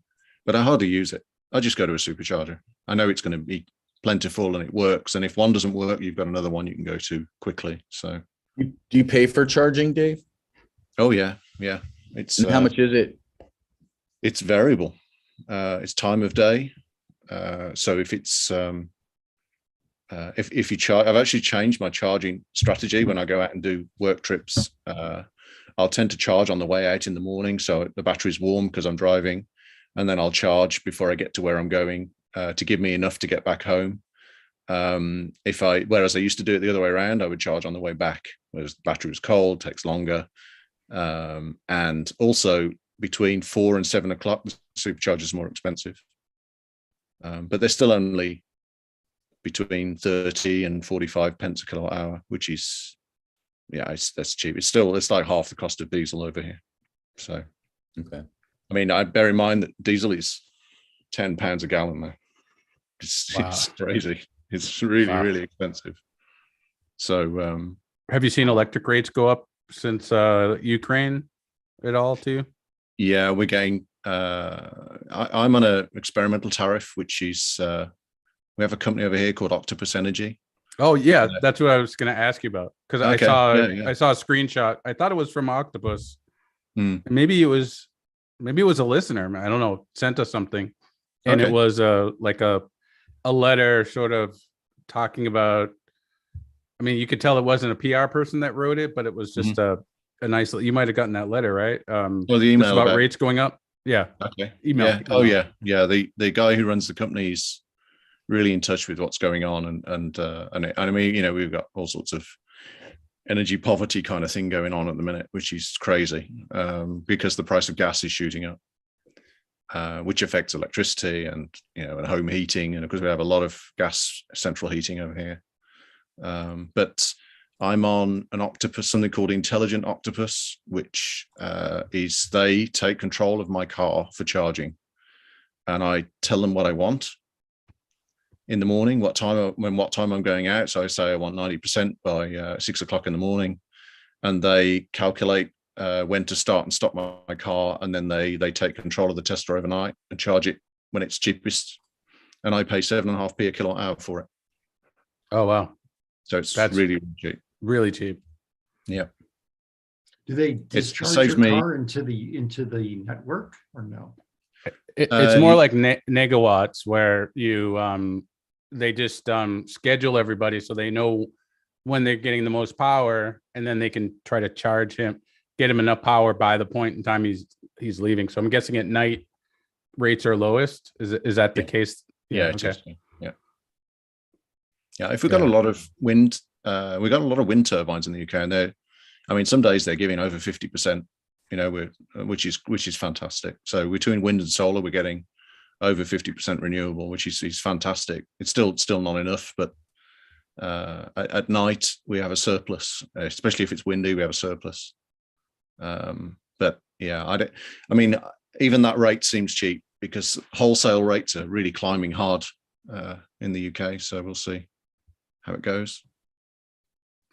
but I hardly use it. I just go to a supercharger. I know it's going to be plentiful and it works. And if one doesn't work, you've got another one you can go to quickly. So, do you pay for charging, Dave? Oh yeah, yeah. And how much is it? It's variable. It's time of day. So if it's if you charge, I've actually changed my charging strategy when I go out and do work trips. I'll tend to charge on the way out in the morning, so the battery's warm because I'm driving, and then I'll charge before I get to where I'm going to give me enough to get back home. Whereas I used to do it the other way around, I would charge on the way back, whereas the battery was cold, takes longer. And also between 4 and 7 o'clock, the supercharger is more expensive. But they're still only between 30 and 45 pence a kilowatt hour, which is, that's cheap. It's like half the cost of diesel over here. So, okay. I mean, I bear in mind that diesel is £10 a gallon now. It's crazy. It's really, really expensive. So, have you seen electric rates go up since Ukraine at all too? Yeah, we're getting. I'm on an experimental tariff, which is we have a company over here called Octopus Energy. Oh yeah, that's what I was going to ask you about, because I saw a screenshot. I thought it was from Octopus. Maybe it was a listener. I don't know. Sent us something, and it was like a letter, sort of talking about. I mean, you could tell it wasn't a PR person that wrote it, but it was just a nice. You might have gotten that letter, right? Well, the email about rates going up. Yeah. Okay. Email. Yeah. Oh yeah. Yeah. The guy who runs the company is really in touch with what's going on, and I mean, we've got all sorts of energy poverty kind of thing going on at the minute, which is crazy because the price of gas is shooting up, which affects electricity and and home heating, and because we have a lot of gas central heating over here. But I'm on an Octopus, something called Intelligent Octopus, which is they take control of my car for charging, and I tell them what I want in the morning, what time I'm going out. So I say I want 90% by 6 o'clock in the morning, and they calculate when to start and stop my car, and then they take control of the Tesla overnight and charge it when it's cheapest, and I pay 7.5p a kilowatt hour for it. Oh wow! So that's really cheap. Really cheap. Yeah. Do they it discharge saves your me. car into the network or no? It's more like negawatts, where you they just schedule everybody so they know when they're getting the most power, and then they can try to charge him, get him enough power by the point in time he's leaving. So I'm guessing at night rates are lowest. Is that the case? Yeah, okay. Yeah, if we've got a lot of wind, we've got a lot of wind turbines in the UK, and some days they're giving over 50%, which is fantastic. So between wind and solar, we're getting over 50% renewable, which is fantastic. It's still not enough, but at night we have a surplus, especially if it's windy, we have a surplus. But yeah, even that rate seems cheap because wholesale rates are really climbing hard in the UK. So we'll see how it goes.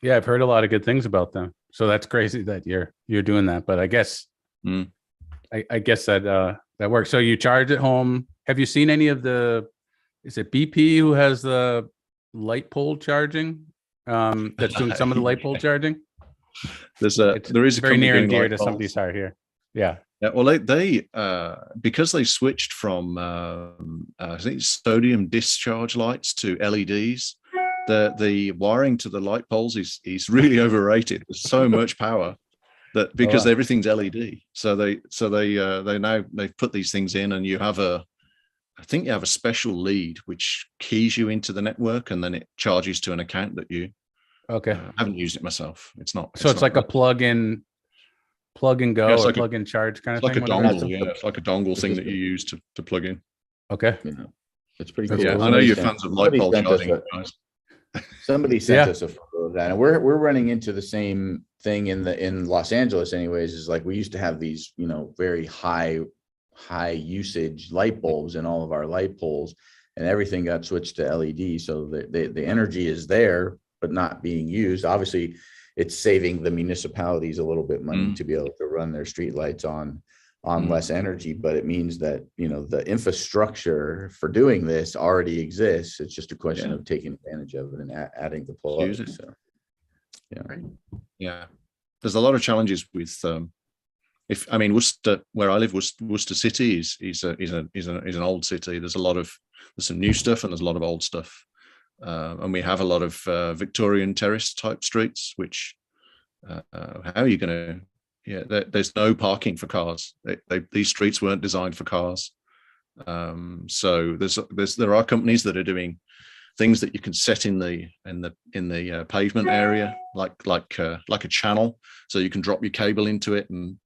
Yeah, I've heard a lot of good things about them. So that's crazy that you're doing that. But I guess I guess that works. So you charge at home. Have you seen any of is it BP who has the light pole charging? That's doing some of the light pole charging. There is a very near and dear to somebody's heart here. Yeah. Yeah. Well, they because they switched from I think sodium discharge lights to LEDs. The wiring to the light poles is really overrated. There's so much power that because everything's LED. So they've put these things in, and I think you have a special lead which keys you into the network, and then it charges to an account that you. Okay. I haven't used it myself. It's not. So it's like a plug and go or like plug and charge kind of thing. Like a dongle. Yeah, it's like a dongle thing that you use to plug in. Okay. Yeah. It's pretty cool. Yeah, I know you're fans of light pole charging, guys. Somebody sent us a photo of that, and we're running into the same thing in Los Angeles anyways. Is like we used to have these, very high usage light bulbs in all of our light poles, and everything got switched to LED. So the energy is there, but not being used. Obviously, it's saving the municipalities a little bit money to be able to run their street lights on less energy, but it means that the infrastructure for doing this already exists. It's just a question of taking advantage of it and adding the plugs. So there's a lot of challenges with Worcester, where I live, Worcester City is an old city. There's some new stuff and there's a lot of old stuff, and we have a lot of Victorian terrace type streets. Which how are you going to? Yeah, there's no parking for cars. These streets weren't designed for cars. So there are companies that are doing things that you can set in the pavement area, like a channel, so you can drop your cable into it and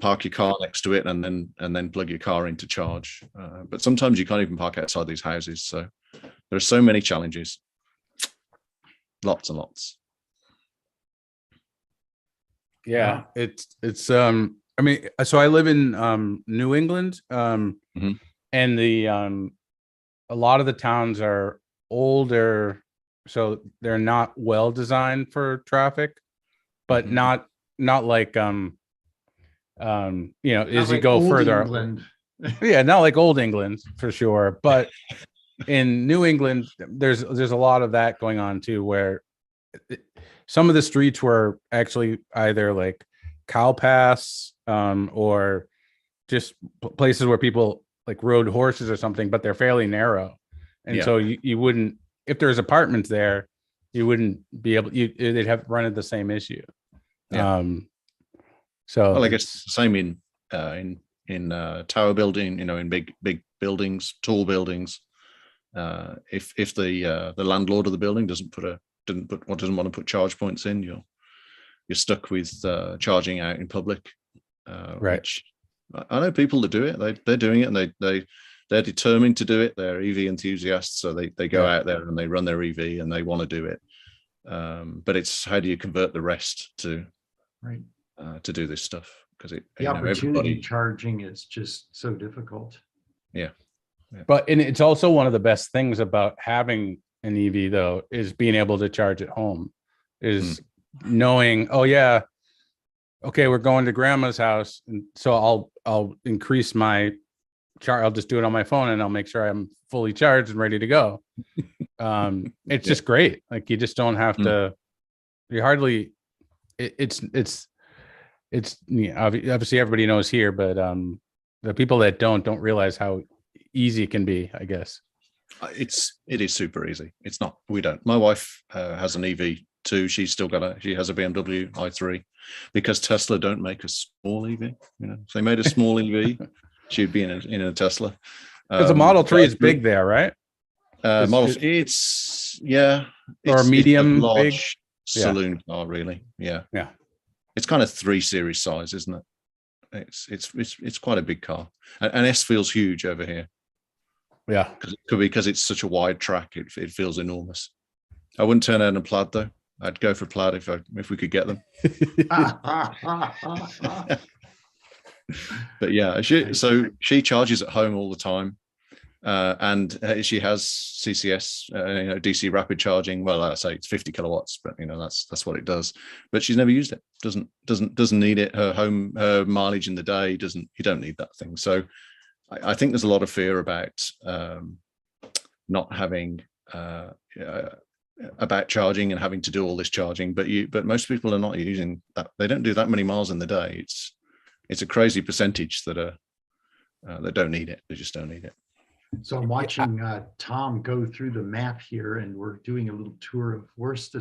park your car next to it, and then plug your car in to charge. But sometimes you can't even park outside these houses. So there are so many challenges, lots and lots. Yeah, it's so I live in New England, and a lot of the towns are older, so they're not well designed for traffic, but not like as you go further. England. Yeah, not like old England for sure, but in New England there's a lot of that going on too, where some of the streets were actually either like cow paths or just places where people like rode horses or something, but they're fairly narrow. And so you wouldn't, if there's apartments there, you wouldn't be able, they'd have run into the same issue. So I guess the same in tower building, in big buildings, tall buildings. If the landlord of the building doesn't want to put charge points in, you're stuck with charging out in public. Right. Which I know people that do it. They're doing it, and they're determined to do it. They're EV enthusiasts, so they go out there and they run their EV and they want to do it. But it's how do you convert the rest to do this stuff? Because the opportunity charging is just so difficult. Yeah. But it's also one of the best things about having an EV though, is being able to charge at home, is knowing, okay, we're going to grandma's house, and so I'll increase my charge. I'll just do it on my phone, and I'll make sure I'm fully charged and ready to go. It's just great. Like you just don't have to. You hardly. It's it's obviously everybody knows here, but the people that don't realize how easy it can be, I guess. It is super easy. It's not. We don't. My wife has an EV too. She's still got she has a BMW i3 because Tesla don't make a small EV. If they made a small EV, she'd be in a Tesla. Because the Model 3 is big there, right? It's medium, it's a large big saloon car, really. Yeah. It's kind of 3 Series size, isn't it? It's quite a big car, and S feels huge over here. Yeah, because it's such a wide track, it feels enormous. I wouldn't turn out in a Plaid though. I'd go for Plaid if we could get them. But yeah, she charges at home all the time. And she has CCS, DC rapid charging. Well, I say it's 50 kilowatts, but that's what it does. But she's never used it. Doesn't need it. Her mileage in the day you don't need that thing. So I think there's a lot of fear about not having about charging and having to do all this charging. But most people are not using that. They don't do that many miles in the day. It's a crazy percentage that don't need it. They just don't need it. So I'm watching Tom go through the map here, and we're doing a little tour of Worcester.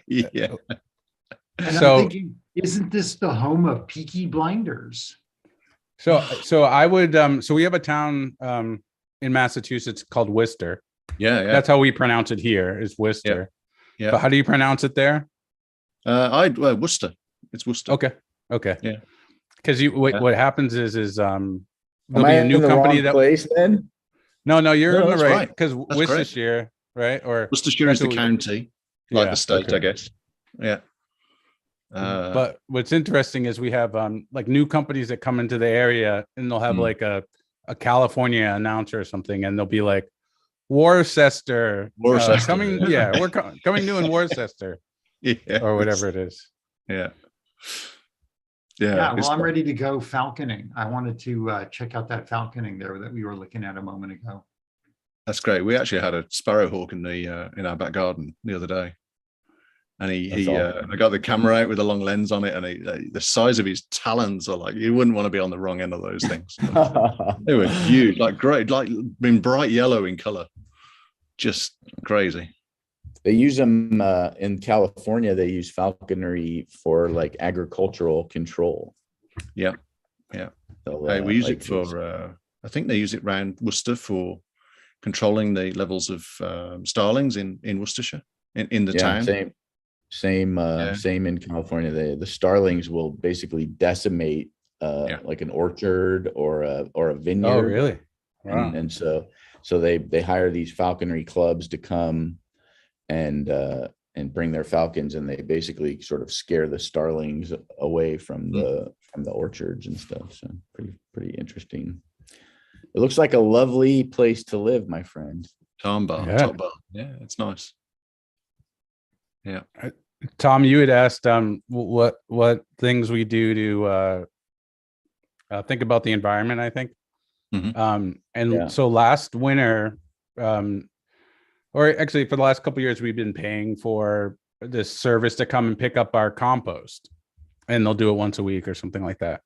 Yeah. And I'm thinking, isn't this the home of Peaky Blinders? So I would so we have a town in Massachusetts called Worcester. Yeah. That's how we pronounce it here, is Worcester. Yeah. But how do you pronounce it there? Worcester. It's Worcester. Okay. Yeah. Because what happens is Am I in the wrong place then? No, you're in the right, because That's Worcestershire, right? Or Worcestershire is the county, like the state, I guess. Yeah. But what's interesting is we have like new companies that come into the area, and they'll have like a California announcer or something, and they'll be like, Worcester coming. Yeah, we're coming new in Worcester, or whatever it is. Yeah. Well, I'm ready to go falconing. I wanted to check out that falconing there that we were looking at a moment ago. That's great. We actually had a sparrowhawk in our back garden the other day, and I got the camera out with a long lens on it, and the size of his talons are like, you wouldn't want to be on the wrong end of those things. They were huge, like great, like been bright yellow in color, just crazy. They use them in California. They use falconry for like agricultural control. Yeah. So, we use it for. I think they use it around Worcester for controlling the levels of starlings in Worcestershire in the town. Same in California. The starlings will basically decimate like an orchard or a vineyard. Oh, really? Wow. And so they hire these falconry clubs to come and bring their falcons, and they basically sort of scare the starlings away from the orchards and stuff. So pretty interesting. It looks like a lovely place to live, my friend. Top bar. Yeah, it's nice. Yeah. Tom, you had asked what things we do to think about the environment, I think. Mm-hmm. So last winter, or actually for the last couple of years, we've been paying for this service to come and pick up our compost, and they'll do it once a week or something like that.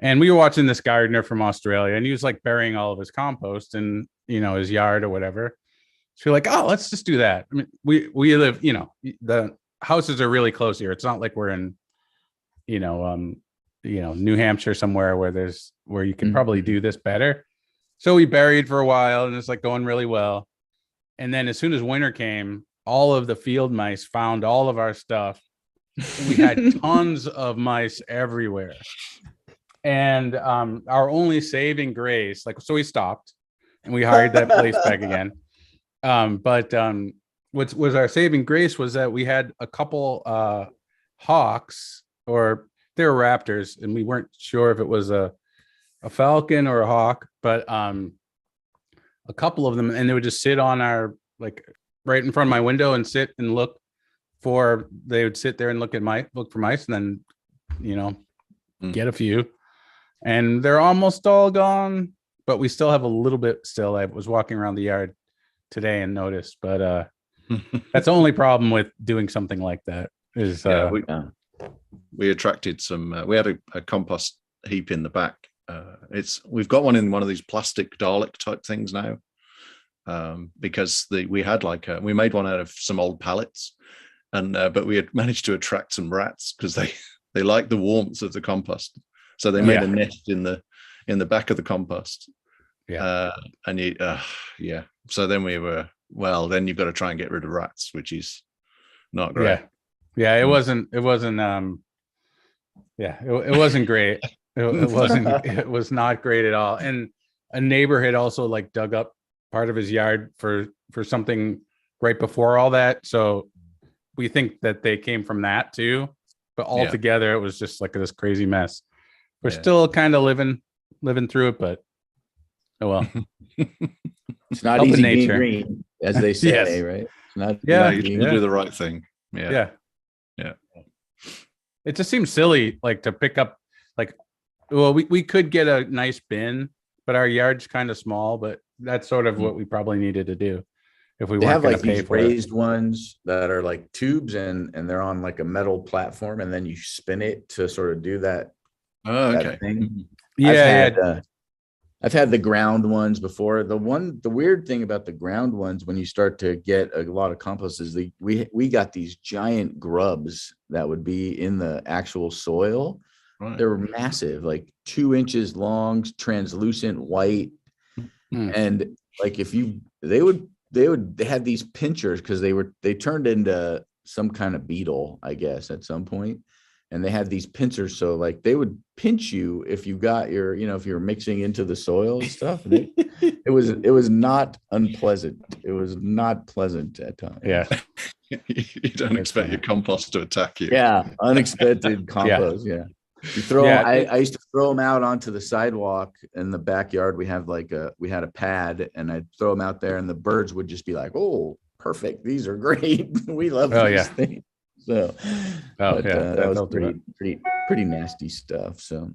And we were watching this gardener from Australia, and he was like burying all of his compost in, his yard or whatever. So we're like, oh, let's just do that. I mean, we live, the houses are really close here. It's not like we're in, New Hampshire somewhere where you can probably do this better. So we buried for a while, and it's like going really well. And then as soon as winter came, all of the field mice found all of our stuff. We had tons of mice everywhere. And our only saving grace, so we stopped and we hired that place back again. But what was our saving grace was that we had a couple hawks, or they were raptors, and we weren't sure if it was a falcon or a hawk, but a couple of them, and they would just sit on our, right in front of my window and sit and look they would sit there and look for mice, and then, get a few. And they're almost all gone, but we still have a little bit still. I was walking around the yard today and noticed, but that's the only problem with doing something like that is we attracted some. We had a compost heap in the back. We've got one in one of these plastic Dalek type things now, because we had we made one out of some old pallets, and but we had managed to attract some rats because they like the warmth of the compost, so they made a nest in the back of the compost. Yeah, so then then you've got to try and get rid of rats, which is not great. It wasn't it wasn't great. It was not great at all. And a neighbor had also like dug up part of his yard for something right before all that, so we think that they came from that too, but altogether it was just like this crazy mess. We're still kind of living through it, but oh well. It's not easy being green, as they say, right? It's not. You do the right thing. Yeah. It just seems silly, like to pick up, like, well, we could get a nice bin, but our yard's kind of small. But that's sort of what we probably needed to do if we weren't going to pay for raised ones that are like tubes, and they're on like a metal platform, and then you spin it to sort of do that. Oh, okay. That thing. I've had the ground ones before. The weird thing about the ground ones, when you start to get a lot of compost, is we got these giant grubs that would be in the actual soil. Right. They were massive, like 2 inches long, translucent white. And like they had these pinchers because they turned into some kind of beetle, I guess, at some point. And they had these pincers, so like they would pinch you if you got if you're mixing into the soil and stuff. And it was not unpleasant. It was not pleasant at times. Yeah. You don't expect your compost to attack you. Yeah, unexpected compost. Yeah. You throw. I used to throw them out onto the sidewalk in the backyard. We had a pad, and I'd throw them out there, and the birds would just be like, "Oh, perfect! These are great. We love these things." So, that was pretty nasty stuff. So,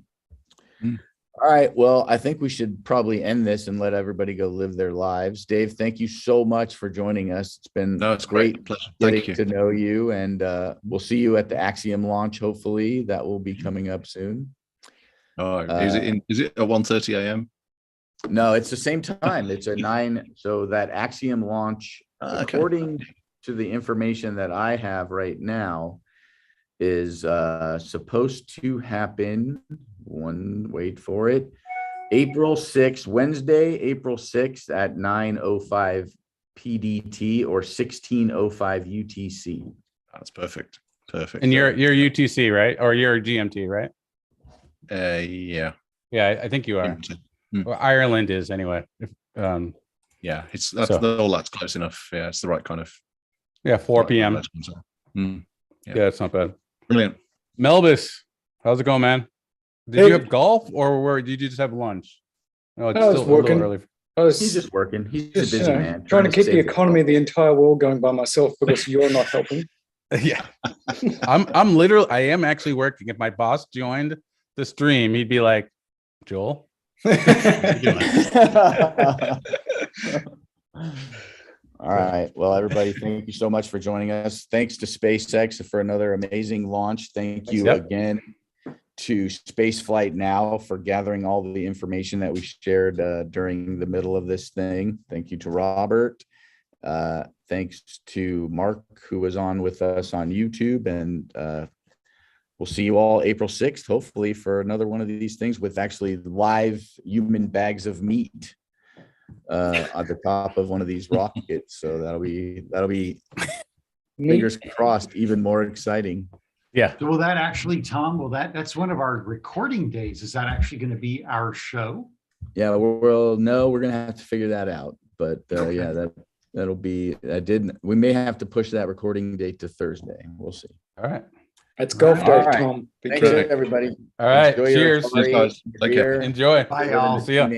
all right. Well, I think we should probably end this and let everybody go live their lives. Dave, thank you so much for joining us. It's been great getting to know you, and we'll see you at the Axiom launch. Hopefully, that will be coming up soon. Oh, is it at 1:30 a.m.? No, it's the same time. It's at 9. So that Axiom launch, according to the information that I have right now, is supposed to happen. Wait for it. April 6th, Wednesday, April 6th at 9:05 PDT or 16:05 UTC. That's perfect. And you're UTC, right? Or you're GMT, right? Yeah, I think you are. Well, Ireland is anyway. That's close enough. Yeah, it's the right kind of. 4 p.m. It's not bad. Brilliant. Melvis, how's it going, man? Did you have golf, or did you just have lunch? No, it's still working. A little early. He's just working. He's a busy man. Trying to keep the economy of the entire world going by myself because you're not helping. Yeah. I'm literally, I am actually working. If my boss joined the stream, he'd be like, Joel. All right. Well, everybody, thank you so much for joining us. Thanks to SpaceX for another amazing launch. Thank you again to Spaceflight Now for gathering all the information that we shared during the middle of this thing. Thank you to Robert. Thanks to Mark, who was on with us on YouTube. And we'll see you all April 6th, hopefully, for another one of these things with actually live human bags of meat at the top of one of these rockets. So that'll be fingers crossed, even more exciting. Yeah. So will that actually, Tom, that's one of our recording days. Is that actually going to be our show? Yeah, we're going to have to figure that out. But that'll be, we may have to push that recording date to Thursday. We'll see. All right. It's golf day, Tom. Thanks, everybody. All right. Enjoy Cheers. Cheers, guys. Take care. Enjoy. Bye, y'all. See ya.